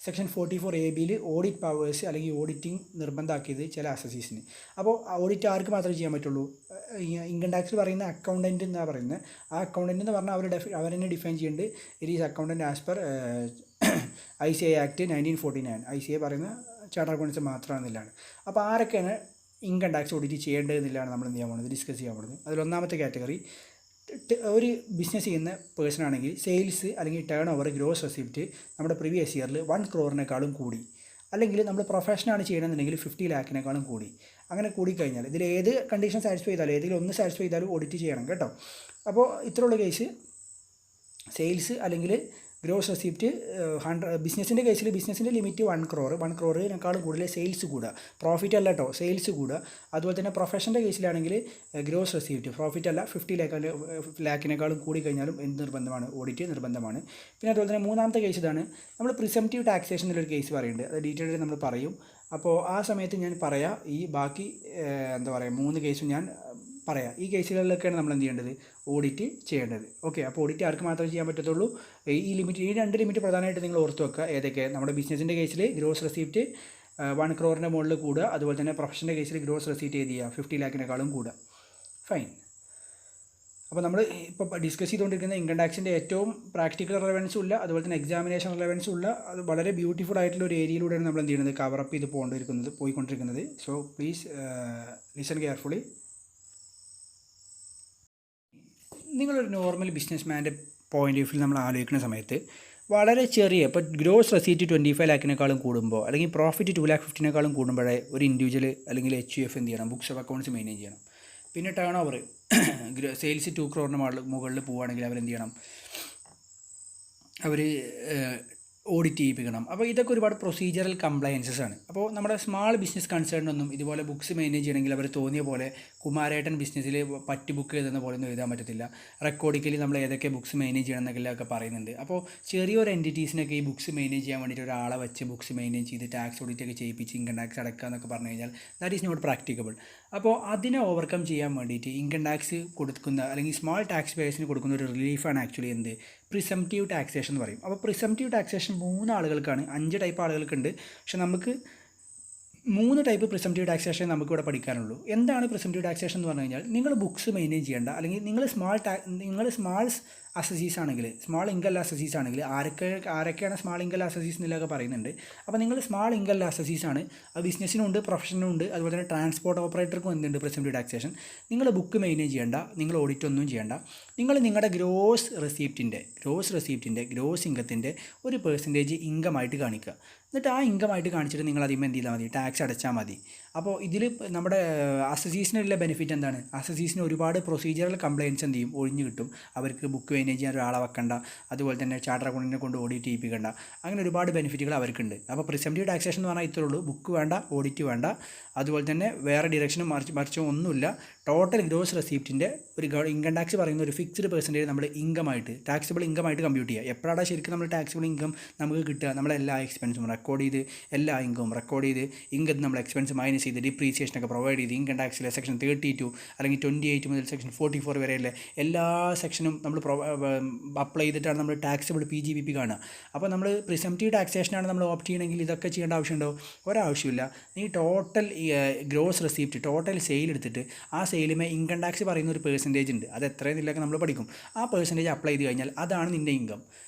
Speaker 1: സെക്ഷൻ 44AB ഓഡിറ്റ് പവേഴ്സ് അല്ലെങ്കിൽ ഓഡിറ്റിംഗ് നിർബന്ധമാക്കിയത് ചില അസസീസിന്. അപ്പോൾ ഓഡിറ്റ് ആർക്ക് മാത്രമേ ചെയ്യാൻ പറ്റുള്ളൂ? ഇൻകം ടാക്സിൽ പറയുന്ന അക്കൗണ്ടൻറ്റ് എന്നാണ് പറയുന്നത്. ആ അക്കൗണ്ടൻറ്റ് എന്ന് പറഞ്ഞാൽ അവരെന്നെ ഡിഫൈൻ ചെയ്യുന്നുണ്ട്. It is accountant as per ICA act 1949. ICA പറയുന്ന ചാർട്ടേഡ് അക്കൗണ്ടൻസ് മാത്രമാണെന്നില്ലാണ്. അപ്പോൾ ആരൊക്കെയാണ് ഇൻകം ടാക്സ് ഓഡിറ്റ് ചെയ്യേണ്ടതെന്നില്ലാണ് നമ്മൾ എന്ത് ചെയ്യാൻ പോകുന്നത്, ഡിസ്കസ് ചെയ്യാൻ പോകുന്നത്. അതിലൊന്നാമത്തെ കാറ്റഗറി, ഒരു ബിസിനസ് ചെയ്യുന്ന പേഴ്സൺ ആണെങ്കിൽ സെയിൽസ് അല്ലെങ്കിൽ ടേൺ ഓവർ ഗ്രോസ് റെസിപ്റ്റ് നമ്മുടെ പ്രീവിയസ് ഇയറിൽ 1 crore കൂടി, അല്ലെങ്കിൽ നമ്മൾ പ്രൊഫഷനാണ് ചെയ്യണമെന്നുണ്ടെങ്കിൽ 50 lakhs കൂടി. അങ്ങനെ കൂടിക്കഴിഞ്ഞാൽ ഇതിൽ ഏത് കണ്ടീഷൻ സാറ്റിസ്ഫൈ ചെയ്താലും ഏതെങ്കിലും ഒന്ന് സാറ്റിസ്ഫൈ ചെയ്താലും ഓഡിറ്റ് ചെയ്യണം കേട്ടോ. അപ്പോൾ ഇത്രയുള്ള കേസ് സെയിൽസ് അല്ലെങ്കിൽ ഗ്രോസ് റെസിപ്റ്റ് 100. ബിസിനസ്സിൻ്റെ കേസിൽ ബിസിനസ്സിൻ്റെ ലിമിറ്റ് 1 crore. 1 crore കൂടുതൽ സെയിൽസ് കൂടുക, പ്രോഫിറ്റ് അല്ല കേട്ടോ, സെയിൽസ് കൂടുക. അതുപോലെ തന്നെ പ്രൊഫഷൻ്റെ കേസിലാണെങ്കിൽ ഗ്രോസ് റെസിപ്റ്റ് പ്രോഫിറ്റ് അല്ല 50 lakhs കൂടി കഴിഞ്ഞാലും എന്ത് നിർബന്ധമാണ്? ഓഡിറ്റ് നിർബന്ധമാണ്. പിന്നെ അതുപോലെ തന്നെ മൂന്നാമത്തെ കേസ് ഇതാണ്, നമ്മൾ പ്രിസംപ്റ്റീവ് ടാക്സേഷൻ എന്നൊരു കേസ് പറയുന്നുണ്ട്. അത് ഡീറ്റെയിൽ നമ്മൾ പറയും. അപ്പോൾ ആ സമയത്ത് ഞാൻ പറയാം ഈ ബാക്കി എന്താ പറയുക 3 കേസും ഞാൻ പറയാം. ഈ കേസുകളിലൊക്കെയാണ് നമ്മൾ എന്ത് ചെയ്യേണ്ടത്? ഓഡിറ്റ് ചെയ്യേണ്ടത്. ഓക്കെ. അപ്പോൾ ഓഡിറ്റ് ആർക്ക് മാത്രമേ ചെയ്യാൻ പറ്റത്തുള്ളൂ? ഈ 2 ലിമിറ്റ് പ്രധാനമായിട്ട് നിങ്ങൾ ഓർത്ത് വെക്കുക. ഏതൊക്കെ? നമ്മുടെ ബിസിനസ്സിൻ്റെ കേസിൽ ഗ്രോസ് റെസിപ്റ്റ് 1 crore മുകളിൽ കൂടുക. അതുപോലെ തന്നെ പ്രൊഫഷൻ്റെ കേസിൽ ഗ്രോസ് റെസിപ്റ്റ് ഏത് ചെയ്യുക? 50 lakhs കൂടുക. ഫൈൻ. അപ്പോൾ നമ്മൾ ഇപ്പോൾ ഡിസ്കസ് ചെയ്തുകൊണ്ടിരിക്കുന്ന ഇൻകം ടാക്സിൻ്റെ ഏറ്റവും പ്രാക്ടിക്കൽ റിലവൻസും ഇല്ല, അതുപോലെ തന്നെ എക്സാമിനേഷൻ റിലവൻസും ഉള്ള, അത് വളരെ ബ്യൂട്ടിഫുൾ ആയിട്ടുള്ള ഒരു ഏരിയയിലൂടെയാണ് നമ്മൾ എന്ത് ചെയ്യുന്നത്? കവറപ്പ് ചെയ്ത് പോയിക്കൊണ്ടിരിക്കുന്നത്. So please listen carefully. നിങ്ങളൊരു നോർമൽ ബിസിനസ് മാൻ്റെ പോയിൻ്റ് ഓഫ് വ്യൂ നമ്മൾ ആലോചിക്കുന്ന സമയത്ത് വളരെ ചെറിയ, ഇപ്പോൾ ഗ്രോസ് റെസീറ്റ് 25 lakhs കൂടുമ്പോൾ അല്ലെങ്കിൽ പ്രോഫിറ്റ് 2,50,000 കൂടുമ്പോഴേ ഒരു ഇൻഡിവിജ്വൽ അല്ലെങ്കിൽ HUF എന്ത് ചെയ്യണം? ബുക്സ് ഓഫ് അക്കൗണ്ട്സ് മെയിൻറ്റെയിൻ ചെയ്യണം. പിന്നെ ടേൺ ഓവർ സെയിൽസ് 2 crore മുകളിൽ പോവുകയാണെങ്കിൽ അവരെന്ത് ചെയ്യണം? അവർ ഓഡിറ്റ് ചെയ്യിപ്പിക്കണം. അപ്പോൾ ഇതൊക്കെ ഒരുപാട് പ്രൊസീജിയറൽ കംപ്ലയൻസസ് ആണ്. അപ്പോൾ നമ്മുടെ സ്മാൾ ബിസിനസ് കൺസേണിനൊന്നും ഇതുപോലെ ബുക്സ് മെയിൻറ്റെയിൻ ചെയ്യണമെങ്കിൽ അവർ തോന്നിയ പോലെ കുമാരേട്ടൻ ബിസിനസ്സിൽ പറ്റി ബുക്ക് എഴുതുന്ന പോലെ ഒന്നും എഴുതാൻ പറ്റത്തില്ല. റെക്കോർഡിക്കലി നമ്മൾ ഏതൊക്കെ ബുക്സ് മെയിൻറ്റെയിൻ ചെയ്യണം എന്നൊക്കെ പറയുന്നുണ്ട്. അപ്പോൾ ചെറിയൊരു എൻറ്റിറ്റീസിനൊക്കെ ഈ ബുക്സ് മെയിൻറ്റെയിൻ ചെയ്യാൻ വേണ്ടിയിട്ട് ഒരാളെ വെച്ച് ബുക്സ് മെയിൻറ്റെയിൻ ചെയ്ത് ടാക്സ് ഓഡിറ്റൊക്കെ ചെയ്യിപ്പിച്ച് ഇൻകം ടാക്സ് അടക്കുക എന്നൊക്കെ പറഞ്ഞു കഴിഞ്ഞാൽ ദാറ്റ് ഈസ് നോട്ട് പ്രാക്ടിക്കബിൾ. അപ്പോൾ അതിനെ ഓവർകം ചെയ്യാൻ വേണ്ടിയിട്ട് ഇൻകം ടാക്സ് കൊടുക്കുന്ന അല്ലെങ്കിൽ സ്മാൾ ടാക്സ് പേയേഴ്സിന് കൊടുക്കുന്ന ഒരു റിലീഫാണ് ആക്ച്വലി എന്ത്? പ്രിസംപ്റ്റീവ് ടാക്സേഷൻ എന്ന് പറയും. അപ്പോൾ പ്രിസംപ്റ്റീവ് ടാക്സേഷൻ 3 ആളുകൾക്കാണ്, 5 ടൈപ്പ് ആളുകൾക്കുണ്ട്. പക്ഷെ നമുക്ക് 3 ടൈപ്പ് പ്രിസംപ്റ്റീവ് ടാക്സേഷൻ നമുക്കിവിടെ പഠിക്കാനുള്ളൂ. എന്താണ് പ്രിസംപ്റ്റീവ് ടാക്സേഷൻ എന്ന് പറഞ്ഞു കഴിഞ്ഞാൽ, നിങ്ങൾ ബുക്സ് മെയിൻറ്റെയിൻ ചെയ്യേണ്ട, അല്ലെങ്കിൽ നിങ്ങൾ സ്മാൾ അസസീസ് ആണെങ്കിൽ, സ്മാൾ ഇൻകം അസസീസ് ആണെങ്കിൽ, ആരൊക്കെയാണ് സ്മാൾ ഇൻകം അസസീസ് എന്നൊക്കെ പറയുന്നുണ്ട്. അപ്പോൾ നിങ്ങൾ സ്മാൾ ഇൻകം അസസീസ് ആണ്. അത് ബിസിനസ്സിനും ഉണ്ട്, പ്രൊഫഷനും ഉണ്ട്, അതുപോലെ തന്നെ ട്രാൻസ്പോർട്ട് ഓപ്പറേറ്റർക്കും എന്തുണ്ട്? Presumptive taxation. നിങ്ങൾ ബുക്ക് മെയിൻറ്റെയിൻ ചെയ്യേണ്ട, നിങ്ങൾ ഓഡിറ്റ് ഒന്നും ചെയ്യേണ്ട. നിങ്ങൾ നിങ്ങളുടെ ഗ്രോസ് റെസിപ്റ്റിൻ്റെ ഗ്രോസ് ഇൻകത്തിൻ്റെ ഒരു പെർസെൻറ്റേജ് ഇൻകമായിട്ട് കാണിക്കുക. എന്നിട്ട് ആ ഇൻകമായിട്ട് കാണിച്ചിട്ട് നിങ്ങൾ അതിന്മേൽ എന്ത് ചെയ്താൽ മതി? ടാക്സ് അടച്ചാൽ മതി. അപ്പോൾ ഇതിൽ നമ്മുടെ അസസീസിനുള്ള ബെനിഫിറ്റ് എന്താണ്? അസസീസിന് ഒരുപാട് പ്രൊസീജിയറൽ കംപ്ലയിൻസ് എന്ത് ചെയ്യും? ഒഴിഞ്ഞു കിട്ടും. അവർക്ക് ബുക്ക് മെയിൻറ്റെയിൻ ചെയ്യാൻ ഒരാളെ വെക്കണ്ട, അതുപോലെ തന്നെ ചാർട്ടർ അക്കൗണ്ടിനെ കൊണ്ട് ഓഡിറ്റ് ചെയ്യിപ്പിക്കേണ്ട, അങ്ങനെ ഒരുപാട് ബെനിഫിറ്റുകൾ അവർക്കുണ്ട്. അപ്പോൾ പ്രിസംപ്റ്റീവ് ടാക്സേഷൻ എന്ന് പറഞ്ഞാൽ ഇത്രേ ഉള്ളൂ. ബുക്ക് വേണ്ട, ഓഡിറ്റ് വേണ്ട, അതുപോലെ തന്നെ വേറെ ഡിറക്ഷനും മറിച്ചോ ഒന്നുമില്ല. ടോട്ടൽ ഗ്രോസ് റെസിപ്റ്റിൻ്റെ ഒരു ഇൻകം ടാക്സ് പറയുന്ന ഒരു ഫിക്സ്ഡ് പെർസെൻറ്റേജ് നമ്മൾ ഇൻകമായിട്ട്, ടാക്സിബിൾ ഇൻകമായിട്ട് കമ്പ്യൂട്ട് ചെയ്യുക. എപ്പോഴാണ് ശരിക്കും നമ്മൾ ടാക്സിബിൾ ഇൻകം നമുക്ക് കിട്ടുക? നമ്മളെല്ലാ എക്സ്പെൻസും റെക്കോർഡ് ചെയ്ത്, എല്ലാ ഇൻകവും റെക്കോർഡ് ചെയ്ത്, ഇൻകം നമ്മൾ എക്സ്പെൻസ് മൈനസ് ചെയ്ത്, ഡിപ്രീസിയേഷനൊക്കെ പ്രൊവൈഡ് ചെയ്ത്, ഇൻകം ടാക്സിലെ സെക്ഷൻ 32 അല്ലെങ്കിൽ 28 മുതൽ സെക്ഷൻ 44 വരെയുള്ള എല്ലാ സെക്ഷനും നമ്മൾ അപ്ലൈ ചെയ്തിട്ടാണ് നമ്മൾ ടാക്സിബിൾ PGBP കാണുക. അപ്പോൾ നമ്മൾ പ്രിസംപ്റ്റീവ് ടാക്സേഷനാണ് നമ്മൾ ഓപ്റ്റ് ചെയ്യണമെങ്കിൽ ഇതൊക്കെ ചെയ്യേണ്ട ആവശ്യമുണ്ടോ? ഒരാവശ്യമില്ല. നീ total gross receipt total sale എടുത്തിട്ട് ആ സെയിലുമേ ഇൻകം ടാക്സ് പറയുന്ന ഒരു പെർസെൻറ്റേജ് ഉണ്ട്, അത് എത്രയെന്നില്ലൊക്കെ നമ്മൾ പഠിക്കും. ആ പെർസെൻറ്റേജ് അപ്ലൈ ചെയ്ത് കഴിഞ്ഞാൽ അതാണ് നിൻ്റെ ഇൻകം.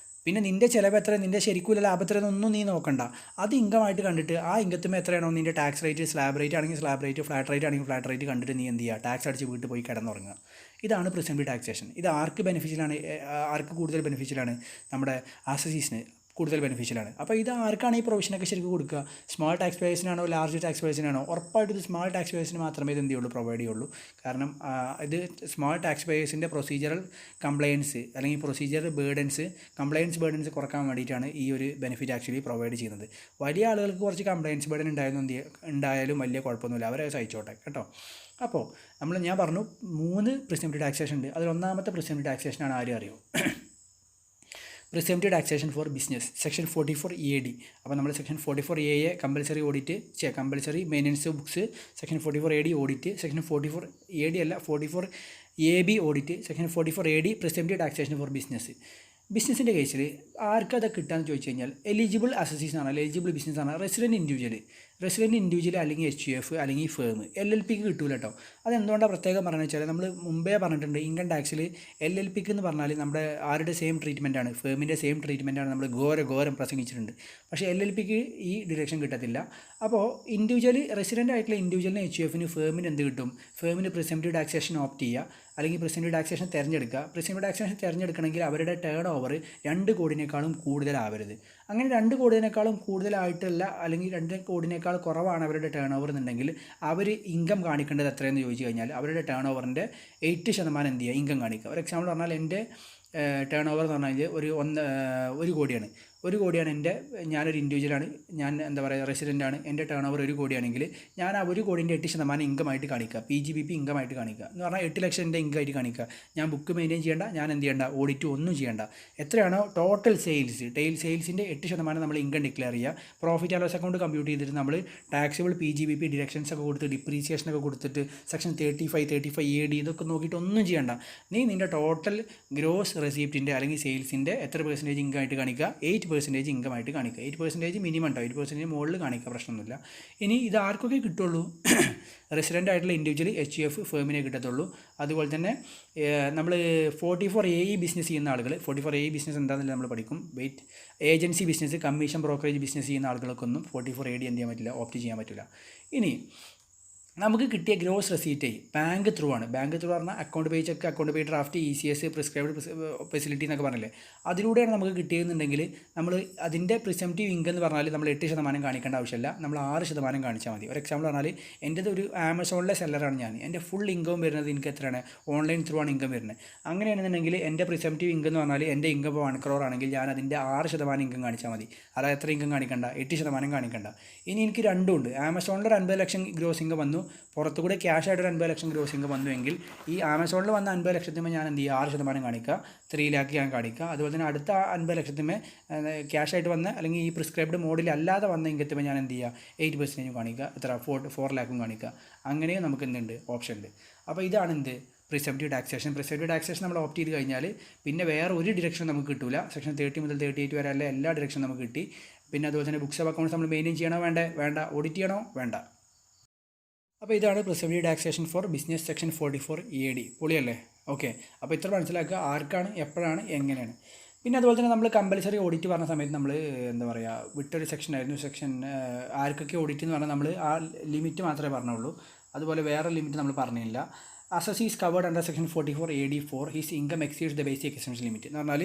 Speaker 1: പിന്നെ നിൻ്റെ ചിലവ് എത്ര, നിൻ്റെ ശരിക്കുള്ള ലാഭത്തിലൊന്നും നീ നോക്കണ്ട, അത് ഇൻകമായിട്ട് കണ്ടിട്ട് ആ ഇൻകത്തുമ്പോൾ എത്രയാണോ നിൻ്റെ ടാക്സ് റേറ്റ്, സ്ലാബ് റേറ്റ് ആണെങ്കിൽ സ്ലാബ് റേറ്റ്, ഫ്ലാറ്റ് റേറ്റ് ആണെങ്കിൽ ഫ്ലാറ്റ് റേറ്റ് കണ്ടിട്ട് നീ എന്ത് ചെയ്യുക, ടാക്സ് അടിച്ച് വീട്ടിൽ പോയി കിടന്നുറങ്ങുക. ഇതാണ് പ്രിസംപ്റ്റീവ് ടാക്സേഷൻ. ഇത് ആർക്ക് ബെനിഫിഷ്യലാണ്, ആർക്ക് കൂടുതൽ ബെനിഫിഷ്യലാണ്? നമ്മുടെ അസസീസിന് കൂടുതൽ ബെനിഫിഷ്യലാണ്. അപ്പോൾ ഇത് ആർക്കാണ് ഈ പ്രൊവിഷനൊക്കെ ശരിക്കും കൊടുക്കുക? സ്മാൾ ടാക്സ് പേയേഴ്സിനാണോ ലാർജ് ടാക്സ് പേയേഴ്സിനാണോ? ഉറപ്പായിട്ടും ഇത് സ്മാൾ ടാക്സ് പേയേഴ്സിന് മാത്രമേ ഇത് എന്ത് ചെയ്യുള്ളൂ, പ്രൊവൈഡ് ചെയ്യുള്ളൂ. കാരണം ഇത് സ്മാൾ ടാക്സ് പേയേഴ്സിൻ്റെ പ്രൊസീജിയറൽ കംപ്ലയൻസ് അല്ലെങ്കിൽ പ്രൊസീജിയർ കംപ്ലയൻസ് ബേർഡൻസ് കുറക്കാൻ വേണ്ടിയിട്ടാണ് ഈ ഒരു ബെനിഫിറ്റ് ആക്ച്വലി പ്രൊവൈഡ് ചെയ്യുന്നത്. വലിയ ആളുകൾക്ക് കുറച്ച് കംപ്ലയൻസ് ബേർഡൻ ഉണ്ടായാലും വലിയ കുഴപ്പമൊന്നുമില്ല, അവരെ സഹിച്ചോട്ടെ കേട്ടോ. അപ്പോൾ ഞാൻ പറഞ്ഞു 3 പ്രിസംപ്റ്റീവ് ടാക്സേഷൻ ഉണ്ട്. അതിൽ ഒന്നാമത്തെ പ്രിസംപ്റ്റീവ് ടാക്സേഷനാണ് ആരും അറിയോ? Presumptive taxation for business, section 44 AD. അപ്പോൾ നമ്മൾ section 44 A compulsory audit, compulsory maintenance books, section 44 AD audit, section 44 AD അല്ല 44 AB audit, section 44 AD presumptive taxation for ബിസിനസ്സിൻ്റെ കേസിൽ ആർക്കത് കിട്ടാമെന്ന് ചോദിച്ചു കഴിഞ്ഞാൽ എലിജിബിൾ അസസീസ് ആണ്, എലിജിബിൾ ബിസിനസ് ആണ്, റെസിഡൻറ്റ് ഇൻഡിവിജ്വൽ അല്ലെങ്കിൽ HUF അല്ലെങ്കിൽ ഫേം. LLPക്ക് കിട്ടൂല കേട്ടോ. അതെന്തുകൊണ്ടാണ് പ്രത്യേകം പറയുന്നത് വെച്ചാൽ നമ്മൾ മുമ്പേ പറഞ്ഞിട്ടുണ്ട്, ഇൻകം ടാക്സിൽ LLPക്ക് എന്ന് പറഞ്ഞാൽ നമ്മുടെ ആരുടെ സെയിം ട്രീറ്റ്മെൻ്റ് ആണ്, ഫേമിൻ്റെ സെയിം ട്രീറ്റ്മെൻ്റ് ആണ് നമ്മൾ ഘോരം പ്രസംഗിച്ചിട്ടുണ്ട്. പക്ഷേ LLPക്ക് ഈ ഡിഡക്ഷൻ കിട്ടത്തില്ല. അപ്പോൾ റെസിഡൻ്റ് ആയിട്ടുള്ള ഇൻഡിവിജ്വലിന് HUFന് ഫേമിന് എന്ത് കിട്ടും? ഫേമിന് പ്രിസംപ്റ്റീവ് ടാക്സേഷൻ ഓപ്റ്റ് ചെയ്യുക അല്ലെങ്കിൽ പ്രിസംപ്റ്റീവ് ടാക്സേഷൻ തിരഞ്ഞെടുക്കുക. പ്രിസംപ്റ്റീവ് ടാക്സേഷൻ തിരഞ്ഞെടുക്കണമെങ്കിൽ അവരുടെ ടേൺ ഓവർ 2 കോടിനേക്കാളും കൂടുതലാവരുത്. അങ്ങനെ 2 കോടിനേക്കാളും കൂടുതലായിട്ടല്ല, അല്ലെങ്കിൽ 2 കോടിനേക്കാൾ കുറവാണ് അവരുടെ ടേൺ ഓവർ എന്നുണ്ടെങ്കിൽ അവർ ഇൻകം കാണിക്കേണ്ടത് എത്രയെന്ന് ചോദിച്ചു കഴിഞ്ഞാൽ അവരുടെ ടേൺ ഓവറിൻ്റെ 8% എന്ത് ചെയ്യുക, ഇൻകം കാണിക്കുക. ഒരു എക്സാമ്പിൾ പറഞ്ഞാൽ എൻ്റെ ടേൺ ഓവർ എന്ന് പറഞ്ഞാൽ 1 കോടിയാണ്. 1 കോടിയാണ് ഞാനൊരു ഇൻഡിവിജ്വലാണ്, ഞാൻ എന്താ പറയുക റെസിഡൻ്റാണ്, എൻ്റെ ടേൺ ഓവർ 1 കോടിയാണെങ്കിൽ ഞാൻ ആ 1 കോടിൻ്റെ 8% ഇൻകമായിട്ട് കാണിക്കുക, PGBP ഇൻകമായിട്ട് കാണിക്കുക എന്ന് പറഞ്ഞാൽ 8 ലക്ഷം എൻ്റെ ഇൻകമായിട്ട് കാണിക്കുക. ഞാൻ ബുക്ക് മെയിൻറ്റെയിൻ ചെയ്യേണ്ട, ഞാൻ എന്ത് ചെയ്യേണ്ട, ഓഡിറ്റ് ഒന്നും ചെയ്യേണ്ട. എത്രയാണോ ടോട്ടൽ സെയിൽസിൻ്റെ 8% നമ്മൾ ഇൻകം ഡിക്ലെയർ ചെയ്യുക. Profit and loss account compute ചെയ്തിട്ട് നമ്മൾ ടാക്സിബിൾ PGBP ഡിഡക്ഷൻസ് ഒക്കെ കൊടുത്ത് ഡിപ്രീസിയേഷനൊക്കെ കൊടുത്തിട്ട് സെക്ഷൻ 35 AD ഇതൊക്കെ നോക്കിയിട്ട് ഒന്നും ചെയ്യേണ്ട. നീ നിൻ്റെ ടോട്ടൽ ഗ്രോസ് റെസിപ്റ്റിൻ്റെ അല്ലെങ്കിൽ സെയിൽസിൻ്റെ എത്ര പെർസെൻറ്റേജ് ഇൻകമായിട്ട് കാണിക്കുക? 8% ഇൻകമായിട്ട് കാണിക്കുക. 8% മിനിമം ഉണ്ടോ, 8% മുകളിൽ കാണിക്കുക, പ്രശ്നമൊന്നുമില്ല. ഇനി ഇത് ആർക്കൊക്കെ കിട്ടുള്ളൂ? റെസിഡൻ്റ് ആയിട്ടുള്ള ഇൻഡിവിജ്വൽ HUF ഫേമിനെ കിട്ടത്തുള്ളൂ. അതുപോലെ തന്നെ നമ്മൾ 44 AE ബിസിനസ് ചെയ്യുന്ന ആളുകൾ, 44 AE ബിസിനസ് എന്താണെന്നില്ല നമ്മൾ പഠിക്കും. Agency business, commission brokerage business ചെയ്യുന്ന ആളുകൾക്കൊന്നും 44 AD എന്ത് ചെയ്യാൻ പറ്റില്ല, ഓപ്റ്റ് ചെയ്യാൻ പറ്റില്ല. ഇനി നമുക്ക് കിട്ടിയ ഗ്രോസ് റെസീറ്റ് ബാങ്ക് ത്രൂ ആണ്. ബാങ്ക് ത്രൂ പറഞ്ഞാൽ account payee cheque, account payee draft, ECS, prescribed facility എന്നൊക്കെ പറഞ്ഞില്ലേ, അതിലൂടെയാണ് നമുക്ക് കിട്ടിയതെന്നുണ്ടെങ്കിൽ നമ്മൾ അതിൻ്റെ പ്രിസംപ്റ്റീവ് ഇൻകം എന്ന് പറഞ്ഞാൽ നമ്മൾ 8% കാണിക്കേണ്ട ആവശ്യമില്ല, നമ്മൾ 6% കാണിച്ചാൽ മതി. ഒരു എക്സാമ്പിൾ പറഞ്ഞാൽ എൻ്റെത് ഒരു ആമസോണിലെ സെല്ലറാണ് ഞാൻ, എൻ്റെ ഫുൾ ഇൻകം വരുന്നത് എനിക്ക് എത്രയാണ്, ഓൺലൈൻ ത്രൂ ആണ് ഇൻകം വരുന്നത്. അങ്ങനെയാണെന്നുണ്ടെങ്കിൽ എൻ്റെ പ്രിസംപ്റ്റീവ് ഇൻകം എന്ന് പറഞ്ഞാൽ എൻ്റെ ഇൻകം 1 crore ആണെങ്കിൽ ഞാൻ അതിൻ്റെ 6% ഇൻകം കാണിച്ചാൽ മതി. അതായത് എത്ര ഇൻകം കാണിക്കേണ്ട, 8% കാണിക്കേണ്ട. ഇനി എനിക്ക് രണ്ടും ഉണ്ട്. ആമസോണിൽ 50 ലക്ഷം ഗ്രോസ് ഇൻകം വന്നു, പുറത്തുകൂടെ ക്യാഷ് ആയിട്ട് 50 ലക്ഷം ഗ്രോസ് ഇൻകം വന്നുവെങ്കിൽ ഈ ആമസോണിൽ വന്ന 50 ലക്ഷത്തിന്മേൽ ഞാൻ എന്ത് ചെയ്യുക, 6% കാണിക്കുക, 3 lakh ഞാൻ കാണിക്കുക. അതുപോലെ തന്നെ അടുത്ത 50 ലക്ഷത്തിന്മേൽ ക്യാഷ് ആയിട്ട് വന്ന അല്ലെങ്കിൽ ഈ പ്രിസ്ക്രൈബ്ഡ് മോഡിൽ അല്ലാതെ വന്ന ഇൻകത്തിന്മേൽ ഞാൻ എന്ത് ചെയ്യുക, 8% കാണിക്കുക, എത്ര 4 lakh കാണിക്കുക. അങ്ങനെയും നമുക്ക് എന്തുണ്ട്, ഓപ്ഷൻ ഉണ്ട്. അപ്പോൾ ഇതാണ് എന്ത്, പ്രിസംപ്റ്റീവ് ടാക്സേഷൻ. പ്രിസംപ്റ്റീവ് ടാക്സേഷൻ നമ്മൾ ഓപ്റ്റ് ചെയ്ത് കഴിഞ്ഞാൽ പിന്നെ വേറെ ഒരു ഡിറക്ഷൻ നമുക്ക് കിട്ടില്ല. സെക്ഷൻ 30 മുതൽ 38 വരെ അല്ല എല്ലാ ഡിറക്ഷൻ നമുക്ക് കിട്ടി. പിന്നെ അതുപോലെ തന്നെ ബുക്സ് ഓഫ് അക്കൗണ്ട്സ് നമ്മൾ മെയിൻറ്റെയിൻ ചെയ്യണോ വേണ്ട, ഓഡിറ്റ് ചെയ്യണോ വേണ്ട. അപ്പോൾ ഇതാണ് presumptive taxation for business section 44 AD. പൊളിയല്ലേ? ഓക്കെ. അപ്പോൾ ഇത്ര മനസ്സിലാക്കുക ആർക്കാണ്, എപ്പോഴാണ്, എങ്ങനെയാണ്. പിന്നെ അതുപോലെ തന്നെ നമ്മൾ കമ്പൽസറി ഓഡിറ്റ് പറഞ്ഞ സമയത്ത് നമ്മൾ എന്താ പറയുക വിട്ടൊരു സെക്ഷനായിരുന്നു. സെക്ഷൻ ആർക്കൊക്കെ ഓഡിറ്റ് എന്ന് പറഞ്ഞാൽ നമ്മൾ ആ ലിമിറ്റ് മാത്രമേ പറഞ്ഞുള്ളൂ. അതുപോലെ വേറെ ലിമിറ്റ് നമ്മൾ പറഞ്ഞില്ല. Assessees covered under section 44 AD4 his income exceeds the basic exemption limit എന്ന് പറഞ്ഞാൽ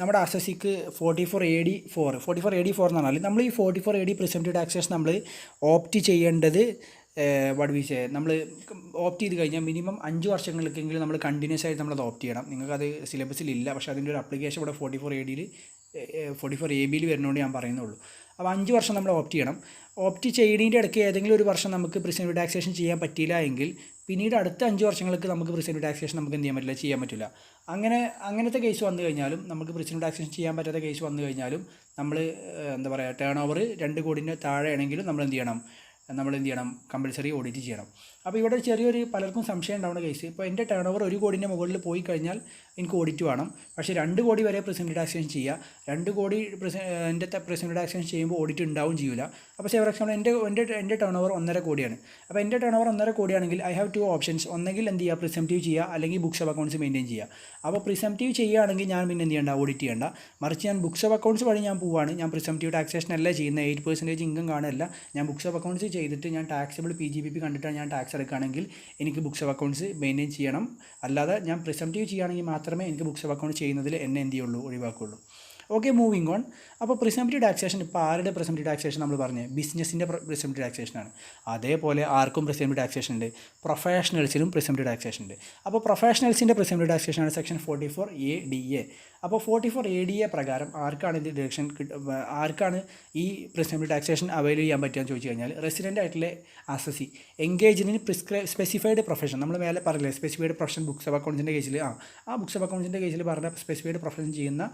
Speaker 1: നമ്മുടെ അസസിക്ക് 44 AD4 എന്ന് പറഞ്ഞാൽ നമ്മൾ ഈ 44 AD പ്രിസംപ്റ്റീവ് ടാക്സേഷൻ നമ്മൾ ഓപ്റ്റ് ചെയ്യേണ്ടത് നമ്മൾ ഓപ്റ്റ് ചെയ്ത് കഴിഞ്ഞാൽ മിനിമം 5 വർഷങ്ങൾക്കെങ്കിലും നമ്മൾ കണ്ടിന്യൂസ് ആയിട്ട് നമ്മളത് ഓപ്റ്റ് ചെയ്യണം. നിങ്ങൾക്കത് സിലബസിലില്ല, പക്ഷേ അതിൻ്റെ ഒരു അപ്ലിക്കേഷൻ ഇവിടെ 44 ABയിൽ വരുന്നതുകൊണ്ട് ഞാൻ പറയുന്നുള്ളൂ. അപ്പോൾ 5 വർഷം നമ്മൾ ഓപ്റ്റ് ചെയ്യണം. ഓപ്റ്റ് ചെയ്യുന്നതിൻ്റെ ഇടയ്ക്ക് ഏതെങ്കിലും ഒരു വർഷം നമുക്ക് പ്രിസംപ്റ്റീവ് ടാക്സേഷൻ ചെയ്യാൻ പറ്റില്ല എങ്കിൽ പിന്നീട് അടുത്ത 5 വർഷങ്ങൾക്ക് നമുക്ക് പ്രിസംപ്റ്റീവ് ടാക്സേഷൻ നമുക്ക് എന്ത് ചെയ്യാൻ പറ്റില്ല. അങ്ങനത്തെ കേസ് വന്നു കഴിഞ്ഞാലും നമുക്ക് പ്രിസംപ്റ്റീവ് ടാക്സേഷൻ ചെയ്യാൻ പറ്റാത്ത കേസ് വന്നു കഴിഞ്ഞാലും നമ്മൾ എന്താ പറയുക ടേൺ ഓവർ 2 കോടിന് താഴെ ആണെങ്കിലും നമ്മൾ എന്ത് ചെയ്യണം, കമ്പൽസറി ഓഡിറ്റ് ചെയ്യണം. അപ്പോൾ ഇവിടെ ചെറിയൊരു പലർക്കും സംശയം ഉണ്ടാവുന്ന കേസ്, ഇപ്പോൾ എൻ്റെ ടേൺ ഓവർ 1 കോടിൻ്റെ മുകളിൽ പോയി കഴിഞ്ഞാൽ എനിക്ക് ഓഡിറ്റ് വേണം. പക്ഷേ 2 കോടി വരെ പ്രിസംപ്റ്റീവ് ടാക്സേഷൻ ചെയ്യുക. 2 കോടി എൻ്റെ പ്രിസംപ്റ്റീവ് ടാക്സേഷൻ ചെയ്യുമ്പോൾ ഓഡിറ്റ് ഉണ്ടാവും ചെയ്യില്ല. അപ്പോൾ ഫോർ എക്സാമ്പിൾ എൻ്റെ ടേൺ ഓവർ 1.5 കോടിയാണ്. അപ്പോൾ എൻ്റെ ടേൺ ഓവർ 1.5 കോടിയാണെങ്കിൽ ഐ ഹാവ് 2 ഓപ്ഷൻസ്. ഒന്നെങ്കിൽ എന്ത് ചെയ്യുക, പ്രിസംപ്റ്റീവ് ചെയ്യുക, അല്ലെങ്കിൽ ബുക്സ് ഓഫ് അക്കൗണ്ട്സ് മെയിൻറ്റെയിൻ ചെയ്യുക. അപ്പോൾ പ്രിസംപ്റ്റീവ് ചെയ്യുകയാണെങ്കിൽ ഞാൻ പിന്നെ എന്ത് ചെയ്യേണ്ട, ഓഡിറ്റ് ചെയ്യേണ്ട. മറിച്ച് ഞാൻ ബുക്സ് ഓഫ് അക്കൗണ്ട്സ് വഴി ഞാൻ പോവുകയാണ്, ഞാൻ പ്രിസംപ്റ്റീവ് ടാക്സേഷൻ അല്ല ചെയ്യുന്നത്, 8% ഇൻകം കാണുകയല്ല, ഞാൻ ബുക്സ് ഓഫ് അക്കൗണ്ട്സ് ചെയ്തിട്ട് ഞാൻ ടാക്സബിൾ PGBP കണ്ടിട്ടാണ് ഞാൻ ടാക്സ് എടുക്കുകയാണെങ്കിൽ എനിക്ക് ബുക്സ് ഓഫ് അക്കൗണ്ട്സ് മെയിൻറ്റെയിൻ ചെയ്യണം. അല്ലാതെ ഞാൻ പ്രിസംപ്റ്റീവ് ചെയ്യുകയാണെങ്കിൽ മാത്രമേ എനിക്ക് ബുക്സ് ഓഫ് അക്കൗണ്ട് ചെയ്യുന്നതിൽ എന്നെ എന്ത് ചെയ്യുള്ളൂ, ഒഴിവാക്കുള്ളൂ. Okay, moving on. അപ്പോൾ പ്രിസംപ്റ്റീവ് ടാക്സേഷൻ ഇപ്പോൾ ആരുടെ പ്രിസംപ്റ്റീവ് ടാക്സേഷൻ നമ്മൾ പറഞ്ഞത്, ബിസിനസ്സിൻ്റെ പ്രിസംപ്റ്റീവ് ടാക്സേഷനാണ്. അതേപോലെ ആർക്കും പ്രിസംപ്റ്റീവ് ടാക്സേഷൻ ഉണ്ട്, പ്രൊഫഷണൽസിനും പ്രിസംപ്റ്റീവ് ടാക്സേഷൻ ഉണ്ട്. അപ്പോൾ പ്രൊഫഷണൽസിൻ്റെ പ്രിസംപ്റ്റീവ് ടാക്സേഷനാണ് സെക്ഷൻ 44A/DA. അപ്പോൾ 44A/DA പ്രകാരം ആർക്കാണ് ഇത് ഡിഡക്ഷൻ ആർക്കാണ് ഈ പ്രിസംപ്റ്റീവ് ടാക്സേഷൻ അവൈൽ ചെയ്യാൻ പറ്റുകയെന്ന് ചോദിച്ചു കഴിഞ്ഞാൽ, റെസിഡൻ്റ് ആയിട്ടുള്ള assessee engage in specified profession. നമ്മൾ മേലെ പറഞ്ഞില്ലേ സ്പെസിഫൈഡ് പ്രൊഫഷൻ ബുക്സ് ഓഫ് അക്കൗണ്ട്സിൻ്റെ കേസിൽ, ആ ബുക്സ് ഓഫ് അക്കൗണ്ട്സിൻ്റെ കേസിൽ പറഞ്ഞ സ്പെസിഫൈഡ് പ്രൊഫഷൻ ചെയ്യുന്ന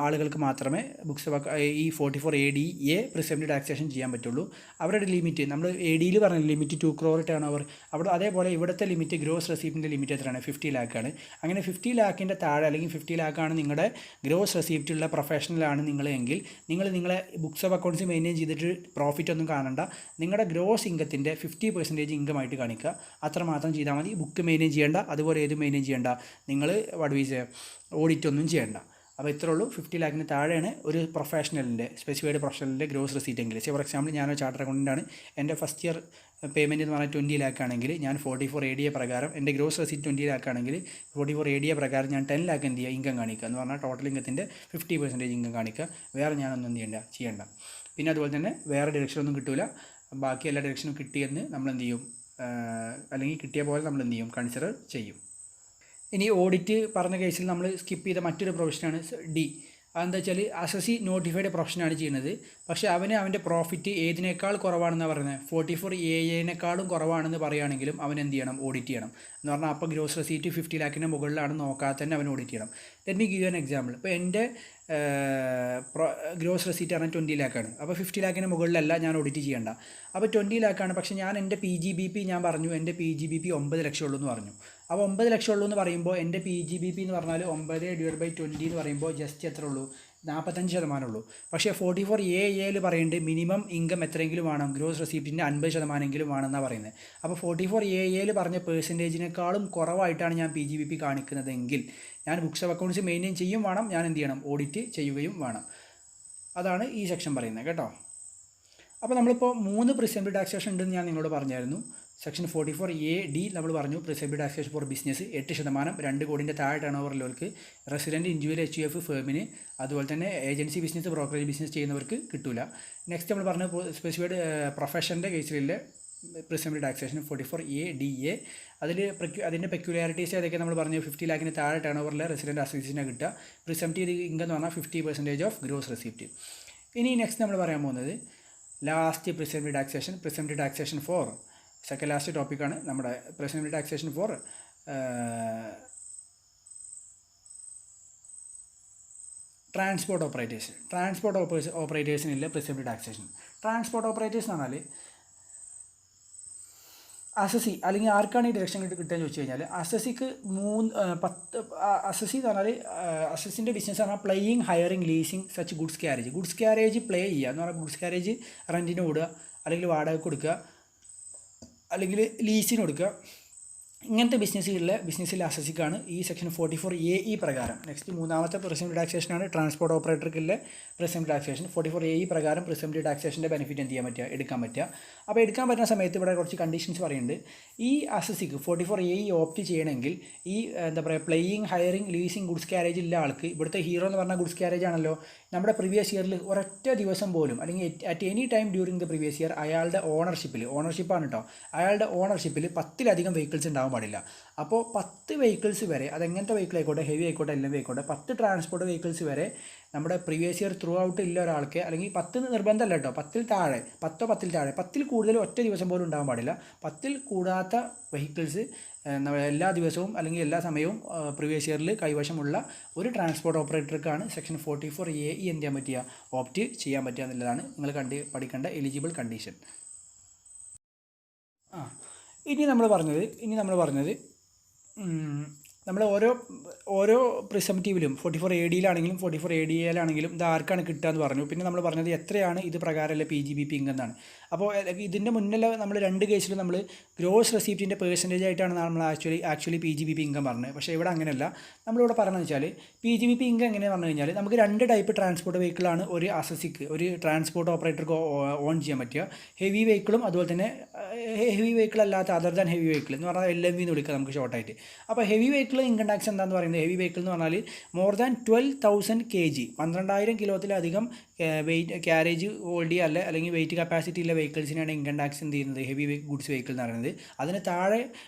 Speaker 1: ആളുകൾക്ക് മാത്രമേ ബുക്സ് ഓഫ് ഈ 44A/DA പ്രിസംപ്റ്റീവ് ടാക്സേഷൻ ചെയ്യാൻ പറ്റുള്ളൂ. അവരുടെ ലിമിറ്റ് നമ്മൾ ADയിൽ പറഞ്ഞ ലിമിറ്റ് 2 crore ടേൺ ഓവർ. അവിടെ അതേപോലെ ഇവിടുത്തെ ലിമിറ്റ് ഗ്രോസ് റെസിപ്റ്റിൻ്റെ ലിമിറ്റ് എത്രയാണ്, 50 lakh ആണ്. അങ്ങനെ 50 lakhൻ്റെ താഴെ അല്ലെങ്കിൽ 50 lakh ആണ് നിങ്ങളുടെ ഗ്രോസ് റെസിപ്റ്റുള്ള പ്രൊഫഷണലാണ് നിങ്ങളെങ്കിൽ നിങ്ങളെ ബുക്സ് ഓഫ് അക്കൗണ്ട്സ് മെയിൻറ്റെയിൻ ചെയ്തിട്ട് പ്രോഫിറ്റ് ഒന്നും കാണണ്ട, നിങ്ങളുടെ ഗ്രോസ് ഇൻകത്തിൻ്റെ 50% ഇൻകമായിട്ട് കാണിക്കുക. അത്രമാത്രം ചെയ്താൽ മതി. ബുക്ക് മെയിൻറ്റെയിൻ ചെയ്യേണ്ട, അതുപോലെ ഏത് മെയിൻറ്റെയിൻ ചെയ്യേണ്ട, നിങ്ങൾ ഓഡിറ്റ് ഒന്നും ചെയ്യേണ്ട. അപ്പോൾ ഇത്രേ ഉള്ളൂ. 50 lakhന് താഴെയാണ് ഒരു പ്രൊഫഷണലിൻ്റെ സ്പെസിഫൈഡ് പ്രൊഫഷണലിൻ്റെ ഗ്രോസ് റെസീറ്റ് എങ്കിൽ. ഫോർ എക്സാമ്പിൾ ഞാനൊരു ചാർട്ടർ അക്കൗണ്ടൻ്റാണ്, എൻ്റെ ഫസ്റ്റ് ഇയർ പേയ്മെൻറ്റ് എന്ന് പറഞ്ഞാൽ 20 lakh ആണെങ്കിൽ ഞാൻ 44A/DA പ്രകാരം എൻ്റെ ഗ്രോസ് റെസീറ്റ് 20 lakh ആണെങ്കിൽ 44A/DA പ്രകാരം ഞാൻ 10 lakh എന്ത് ചെയ്യുക, ഇൻകം കാണിക്കുക എന്ന് പറഞ്ഞാൽ ടോട്ടൽ ഇൻകത്തിൻ്റെ 50% ഇൻകം കാണിക്കുക. വേറെ ഞാനൊന്നും എന്ത് ചെയ്യേണ്ട. പിന്നെ അതുപോലെ തന്നെ വേറെ ഡിറക്ഷനൊന്നും കിട്ടില്ല. ബാക്കി എല്ലാ ഡിറക്ഷനും കിട്ടിയെന്ന് നമ്മൾ എന്ത് ചെയ്യും, അല്ലെങ്കിൽ കിട്ടിയ പോലെ നമ്മൾ എന്ത് ചെയ്യും, കൺസിഡർ ചെയ്യും. ഇനി ഓഡിറ്റ് പറഞ്ഞ കേസിൽ നമ്മൾ സ്കിപ്പ് ചെയ്ത മറ്റൊരു പ്രൊഫഷനാണ് D. അതെന്താ വെച്ചാൽ അസസി നോട്ടിഫൈഡ് പ്രൊഫഷനാണ് ചെയ്യുന്നത്. പക്ഷേ അവൻ്റെ പ്രോഫിറ്റ് ഏതിനേക്കാൾ കുറവാണെന്നാണ് പറയുന്നത്, 44A/A കുറവാണെന്ന് പറയുകയാണെങ്കിലും അവൻ എന്ത് ചെയ്യണം, ഓഡിറ്റ് ചെയ്യണം എന്ന് പറഞ്ഞാൽ അപ്പോൾ ഗ്രോസ് റെസീറ്റ് 50 lakhന് മുകളിലാണ് നോക്കാതെ തന്നെ അവൻ ഓഡിറ്റ് ചെയ്യണം. Let me give an example. ഇപ്പോൾ എൻ്റെ ഗ്രോസ് റെസീറ്റ് പറഞ്ഞാൽ 20 lakh ആണ്. അപ്പോൾ 50 lakhന് മുകളിലല്ല ഞാൻ ഓഡിറ്റ് ചെയ്യേണ്ട. അപ്പോൾ 20 lakh ആണ്. പക്ഷേ ഞാൻ എൻ്റെ PGBP ഞാൻ പറഞ്ഞു എൻ്റെ PGBP 9 ലക്ഷം ഉള്ളൂ എന്ന് പറഞ്ഞു. അപ്പോൾ 9 ലക്ഷം ഉള്ളൂ എന്ന് പറയുമ്പോൾ എൻ്റെ PGBP എന്ന് പറഞ്ഞാൽ 9/20 എന്ന് പറയുമ്പോൾ ജസ്റ്റ് എത്ര ഉള്ളൂ, 45% ഉള്ളൂ. പക്ഷേ 44A/Aയിൽ പറയുന്നുണ്ട് മിനിമം ഇൻകം എത്രയെങ്കിലും വേണം, ഗ്രോസ് റെസീപ്റ്റിൻ്റെ 50% വേണമെന്നാണ് പറയുന്നത്. അപ്പോൾ 44A/Aയിൽ പറഞ്ഞ പെർസെൻറ്റേജിനേക്കാളും കുറവായിട്ടാണ് ഞാൻ PGBP കാണിക്കുന്നതെങ്കിൽ ഞാൻ ബുക്സ് ഓഫ് അക്കൗണ്ട്സ് മെയിൻറ്റെയിൻ ചെയ്യും വേണം, ഞാൻ എന്ത് ചെയ്യണം, ഓഡിറ്റ് ചെയ്യുകയും വേണം. അതാണ് ഈ സെക്ഷൻ പറയുന്നത് കേട്ടോ. അപ്പോൾ നമ്മളിപ്പോൾ 3 പ്രിസംപ്റ്റീവ് ടാക്സേഷൻ ഉണ്ടെന്ന് ഞാൻ നിങ്ങളോട് പറഞ്ഞായിരുന്നു. സെക്ഷൻ 44A/D നമ്മൾ പറഞ്ഞു പ്രിസംപ്റ്റീവ് ടാക്സേഷൻ ഫോർ ബിസിനസ് 8%, 2 കോടിൻ്റെ താഴെ ടേൺ ഓവറിലുള്ളവർക്ക്, റെസിഡൻറ്റ് ഇൻഡിവിജ്വൽ HUF ഫേമിന്, അതുപോലെ തന്നെ ഏജൻസി ബിസിനസ് ബ്രോക്കറേജ് ബിസിനസ് ചെയ്യുന്നവർക്ക് കിട്ടില്ല. നെക്സ്റ്റ് നമ്മൾ പറഞ്ഞു സ്പെസിഫൈഡ് പ്രൊഫഷൻ്റെ കേസിലെ പ്രിസംപ്റ്റീവ് ടാക്സേഷൻ 44A/DA. അതിൻ്റെ പെക്യുലാരിറ്റീസ് ഏതൊക്കെ നമ്മൾ പറഞ്ഞു, 50 lakhന് താഴെ ടേൺ ഓവറിലെ റെസിഡൻറ്റ് അസോസിയേഷനെ കിട്ടുക. പ്രിസംപ്റ്റീവ് ഇൻകം എന്ന് പറഞ്ഞാൽ 50% ഓഫ് ഗ്രോസ് റെസിപ്റ്റ്. ഇനി നെക്സ്റ്റ് നമ്മൾ പറയാൻ പോകുന്നത് last presumptive taxation for second last ടോപ്പിക്കാണ് നമ്മുടെ പ്രിസംപ്റ്റീവ് ടാക്സേഷൻ ഫോർ ട്രാൻസ്പോർട്ട് ഓപ്പറേറ്റേഴ്സിനില്ല പ്രിസംപ്റ്റീവ് ടാക്സേഷൻ. ട്രാൻസ്പോർട്ട് ഓപ്പറേറ്റേഴ്സ് എന്ന് പറഞ്ഞാൽ അസസി അല്ലെങ്കിൽ ആർക്കാണ് ഈ ഡിറക്ഷൻ കിട്ടുകയെന്ന് ചോദിച്ചു കഴിഞ്ഞാൽ, അസസിക്ക് 10 അസസി എന്ന് പറഞ്ഞാൽ അസസിൻ്റെ ബിസിനസ് പറഞ്ഞാൽ playing, hiring, leasing such goods carriage play ചെയ്യുക എന്ന് പറഞ്ഞാൽ ഗുഡ്സ് ക്യാരേജ് റെൻറ്റിന് കൊടുക്കുക, അല്ലെങ്കിൽ വാടക കൊടുക്കുക, അല്ലെങ്കിൽ ലീസിന് കൊടുക്കുക. ഇങ്ങനത്തെ ബിസിനസ്സിലെ അസസിക്കാണ് ഈ സെക്ഷൻ 44AE പ്രകാരം. നെക്സ്റ്റ് മൂന്നാമത്തെ presumptive ടാക്സേഷനാണ് transport ഓപ്പറേറ്റർക്കുള്ള presumptive taxation. 44AE പ്രകാരം പ്രിസംപ്റ്റീവ് ടാക്സേഷൻ്റെ ബെനിഫിറ്റ് എന്ത് ചെയ്യാൻ പറ്റുക, എടുക്കാൻ പറ്റുക. അപ്പോൾ എടുക്കാൻ പറ്റുന്ന സമയത്ത് ഇവിടെ കുറച്ച് കണ്ടീഷൻസ് പറയുന്നുണ്ട്. ഈ അസസിക്ക് 44AE ഓപ്റ്റ് ചെയ്യണമെങ്കിൽ ഈ എന്താ പറയുക playing, hiring, leasing, goods carriage ഉള്ള ആൾക്ക്, ഇവിടുത്തെ ഹീറോ എന്ന് പറഞ്ഞാൽ ഗുഡ്സ് ക്യാരേജ് ആണല്ലോ, നമ്മുടെ പ്രീവിയസ് ഇയറിൽ ഒരൊറ്റ ദിവസം പോലും അല്ലെങ്കിൽ at any time during the previous year അയാളുടെ ഓണർഷിപ്പാണ് കേട്ടോ, അയാളുടെ ഓണർഷിപ്പിൽ 10-ലധികം വെഹിക്കിൾസ് ഉണ്ടാവാൻ പാടില്ല. അപ്പോൾ 10 വെഹിക്കിൾസ് വരെ, അതെങ്ങനത്തെ വെഹിക്കിൾ ആയിക്കോട്ടെ, ഹെവി ആയിക്കോട്ടെ, എല്ലാം ആയിക്കോട്ടെ, 10 ട്രാൻസ്പോർട്ട് വെഹിക്കിൾസ് വരെ നമ്മുടെ പ്രീവിയസ് ഇയർ ത്രൂ ഔട്ട് ഇല്ല ഒരാൾക്ക്, അല്ലെങ്കിൽ 10 നിർബന്ധമല്ല കേട്ടോ, 10-ൽ താഴെ, 10-ൽ കൂടുതൽ ഒറ്റ ദിവസം പോലും ഉണ്ടാകാൻ പാടില്ല. 10-ൽ കൂടാത്ത വെഹിക്കിൾസ് എല്ലാ ദിവസവും അല്ലെങ്കിൽ എല്ലാ സമയവും പ്രീവിയസ് ഇയറിൽ കൈവശമുള്ള ഒരു ട്രാൻസ്പോർട്ട് ഓപ്പറേറ്റർക്കാണ് സെക്ഷൻ 44AE എന്ത് ചെയ്യാൻ പറ്റുക, ഓപ്റ്റ് ചെയ്യാൻ പറ്റുക എന്നുള്ളതാണ് നിങ്ങൾ പഠിക്കേണ്ട എലിജിബിൾ കണ്ടീഷൻ. ഇനി നമ്മൾ പറഞ്ഞത് നമ്മൾ ഓരോ പ്രിസംറ്റീവിലും 44 ADയിലാണെങ്കിലും 44 ADAയിലാണെങ്കിലും ഇത് ആർക്കാണ് കിട്ടുക എന്ന് പറഞ്ഞു. പിന്നെ നമ്മൾ പറഞ്ഞത് എത്രയാണ് ഇത് പ്രകാരമല്ല PGBP ഇൻകം എന്നാണ്. അപ്പോൾ ഇതിൻ്റെ മുന്നിൽ നമ്മൾ 2 കേസിലും നമ്മൾ ഗ്രോസ് റെസിപ്റ്റിൻ്റെ പെർസെൻറ്റേജ് ആയിട്ടാണ് നമ്മൾ ആക്ച്വലി PGBP ഇൻകം പറഞ്ഞത്. പക്ഷേ ഇവിടെ അങ്ങനെയല്ല. നമ്മളിവിടെ പറഞ്ഞതെന്ന് വെച്ചാൽ PGBP ഇൻകം എങ്ങനെയാണെന്ന് പറഞ്ഞു കഴിഞ്ഞാൽ നമുക്ക് 2 ടൈപ്പ് ട്രാൻസ്പോർട്ട് വെഹിക്കിളാണ് ഒരു അസസിക്ക് ഒരു ട്രാൻസ്പോർട്ട് ഓപ്പറേറ്റർക്ക് ഓൺ ചെയ്യാൻ പറ്റുക. ഹെവി വെഹിക്കിളും അതുപോലെ തന്നെ ഹെവി വെഹിക്കിൾ അല്ലാത്ത അതർ ദാൻ ഹെവി വെഹിക്കിൾ എന്ന് പറഞ്ഞാൽ LMV എന്ന് വിളിക്കുക നമുക്ക് ഷോർട്ടായിട്ട്. അപ്പോൾ ഹെവി വെഹിക്കിൾ ഇൻകം ടാക്സ് എന്താണെന്ന് പറയുന്നത്, ഹെവി വെഹിക്കിൾ എന്ന് പറഞ്ഞാൽ മോർ ദാൻ 12,000 kg 12,000 കിലോത്തിലധികം വെയിറ്റ് ക്യാരേജ് ഹോൾഡ് ചെയ്യുക അല്ലെങ്കിൽ വെയിറ്റ് കപ്പാസിറ്റി ഉള്ള വെഹിക്കിൾസിനാണ് ഇൻകം ടാക്സ് എന്ത് ചെയ്യുന്നത് ഹെവി ഗുഡ്സ് വെഹിക്കിൾ എന്ന് പറയുന്നത്. അതിന് താഴെ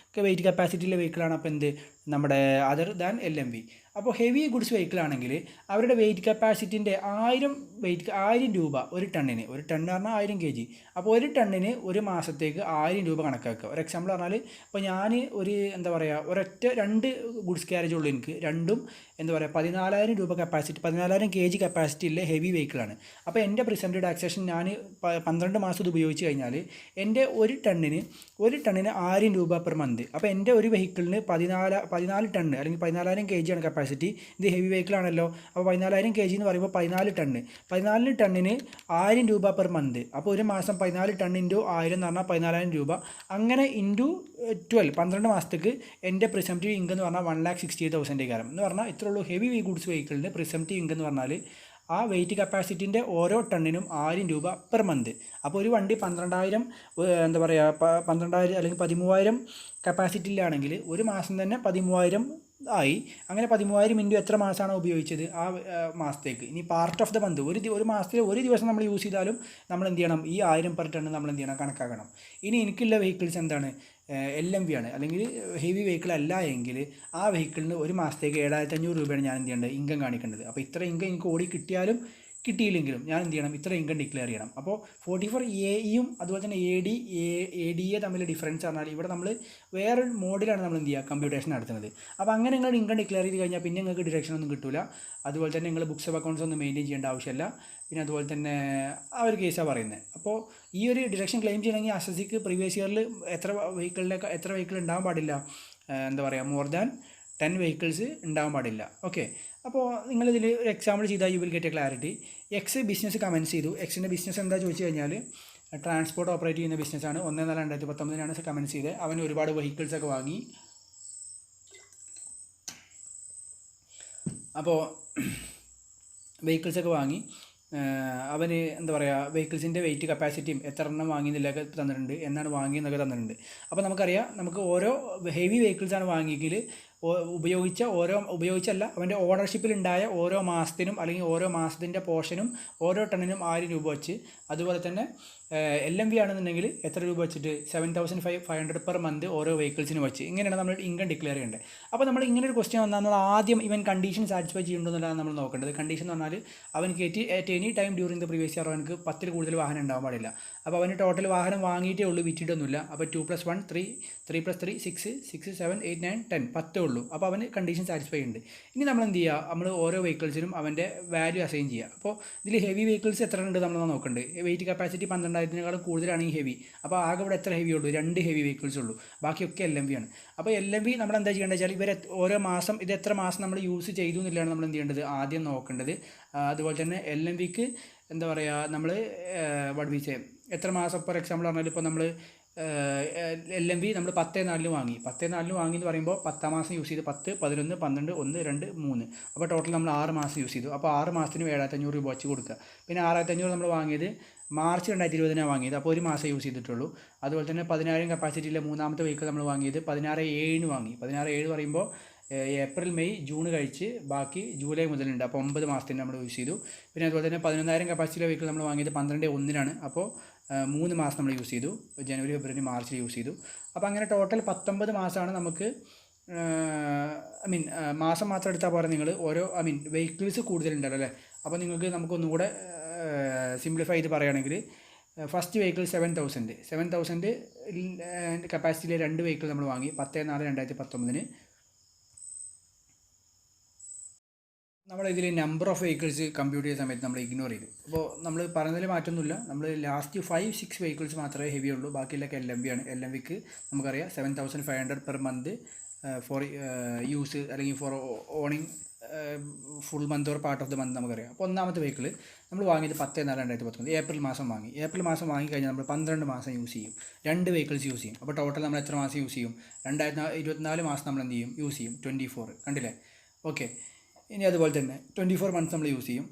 Speaker 1: വെയിറ്റ് കപ്പാസിറ്റി ഉള്ള വെഹിക്കിളാണ് അപ്പോൾ എന്ത് നമ്മുടെ അതർ ദാൻ LMV. അപ്പോൾ ഹെവി ഗുഡ്സ് വെഹിക്കിൾ ആണെങ്കിൽ അവരുടെ വെയിറ്റ് കപ്പാസിറ്റിൻ്റെ 1000 രൂപ ഒരു ടണ്ണിന്, ഒരു ടണ്ണ് പറഞ്ഞാൽ 1000 kg. അപ്പോൾ ഒരു ടണ്ണിന് ഒരു മാസത്തേക്ക് 1000 രൂപ കണക്കാക്കുക. ഒരു എക്സാമ്പിൾ പറഞ്ഞാൽ ഇപ്പോൾ ഞാൻ എന്താ പറയുക ഒരൊറ്റ 2 ഗുഡ്സ് ക്യാരേജ് ഉള്ളൂ എനിക്ക്, രണ്ടും എന്താ പറയുക 14,000 രൂപ കപ്പാസിറ്റി 14,000 kg കപ്പാസിറ്റി ഉള്ള ഹെവി വെഹിക്കിളാണ്. അപ്പോൾ എൻ്റെ പ്രിസംപ്റ്റീവ് ടാക്സേഷൻ ഞാൻ 12 മാസം ഇത് ഉപയോഗിച്ച് കഴിഞ്ഞാൽ എൻ്റെ ഒരു ടണ്ണിന് 1000 രൂപ പെർ മന്ത്. അപ്പോൾ എൻ്റെ ഒരു വെഹിക്കിളിന് 14 ടണ്ണ് അല്ലെങ്കിൽ 14,000 kg ആണ് കപ്പാസിറ്റി. ഇത് ഹെവി വെഹിക്കിളാണല്ലോ. അപ്പോൾ 14,000 kg എന്ന് പറയുമ്പോൾ 14 ടണ്ണിന് 1000 രൂപ പെർ മന്ത്. അപ്പോൾ ഒരു മാസം 14 ടൺ ഇൻറ്റു 1000 എന്ന് പറഞ്ഞാൽ 14,000 രൂപ. അങ്ങനെ ഇൻറ്റു 12 മാസത്തേക്ക് എൻ്റെ പ്രിസംപ്റ്റീവ് ഇൻകം എന്ന് പറഞ്ഞാൽ 1,60,000 കാരം എന്ന് പറഞ്ഞാൽ ഇത്രേ ഉള്ളൂ. ഹെവി ഗുഡ്സ് വെഹിക്കിളിന് പ്രിസംപ്റ്റീവ് ഇൻകം എന്ന് പറഞ്ഞാൽ ആ വെയിറ്റ് കപ്പാസിറ്റിൻ്റെ ഓരോ ടണ്ണിനും 1000 രൂപ പെർ മന്ത്. അപ്പോൾ ഒരു വണ്ടി 12,000 എന്താ പറയുക 12,000 അല്ലെങ്കിൽ 13,000 കപ്പാസിറ്റിയിലാണെങ്കിൽ ഒരു മാസം തന്നെ 13,000 ആയി. അങ്ങനെ 13,000 ഇൻറ്റു എത്ര മാസമാണോ ഉപയോഗിച്ചത് ആ മാസത്തേക്ക്. ഇനി പാർട്ട് ഓഫ് ദ മന്ത് ഒരു മാസത്തിൽ ഒരു ദിവസം നമ്മൾ യൂസ് ചെയ്താലും നമ്മൾ എന്ത് ചെയ്യണം, ഈ 1000 പെർ ടണ്ണ് നമ്മൾ എന്ത് ചെയ്യണം കണക്കാക്കണം. ഇനി എനിക്കുള്ള വെഹിക്കിൾസ് എന്താണ് LMV ആണ് അല്ലെങ്കിൽ ഹെവി വെഹിക്കിൾ അല്ല എങ്കിൽ ആ വെഹിക്കിളിന് ഒരു മാസത്തേക്ക് 7,500 രൂപയാണ് ഞാൻ എന്ത് ചെയ്യേണ്ടത് ഇൻകം കാണിക്കേണ്ടത്. അപ്പോൾ ഇത്ര ഇൻകം എനിക്ക് ഓടി കിട്ടിയാലും കിട്ടിയില്ലെങ്കിലും ഞാൻ എന്ത് ചെയ്യണം, ഇത്ര ഇൻകം ഡിക്ലെയർ ചെയ്യണം. അപ്പോൾ 44AEയും അതുപോലെ തന്നെ ADA തമ്മിൽ ഡിഫറൻസ് പറഞ്ഞാൽ ഇവിടെ നമ്മൾ വേറൊരു മോഡിലാണ് നമ്മൾ എന്ത് ചെയ്യുക കമ്പ്യൂട്ടേഷൻ നടത്തുന്നത്. അപ്പോൾ അങ്ങനെ നിങ്ങൾ ഇൻകം ഡിക്ലെയർ ചെയ്ത് കഴിഞ്ഞാൽ പിന്നെ നിങ്ങൾക്ക് ഡിഡക്ഷൻ ഒന്നും കിട്ടില്ല. അതുപോലെ തന്നെ നിങ്ങൾ ബുക്സ് ഓഫ് അക്കൗണ്ട്സ് ഒന്നും മെയിൻറ്റെയിൻ ചെയ്യേണ്ട ആവശ്യമില്ല. പിന്നെ അതുപോലെ തന്നെ ആ ഒരു കേസാണ് പറയുന്നത്. അപ്പോൾ ഈ ഒരു ഡിഡക്ഷൻ ക്ലെയിം ചെയ്യണമെങ്കിൽ അസസിക്ക് പ്രീവിയസ് ഇയറിൽ എത്ര വെഹിക്കിൾ ഉണ്ടാകാൻ പാടില്ല, എന്താ പറയുക മോർ ദാൻ 10 വെഹിക്കിൾസ് ഉണ്ടാകാൻ പാടില്ല. ഓക്കെ. അപ്പോൾ നിങ്ങളിതിൽ ഒരു എക്സാമ്പിൾ ചെയ്താൽ U will get A clarity. X business comments ചെയ്തു. എക്സിൻ്റെ ബിസിനസ് എന്താ ചോദിച്ചു കഴിഞ്ഞാൽ ട്രാൻസ്പോർട്ട് ഓപ്പറേറ്റ് ചെയ്യുന്ന ബിസിനസ്സാണ്. 1/4/2019 കമൻസ് ചെയ്തത്. അവൻ ഒരുപാട് വെഹിക്കിൾസൊക്കെ വാങ്ങി. അപ്പോൾ വെഹിക്കിൾസൊക്കെ വാങ്ങി അവന് എന്താ പറയുക വെഹിക്കിൾസിൻ്റെ വെയിറ്റ് കപ്പാസിറ്റിയും എത്ര എണ്ണം വാങ്ങിയെന്നുള്ളതൊക്കെ തന്നിട്ടുണ്ട്, എന്നാണ് വാങ്ങിയെന്നൊക്കെ തന്നിട്ടുണ്ട്. അപ്പോൾ നമുക്കറിയാം നമുക്ക് ഓരോ ഹെവി വെഹിക്കിൾസാണ് വാങ്ങിയെങ്കിൽ ഉപയോഗിച്ചല്ല അവൻ്റെ ഓണർഷിപ്പിലുണ്ടായ ഓരോ മാസത്തിനും അല്ലെങ്കിൽ ഓരോ മാസത്തിൻ്റെ പോർഷനും ഓരോ ടണ്ണിനും 1000 രൂപ വെച്ച്. അതുപോലെ തന്നെ LMV ആണെന്നുണ്ടെങ്കിൽ എത്ര രൂപ വെച്ചിട്ട് 7,500 പെർ മന്ത് ഓരോ വെഹിക്കിൾസിന് വെച്ച്. ഇങ്ങനെയാണ് നമ്മൾ ഇൻകം ഡിക്ലെയർ ചെയ്യേണ്ടത്. അപ്പോൾ നമ്മൾ ഇങ്ങനെ ഒരു ക്വസ്റ്റ്യൻ വന്നാൽ നമ്മൾ ആദ്യം ഇവൻ കണ്ടീഷൻ സാറ്റിസ്ഫൈ ചെയ്യുന്നുണ്ടെന്നുള്ളതാണ് നമ്മൾ നോക്കേണ്ടത്. കണ്ടീഷൻ എന്ന് പറഞ്ഞാൽ അവനക്ക് at any time during the previous year അവനക്ക് 10ൽ കൂടുതൽ വാഹനം ഉണ്ടാകാൻ പാടില്ല. അപ്പോൾ അവന് ടോട്ടൽ വാഹനം വാങ്ങിയിട്ടേ ഉള്ളൂ, വിറ്റിട്ടൊന്നുമില്ല. അപ്പോൾ 2 + 1 3, 3 + 3 6, 6 7 8 9 10 10 ഉള്ളൂ. അപ്പോൾ അവന് കണ്ടീഷൻ സാറ്റിസ്ഫൈ ഉണ്ട്. ഇനി നമ്മൾ എന്ത് ചെയ്യുക, നമ്മൾ ഓരോ വെഹിക്കിൾസിനും അവൻ്റെ വാല്യൂ അസൈൻ ചെയ്യുക. അപ്പോൾ ഇതിൽ ഹെവി വെഹിക്കിൾസ് എത്ര ഉണ്ട് നമ്മൾ നോക്കേണ്ടത്. വെയിറ്റ് കപ്പാസിറ്റി 12,000 കൂടുതലാണ് ഈ ഹെവി. അപ്പോൾ ആകെ ഇവിടെ എത്ര ഹെവി ഉള്ളൂ, 2 ഹെവി വെഹിക്കിൾസ് ഉള്ളൂ, ബാക്കിയൊക്കെ LMV ആണ്. അപ്പോൾ LMV നമ്മൾ എന്താ ചെയ്യേണ്ടത് വെച്ചാൽ ഇവർ ഓരോ മാസം ഇത് എത്ര മാസം നമ്മൾ യൂസ് ചെയ്തു എന്നുള്ളതാണ് നമ്മൾ എന്ത് ചെയ്യേണ്ടത് ആദ്യം നോക്കേണ്ടത്. അതുപോലെ തന്നെ LMVക്ക് എന്താ പറയുക നമ്മൾ പഠിപ്പിച്ചേ എത്ര മാസം ഫോർ എക്സാമ്പിൾ പറഞ്ഞാൽ ഇപ്പോൾ നമ്മൾ LMV നമ്മൾ 10/4 വാങ്ങി. 10/4 വാങ്ങി എന്ന് പറയുമ്പോൾ 10ാം മാസം യൂസ് ചെയ്ത് 10, 11, 12, 1, 2, 3. അപ്പോൾ ടോട്ടൽ നമ്മൾ 6 മാസം യൂസ് ചെയ്തു. അപ്പോൾ 6 മാസത്തിന് 7,500 രൂപ വെച്ച് കൊടുക്കുക. പിന്നെ 6,500 നമ്മൾ വാങ്ങിയത് മാർച്ച് 2020 വാങ്ങിയത്. അപ്പോൾ ഒരു മാസം യൂസ് ചെയ്തിട്ടുള്ളൂ. അതുപോലെ തന്നെ 10,000 കപ്പാസിറ്റിയിലെ മൂന്നാമത്തെ വെഹിക്കിൾ നമ്മൾ വാങ്ങിയത് 16/7 വാങ്ങി. 16/7 പറയുമ്പോൾ ഏപ്രിൽ മെയ് ജൂൺ കഴിച്ച് ബാക്കി ജൂലൈ മുതലുണ്ട്. അപ്പോൾ 9 മാസത്തിന് നമ്മൾ യൂസ് ചെയ്തു. പിന്നെ അതുപോലെ തന്നെ 11,000 കപ്പാസിറ്റിയിലെ വെഹിക്കിൾ നമ്മൾ വാങ്ങിയത് 12/1 അപ്പോൾ 3 മാസം നമ്മൾ യൂസ് ചെയ്തു. ജനുവരി ഫെബ്രുവരി മാർച്ചിൽ യൂസ് ചെയ്തു. അപ്പോൾ അങ്ങനെ ടോട്ടൽ 19 മാസമാണ് നമുക്ക്. മാസം മാത്രം എടുത്താൽ പോരാ, നിങ്ങൾ വെഹിക്കിൾസ് കൂടുതലുണ്ടല്ലോ അല്ലേ. അപ്പോൾ നമുക്കൊന്നും കൂടെ സിംപ്ലിഫൈ ചെയ്ത് പറയുകയാണെങ്കിൽ ഫസ്റ്റ് വെഹിക്കിൾ 7,000 കപ്പാസിറ്റിയിലെ 2 വെഹിക്കിൾ നമ്മൾ വാങ്ങി 10/4/2019. നമ്മൾ ഇതിൽ നമ്പർ ഓഫ് വെഹിക്കിൾസ് കമ്പ്യൂട്ട് ചെയ്യുന്ന സമയത്ത് നമ്മൾ ഇഗ്നോർ ചെയ്തു. അപ്പോൾ നമ്മൾ പറഞ്ഞതിൽ മാറ്റമൊന്നുമില്ല. നമ്മൾ ലാസ്റ്റ് 5-6 വെഹിക്കിൾസ് മാത്രമേ ഹെവി ഉള്ളൂ. ബാക്കിയുള്ളൊക്കെ LMV ആണ്. LMVക്ക് നമുക്കറിയാം 7,500 പെർ മന്ത് ഫോർ യൂസ് അല്ലെങ്കിൽ for owning full month or part of the month നമുക്കറിയാം. അപ്പോൾ ഒന്നാമത്തെ വെഹിക്കിൾ നമ്മൾ വാങ്ങിയത് 10/4/2019 ഏപ്രിൽ മാസം വാങ്ങി. ഏപ്രിൽ മാസം വാങ്ങിക്കഴിഞ്ഞാൽ നമ്മൾ 12 മാസം യൂസ് ചെയ്യും. 2 വെഹിക്കിൾസ് യൂസ് ചെയ്യും. അപ്പോൾ ടോട്ടൽ നമ്മൾ എത്ര മാസം യൂസ് ചെയ്യും? 2024 മാസം നമ്മൾ എന്ത് ചെയ്യും? യൂസ് ചെയ്യും. 24 കണ്ടില്ലേ? ഓക്കെ. ഇനി അതുപോലെ തന്നെ 24 മന്ത്സ് നമ്മൾ യൂസ് ചെയ്യും.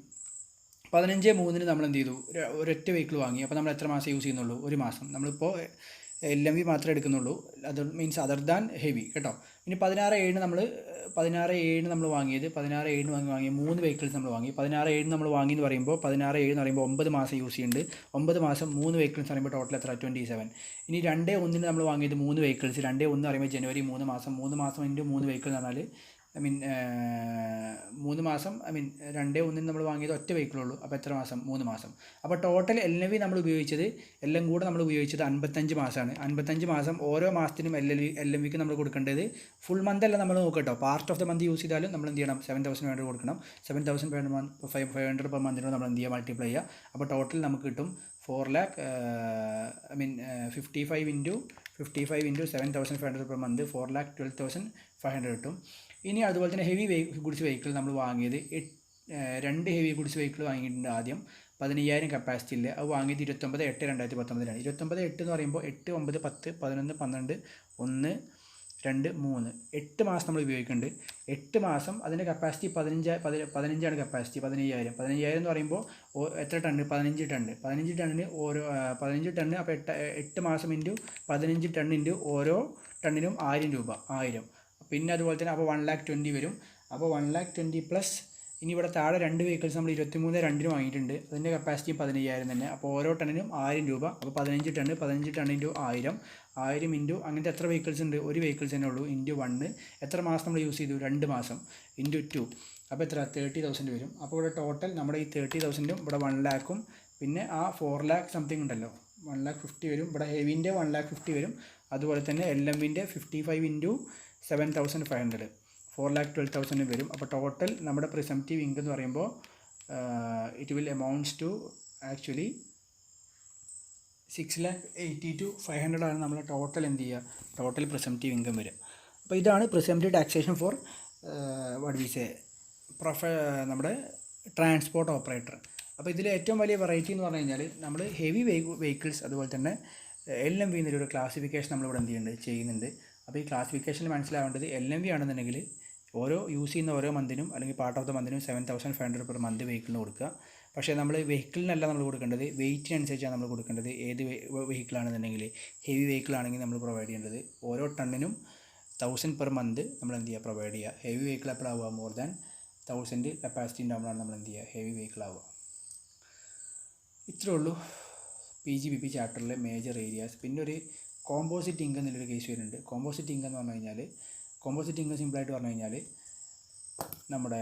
Speaker 1: 15/3 നമ്മൾ എന്ത് ചെയ്തു? ഒരൊറ്റ വെഹിക്കിൾ വാങ്ങി. അപ്പോൾ നമ്മൾ എത്ര മാസം യൂസ് ചെയ്യുന്നുള്ളൂ? ഒരു മാസം. നമ്മളിപ്പോൾ LMV മാത്രമേ എടുക്കുന്നുള്ളൂ. അത് മീൻസ് അതർ ദാൻ ഹെവി കേട്ടോ. ഇനി 16/7 നമ്മൾ വാങ്ങിയത് 16/7 വാങ്ങിയ 3 വെഹിക്കിൾസ് നമ്മൾ വാങ്ങി. 16/7 നമ്മൾ വാങ്ങി എന്ന് പറയുമ്പോൾ 9 മാസം യൂസ് ചെയ്യുന്നുണ്ട്. 9 മാസം 3 വെഹിക്കിൾസ് പറയുമ്പോൾ ടോട്ടൽ എത്ര? 27. ഇനി 2/1 നമ്മൾ വാങ്ങിയത് 3 വെഹിക്കിൾസ്. 2/1 പറയുമ്പോൾ ജനുവരി 3 മാസം. 3 മാസം ഇൻറ്റു 3 വെഹിക്കിൾ എന്ന് പറഞ്ഞാൽ 3 മാസം 2/1 നമ്മൾ വാങ്ങിയത് ഒറ്റ വെഹിക്കിളുള്ളൂ. അപ്പോൾ എത്ര മാസം? 3 മാസം. അപ്പോൾ ടോട്ടൽ LMV നമ്മൾ ഉപയോഗിച്ചത് എല്ലാം കൂടെ നമ്മൾ ഉപയോഗിച്ചത് 55 മാസമാണ്. 55 മാസം ഓരോ മാസത്തിനും LMVക്ക് നമ്മൾ കൊടുക്കേണ്ടത് ഫുൾ മന്ത് അല്ല നമ്മൾ നോക്കട്ടോ. Part of the month use ചെയ്താലും നമ്മൾ എന്ത് ചെയ്യണം? 7,500 കൊടുക്കണം. 7,500 പെർ മന്തിനോട് നമ്മൾ എന്ത് ചെയ്യുക? മൾട്ടിപ്ലൈ ചെയ്യുക. അപ്പോൾ ടോട്ടൽ നമുക്ക് കിട്ടും 4 lakh 55 into 7,500 per month 4,12,500 കിട്ടും. ഇനി അതുപോലെ തന്നെ ഹെവി ഗുഡ്സ് വെഹിക്കിൾ നമ്മൾ വാങ്ങിയത് 2 ഹെവി ഗുഡ്സ് വെഹിക്കിൾ വാങ്ങിയിട്ടുണ്ട്. ആദ്യം 15,000 കപ്പാസിറ്റി ഇല്ല. അത് വാങ്ങിയത് 29/8/2019 29/8 എന്ന് പറയുമ്പോൾ 8, 9, 10, 11, 12, 1, 2, 3 8 മാസം നമ്മൾ ഉപയോഗിക്കുന്നുണ്ട്. 8 മാസം അതിൻ്റെ കപ്പാസിറ്റി 15 കപ്പാസിറ്റി. 15,000 എന്ന് പറയുമ്പോൾ എത്ര ടണ്ണ്? 15 ടണ്ണ്. 15 ടണ്ണിന് ഓരോ 15 ടണ്ണ്. അപ്പോൾ 8 മാസം ഇൻറ്റു 15 ടണ്ണ് ഇൻറ്റു ഓരോ ടണ്ണിനും 1000 രൂപ. 1000. പിന്നെ അതുപോലെ തന്നെ അപ്പോൾ 1,20,000 വരും. അപ്പോൾ 1,20,000 പ്ലസ് ഇനി ഇവിടെ താഴെ 2 വെഹിക്കിൾസ് നമ്മൾ 23/2 വാങ്ങിയിട്ടുണ്ട്. അതിൻ്റെ കപ്പാസിറ്റി 15,000 തന്നെ. അപ്പോൾ ഓരോ ടണ്ണിനും 1000 രൂപ. അപ്പോൾ 15 ടണ്ണ് ഇൻറ്റു 1000 ഇൻറ്റു അങ്ങനത്തെ എത്ര വെഹിക്കിൾസ് ഉണ്ട്? ഒരു വെഹിക്കിൾസ് തന്നെ ഉള്ളൂ. ഇൻറ്റു 1 എത്ര മാസം നമ്മൾ യൂസ് ചെയ്തു? 2 മാസം. ഇൻറ്റു 2 അപ്പോൾ എത്ര? 30,000 വരും. അപ്പോൾ ഇവിടെ ടോട്ടൽ നമ്മുടെ ഈ 30,000ഉം ഇവിടെ 1 lakhും പിന്നെ ആ 4 lakh സംതിങ് ഉണ്ടല്ലോ 1,50,000 വരും. ഇവിടെ ഹെവിൻ്റെ 1,50,000 വരും. അതുപോലെ തന്നെ LMVൻ്റെ 55 ഇൻറ്റു 7,500 4,12,000 വരും. അപ്പോൾ ടോട്ടൽ നമ്മുടെ പ്രിസംപ്റ്റീവ് ഇൻകം എന്ന് പറയുമ്പോൾ it will amounts to actually 6,82,500 ആണ് നമ്മൾ ടോട്ടൽ എന്ത് ചെയ്യുക? ടോട്ടൽ പ്രിസംപ്റ്റീവ് ഇൻകം വരിക. അപ്പോൾ ഇതാണ് പ്രിസംപ്റ്റീവ് ടാക്സേഷൻ ഫോർ നമ്മുടെ ട്രാൻസ്പോർട്ട് ഓപ്പറേറ്റർ. അപ്പോൾ ഇതിൽ ഏറ്റവും വലിയ വെറൈറ്റി എന്ന് പറഞ്ഞു കഴിഞ്ഞാൽ നമ്മൾ ഹെവി വെഹിക്കിൾസ് അതുപോലെ തന്നെ LMV എന്നൊരു ക്ലാസിഫിക്കേഷൻ നമ്മളിവിടെ എന്ത് ചെയ്യുന്നുണ്ട്. അപ്പോൾ ഈ ക്ലാസിഫിക്കേഷനിൽ മനസ്സിലാവേണ്ടത് LMV ആണെന്നുണ്ടെങ്കിൽ ഓരോ യൂസ് ചെയ്യുന്ന ഓരോ മന്തിനും അല്ലെങ്കിൽ പാർട്ട് ഓഫ് ദ മന്തിനും 7,500 പെർ മന്ത് വെഹിക്കിളിന് കൊടുക്കുക. പക്ഷേ നമ്മൾ വെഹിക്കിളിനല്ല നമ്മൾ കൊടുക്കേണ്ടത്, വെയിറ്റിനനുസരിച്ചാണ് നമ്മൾ കൊടുക്കേണ്ടത്. ഏത് വെഹിക്കിളാണെന്നുണ്ടെങ്കിൽ ഹെവി വെഹിക്കിളാണെങ്കിൽ നമ്മൾ പ്രൊവൈഡ് ചെയ്യേണ്ടത് ഓരോ ടണ്ണിനും 1,000 പെർ മന്ത് നമ്മൾ എന്ത് ചെയ്യുക? പ്രൊവൈഡ് ചെയ്യുക. ഹെവി വെഹിക്കിൾ എപ്പോഴാവുക? മോർ ദാൻ 1,000 കപ്പാസിറ്റി ഉണ്ടാകുമ്പോഴാണ് നമ്മൾ എന്ത് ചെയ്യുക? ഹെവി വെഹിക്കിൾ ആവുക. ഇത്രേ ഉള്ളൂ PGBP ചാപ്റ്ററിലെ മേജർ ഏരിയാസ്. പിന്നെ ഒരു കോമ്പോസിറ്റ് ഇൻകം എന്നുള്ളൊരു കേസ് വരുന്നുണ്ട്. കോമ്പോസിറ്റ് ഇൻകം എന്ന് പറഞ്ഞു കഴിഞ്ഞാൽ കോമ്പോസിറ്റ് ഇൻകം സിമ്പിളായിട്ട് പറഞ്ഞു കഴിഞ്ഞാൽ നമ്മുടെ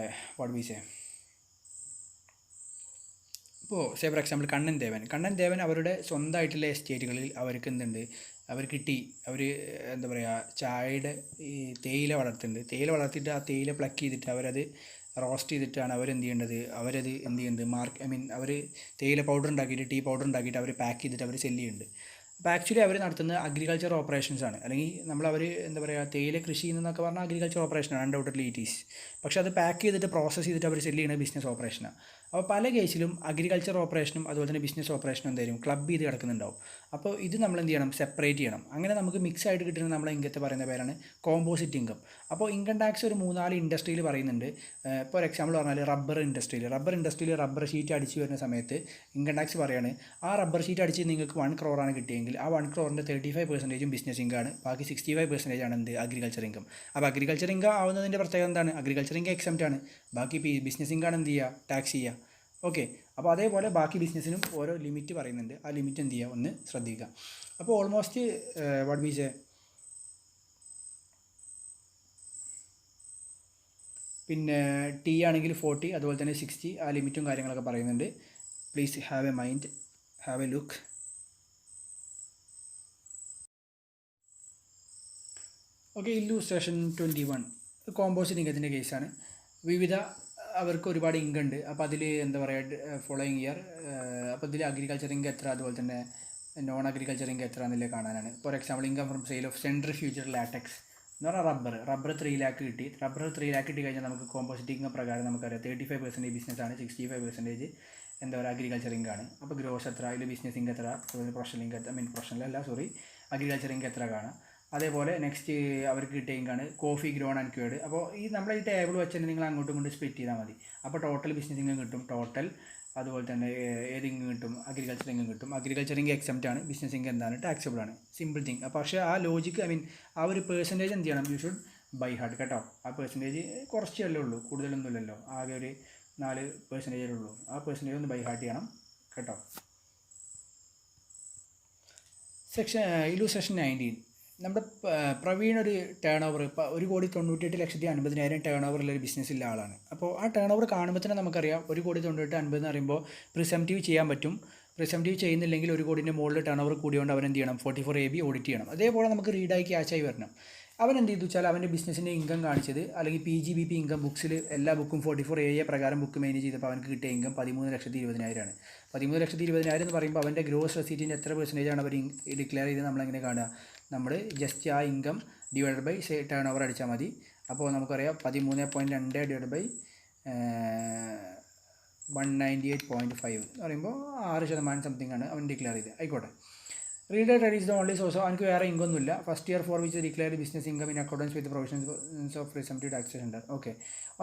Speaker 1: ഇപ്പോൾ ഫോർ എക്സാമ്പിൾ കണ്ണൻ ദേവൻ അവരുടെ സ്വന്തമായിട്ടുള്ള എസ്റ്റേറ്റുകളിൽ അവർക്ക് എന്തുണ്ട്? അവർ എന്താ പറയുക ചായയുടെ ഈ തേയില വളർത്തിയിട്ട് ആ തേയില പ്ലക്ക് ചെയ്തിട്ട് അവരത് റോസ്റ്റ് ചെയ്തിട്ടാണ് അവരെന്ത് ചെയ്യേണ്ടത്? അവർ തേയില പൗഡർ ഉണ്ടാക്കിയിട്ട് ടീ പൗഡർ ഉണ്ടാക്കിയിട്ട് അവർ പാക്ക് ചെയ്തിട്ട് അവർ സെല്ല് ചെയ്യുന്നുണ്ട്. അപ്പോൾ ആക്ച്വലി അവർ നടത്തുന്ന അഗ്രികൾച്ചർ ഓപ്പറേഷൻസ് ആണ്. അല്ലെങ്കിൽ അവർ എന്താ പറയുക തേയില കൃഷി എന്നൊക്കെ പറഞ്ഞാൽ അഗ്രികൾച്ചർ ഓപ്പറേഷനാണ് അൺഡൗട്ടഡ്ലി ഇറ്റ് ഈസ്. പക്ഷേ അത് പാക്ക് ചെയ്തിട്ട് പ്രോസസ്സ് ചെയ്തിട്ട് അവർ സെല്ല് ചെയ്യുന്ന ബിസിനസ് ഓപ്പറേഷനാണ്. അപ്പോൾ പല കേസിലും അഗ്രികൾച്ചർ ഓപ്പറേഷനും അതുപോലെ തന്നെ ബിസിനസ് ഓപ്പറേഷനും എന്തായാലും ക്ലബ് ചെയ്ത് കിടക്കുന്നുണ്ടാവും. അപ്പോൾ ഇത് നമ്മൾ എന്ത് ചെയ്യണം? സെപ്പറേറ്റ് ചെയ്യണം. അങ്ങനെ നമുക്ക് മിക്സ് ആയിട്ട് കിട്ടുന്ന നമ്മളെ ഇംഗത്തെ പറയുന്ന പേരാണ് കോമ്പോസിറ്റ് ഇൻകം. അപ്പോൾ ഇൻകം ടാക്സ് ഒരു 3-4 ഇൻഡസ്ട്രിയിൽ പറയുന്നുണ്ട്. ഫോർ എക്സാമ്പിൾ പറഞ്ഞാൽ റബ്ബർ ഇൻഡസ്ട്രിയിൽ റബ്ബർ ഷീറ്റ് അടിച്ച് വരുന്ന സമയത്ത് ഇൻകം ടാക്സ് പറയുകയാണ് ആ റബ്ബർ ഷീറ്റ് അടിച്ച് നിങ്ങൾക്ക് 1 crore ആണ് കിട്ടിയെങ്കിൽ ആ 1 crore 35% ബിസിനസ് ഇൻകം ആണ്. ബാക്കി 65% ആണ് എന്ത്? Agriculture income. അപ്പോൾ അഗ്രികൾച്ചർ ഇൻകം ആവുന്നതിൻ്റെ പ്രത്യേകത എന്താണ്? അഗ്രികൾച്ചർ ഇൻകം എക്സംപ്റ്റ് ആണ്. ബാക്കി ബിസിനസ് ഇൻകം ആണ് എന്ത് ചെയ്യുക? ടാക്സ് ചെയ്യുക. ഓക്കെ. അപ്പോൾ അതേപോലെ ബാക്കി ബിസിനസ്സിനും ഓരോ ലിമിറ്റ് പറയുന്നുണ്ട്. ആ ലിമിറ്റ് എന്ത് ചെയ്യുക? ഒന്ന് ശ്രദ്ധിക്കുക. അപ്പോൾ ഓൾമോസ്റ്റ് പിന്നെ ടി ആണെങ്കിൽ 40 അതുപോലെ തന്നെ 60 ആ ലിമിറ്റും കാര്യങ്ങളൊക്കെ പറയുന്നുണ്ട്. Please have a mind, have a look. Okay. Illustration 21 composite ഇൻകത്തിൻ്റെ കേസാണ്. വിവിധ അവർക്ക് ഒരുപാട് ഇൻകം ഉണ്ട്. അപ്പോൾ അതിൽ എന്താ പറയുക ഫോളോയിങ് ഇയർ അപ്പോൾ ഇതിൽ അഗ്രികൾച്ചർ ഇൻകം എത്ര, അതുപോലെ തന്നെ നോൺ അഗ്രികൾച്ചർ ഇൻകം എത്ര എന്നുള്ളത് കാണാനാണ്. For example income from sale of centrifuged latex എന്ന് പറഞ്ഞാൽ റബ്ബർ 3 ലാക്ക് കിട്ടി. റബ്ബർ 3 ലാക്ക് കിട്ടി കഴിഞ്ഞാൽ നമുക്ക് കോമ്പോസിറ്റ് ഇൻകം പ്രകാരം നമുക്കറിയാം 35% ബിസിനസ്സാണ്, 65% എന്താ പറയുക അഗ്രികൾച്ചർ ഇൻകമാണ്. അപ്പോൾ ഗ്രോസ് എത്ര, അതിൽ ബിസിനസ് ഇൻകം എത്ര, പ്രൊഫഷണൽ ഇൻകം പ്രൊഫഷണൽ അല്ല സോറി അഗ്രികൾച്ചർ ഇൻകം എത്ര കാണാം. അതേപോലെ നെക്സ്റ്റ് അവർക്ക് കിട്ടിയ ഇൻകാണ് കോഫി ഗ്രോൺ ആൻഡ് ക്യൂർഡ്. അപ്പോൾ ഈ നമ്മുടെ ഈ ടേബിൾ വെച്ച് തന്നെ നിങ്ങൾ അങ്ങോട്ടും ഇങ്ങോട്ടും സ്പ്ലിറ്റ് ചെയ്താൽ മതി. അപ്പോൾ ടോട്ടൽ ബിസിനസ് ഇൻകം കിട്ടും, ടോട്ടൽ അതുപോലെ തന്നെ ഏത് ഇൻകം കിട്ടും, അഗ്രികൾച്ചർ ഇൻകം കിട്ടും. അഗ്രികൾച്ചർ ഇൻകം എക്സെപ്റ്റ് ആണ്, ബിസിനസ് ഇൻകം എന്താണ് ടാക്സബിൾ ആണ്. Simple thing. അപ്പോൾ പക്ഷേ ആ ലോജിക്ക് ആ ഒരു പെർസെൻറ്റേജ് എന്ത് ചെയ്യണം, യു ഷുഡ് ബൈ ഹാർട്ട് കേട്ടോ. ആ പെർസെൻറ്റേജ് കുറച്ചല്ലേ ഉള്ളൂ, കൂടുതലൊന്നുമില്ലല്ലോ, ആകെ ഒരു 4% ഉള്ളൂ. ആ പെർസെൻറ്റേജ് ഒന്ന് ബൈ ഹാർട്ട് ചെയ്യണം കേട്ടോ. സെക്ഷൻ 19 നമ്മുടെ പ്രവീൺ ഒരു ടേൺ ഓവർ ഇപ്പോൾ 1,98,50,000 ടേൺ ഓവറുള്ളൊരു ബിസിനസ്സിലുള്ള ആളാണ്. അപ്പോൾ ആ ടേൺ ഓവർ കാണുമ്പോൾ തന്നെ നമുക്കറിയാം 1,98,50,000 എന്ന് പറയുമ്പോൾ പ്രിസംറ്റീവ് ചെയ്യാൻ പറ്റും. പ്രിസംറ്റീവ് ചെയ്യുന്നില്ലെങ്കിൽ 1 കോടിൻ്റെ മുകളിൽ ടേൺ ഓവർ കൂടിയോണ്ട് അവൻ എന്ത് ചെയ്യണം, 44 AB ഓഡിറ്റ് ചെയ്യണം. അതേപോലെ നമുക്ക് റീഡായി ക്യാഷായി വരണം. അവൻ എന്ത് ചെയ്തു വെച്ചാൽ അവൻ്റെ ബിസിനസ്സിൻ്റെ ഇൻകം കാണിച്ചത്, അല്ലെങ്കിൽ PGBP ഇൻകം ബുക്സിൽ എല്ലാ ബുക്കും 44 AA പ്രകാരം ബുക്ക് മാനേജ് ചെയ്തപ്പോൾ അവർക്ക് കിട്ടിയ ഇൻകം 13,20,000 ആണ്. 13,20,000 എന്ന് പറയുമ്പോൾ അവൻ്റെ ഗ്രോസ് റെസീറ്റിൻ്റെ എത്ര പെർസെൻറ്റേജാണ് അവർ ഡിക്ലെയർ ചെയ്ത് നമ്മളെങ്ങനെ കാണുക, നമ്മൾ ജസ്റ്റ് ആ income divided by turn over അടിച്ചാൽ മതി. അപ്പോൾ നമുക്കറിയാം 13.2 ഡിവൈഡ് ബൈ 198.5 എന്ന് പറയുമ്പോൾ 6% സംതിങ് ആണ് അവൻ ഡിക്ലെയർ ചെയ്ത്. ആയിക്കോട്ടെ. Reader credits the only source. അവർക്ക് വേറെ ഇൻകം ഒന്നുമില്ല. First year for which declare business income in accordance with provisions of presumptive taxation ഉണ്ട്. ഓക്കെ.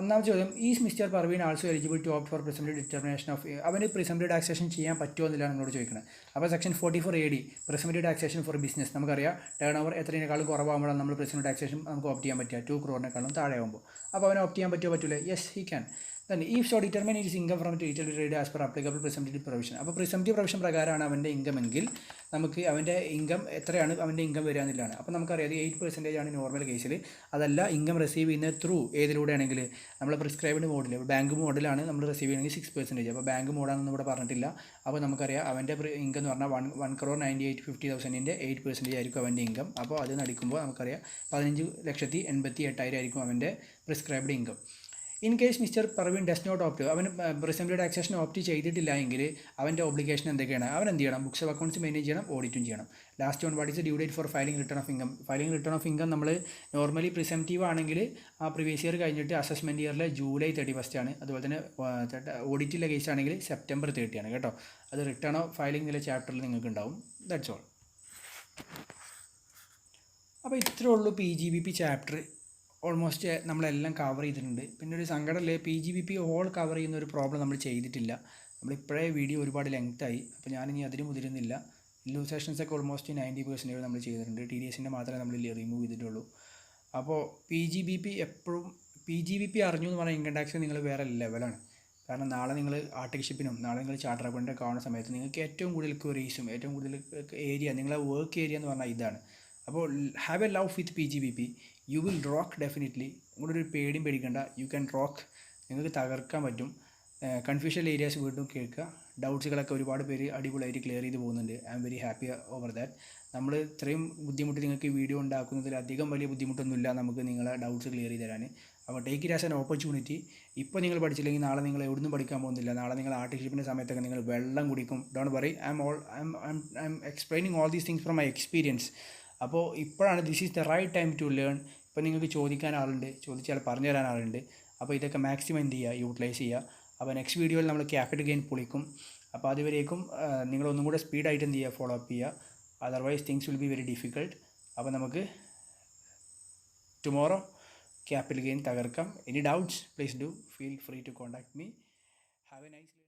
Speaker 1: ഒന്നാമത്തെ ചോദ്യം, is mister Parveen also eligible to opt for presumptive determination of, അവന് പ്രിസംറ്റീവ് ടാക്സേഷൻ ചെയ്യാൻ പറ്റുമോ എന്നില്ല നമ്മളോട് ചോദിക്കുന്നത്. അപ്പോൾ section 44 AD presumptive taxation for business നമുക്കറിയാം ടേൺ ഓവർ എത്രയേക്കാളും കുറവാകുമ്പോഴാണ് നമ്മൾ പ്രിസംറ്റീവ് ടാക്സേഷൻ നമുക്ക് ഓപ്റ്റ് ചെയ്യാൻ പറ്റുക, 2 crore താഴെ ആകുമ്പോൾ. അപ്പോൾ അവന് ഓപ്റ്റ് ചെയ്യാൻ പറ്റുമോ പറ്റില്ല? Yes he can. then if so determine its income from retail trade as per applicable presumptive provision. അപ്പോൾ പ്രിസംറ്റീവ് പ്രൊവിഷൻ പ്രകാരമാണ് അവൻ്റെ ഇൻകം എങ്കിൽ നമുക്ക് അവൻ്റെ ഇൻകം എത്രയാണ് അവൻ്റെ ഇൻകം വരിക എന്നുള്ളതാണ്. അപ്പോൾ നമുക്കറിയാം 8% ആണ് നോർമൽ കേസിൽ. അതല്ല ഇൻകം റിസീവ് ചെയ്യുന്നത് ത്രൂ ഏതിലൂടെയാണെങ്കിൽ നമ്മൾ പ്രിസ്ക്രൈബ്ഡ് മോഡിൽ, ബാങ്ക് മോഡിലാണ് നമ്മൾ റിസീവ് ചെയ്യണമെങ്കിൽ 6%. അപ്പോൾ ബാങ്ക് മോഡാണെന്ന് ഇവിടെ പറഞ്ഞിട്ടില്ല. അപ്പോൾ നമുക്കറിയാം അവൻ്റെ ഇൻകം എന്ന് പറഞ്ഞാൽ 1,98,50,000 8% ആയിരിക്കും അവൻ്റെ ഇൻകം. അപ്പോൾ അത് നടിക്കുമ്പോൾ നമുക്കറിയാം 15,88,000 ആയിരിക്കും അവൻ്റെ prescribed income. In case mister Parveen does not opt, അവന് പ്രിസംറ്റീവ് ടാക്സേഷൻ ഓപ്റ്റ് ചെയ്തിട്ടില്ല എങ്കിൽ അവൻ്റെ ഒബ്ലിഗേഷൻ എന്തൊക്കെയാണ്, അവൻ എന്ത് ചെയ്യണം, ബുക്സ് ഓഫ് അക്കൗണ്ട്സ് മെയിൻറ്റെയിൻ ചെയ്യണം, ഓഡിറ്റും ചെയ്യണം. Last one, what is due date for filing return of income. Filing return of income നമ്മൾ നോർമലി പ്രിസംറ്റീവ് ആണെങ്കിൽ ആ പ്രീവിയസ് ഇയർ കഴിഞ്ഞിട്ട് അസസ്മെൻറ്റ് ഇയറിലെ ജൂലൈ 31 ആണ്. അതുപോലെ തന്നെ ഓഡിറ്റിലെ കേസ് ആണെങ്കിൽ സെപ്റ്റംബർ 30 ആണ് കേട്ടോ. അത് റിട്ടേൺ ഓഫ് ഫയലിംഗ് എന്നുള്ള ചാപ്റ്ററിൽ നിങ്ങൾക്ക് ഉണ്ടാവും. That's all. അപ്പോൾ ഇത്രേ ഉള്ളൂ PGBP ചാപ്റ്റർ. ഓൾമോസ്റ്റ് നമ്മളെല്ലാം കവർ ചെയ്തിട്ടുണ്ട്. പിന്നെ ഒരു സങ്കടമല്ലേ, PGBP ഓൾ കവർ ചെയ്യുന്ന ഒരു പ്രോബ്ലം നമ്മൾ ചെയ്തിട്ടില്ല. നമ്മളിപ്പോഴേ വീഡിയോ ഒരുപാട് ലെങ്ത്തായി. അപ്പോൾ ഞാനിനി അതിന് മുതിരുന്നില്ല. ഇല്ലൂസ്ട്രേഷൻസൊക്കെ ഓൾമോസ്റ്റ് 90% നമ്മൾ ചെയ്തിട്ടുണ്ട്. TDSൻ്റെ മാത്രമേ നമ്മൾ റിമൂവ് ചെയ്തിട്ടുള്ളൂ. അപ്പോൾ PGBP അറിഞ്ഞു എന്ന് പറഞ്ഞാൽ ഇൻകം ടാക്സ് നിങ്ങൾ വേറെ ലെവലാണ്. കാരണം നാളെ നിങ്ങൾ ആർട്ടിഷിപ്പിനും നാളെ നിങ്ങൾ ചാർട്ടർ അക്കൗണ്ടൻ്റൊക്കെ ആവുന്ന സമയത്ത് നിങ്ങൾക്ക് ഏറ്റവും കൂടുതൽ ക്വറീസും ഏറ്റവും കൂടുതൽ ഏരിയ നിങ്ങളെ വർക്ക് ഏരിയ എന്ന് പറഞ്ഞാൽ ഇതാണ്. അപ്പോൾ have A love with PGBP, you will rock definitely. നിങ്ങളൊരു പേടിയും പേടിക്കേണ്ട, യു ക്യാൻ റോക്ക്. നിങ്ങൾക്ക് തകർക്കാൻ പറ്റും. കൺഫ്യൂഷൻ ഏരിയാസ് വീണ്ടും കേൾക്കുക. ഡൗട്ട്സുകളൊക്കെ ഒരുപാട് പേര് അടിപൊളിയായിട്ട് ക്ലിയർ ചെയ്ത് പോകുന്നുണ്ട്. I am very happy over that. നമ്മൾ ഇത്രയും ബുദ്ധിമുട്ട് നിങ്ങൾക്ക് വീഡിയോ ഉണ്ടാക്കുന്നതിൽ അധികം വലിയ ബുദ്ധിമുട്ടൊന്നുമില്ല നമുക്ക് നിങ്ങളെ ഡൗട്ട്സ് ക്ലിയർ ചെയ്ത് തരാൻ. അപ്പോൾ take it as an opportunity. ഇപ്പോൾ നിങ്ങൾ പഠിച്ചില്ലെങ്കിൽ നാളെ നിങ്ങൾ എവിടുന്നും പഠിക്കാൻ പോകുന്നില്ല. നാളെ നിങ്ങൾ ആർട്ടിഷിപ്പിൻ്റെ സമയത്തൊക്കെ നിങ്ങൾ വെള്ളം കുടിക്കും. Don't worry, I am explaining all these things from my experience. അപ്പോൾ ഇപ്പോഴാണ് this is the right time to learn. ഇപ്പോൾ നിങ്ങൾക്ക് ചോദിക്കാൻ ആളുണ്ട്, ചോദിച്ചാൽ പറഞ്ഞു തരാൻ ആളുണ്ട്. അപ്പോൾ ഇതൊക്കെ മാക്സിമം എന്ത് ചെയ്യുക, യൂട്ടിലൈസ് ചെയ്യുക. അപ്പോൾ നെക്സ്റ്റ് വീഡിയോയിൽ നമ്മൾ ക്യാപിറ്റൽ ഗെയിൻ പൊളിക്കും. അപ്പോൾ അതുവരേക്കും നിങ്ങളൊന്നും കൂടെ സ്പീഡായിട്ട് എന്ത് ചെയ്യുക, ഫോളോ അപ്പ് ചെയ്യുക. Otherwise things will be very difficult. അപ്പോൾ നമുക്ക് ടുമോറോ ക്യാപിറ്റൽ ഗെയിൻ തകർക്കാം. Any doubts please do feel free to contact me. Have a nice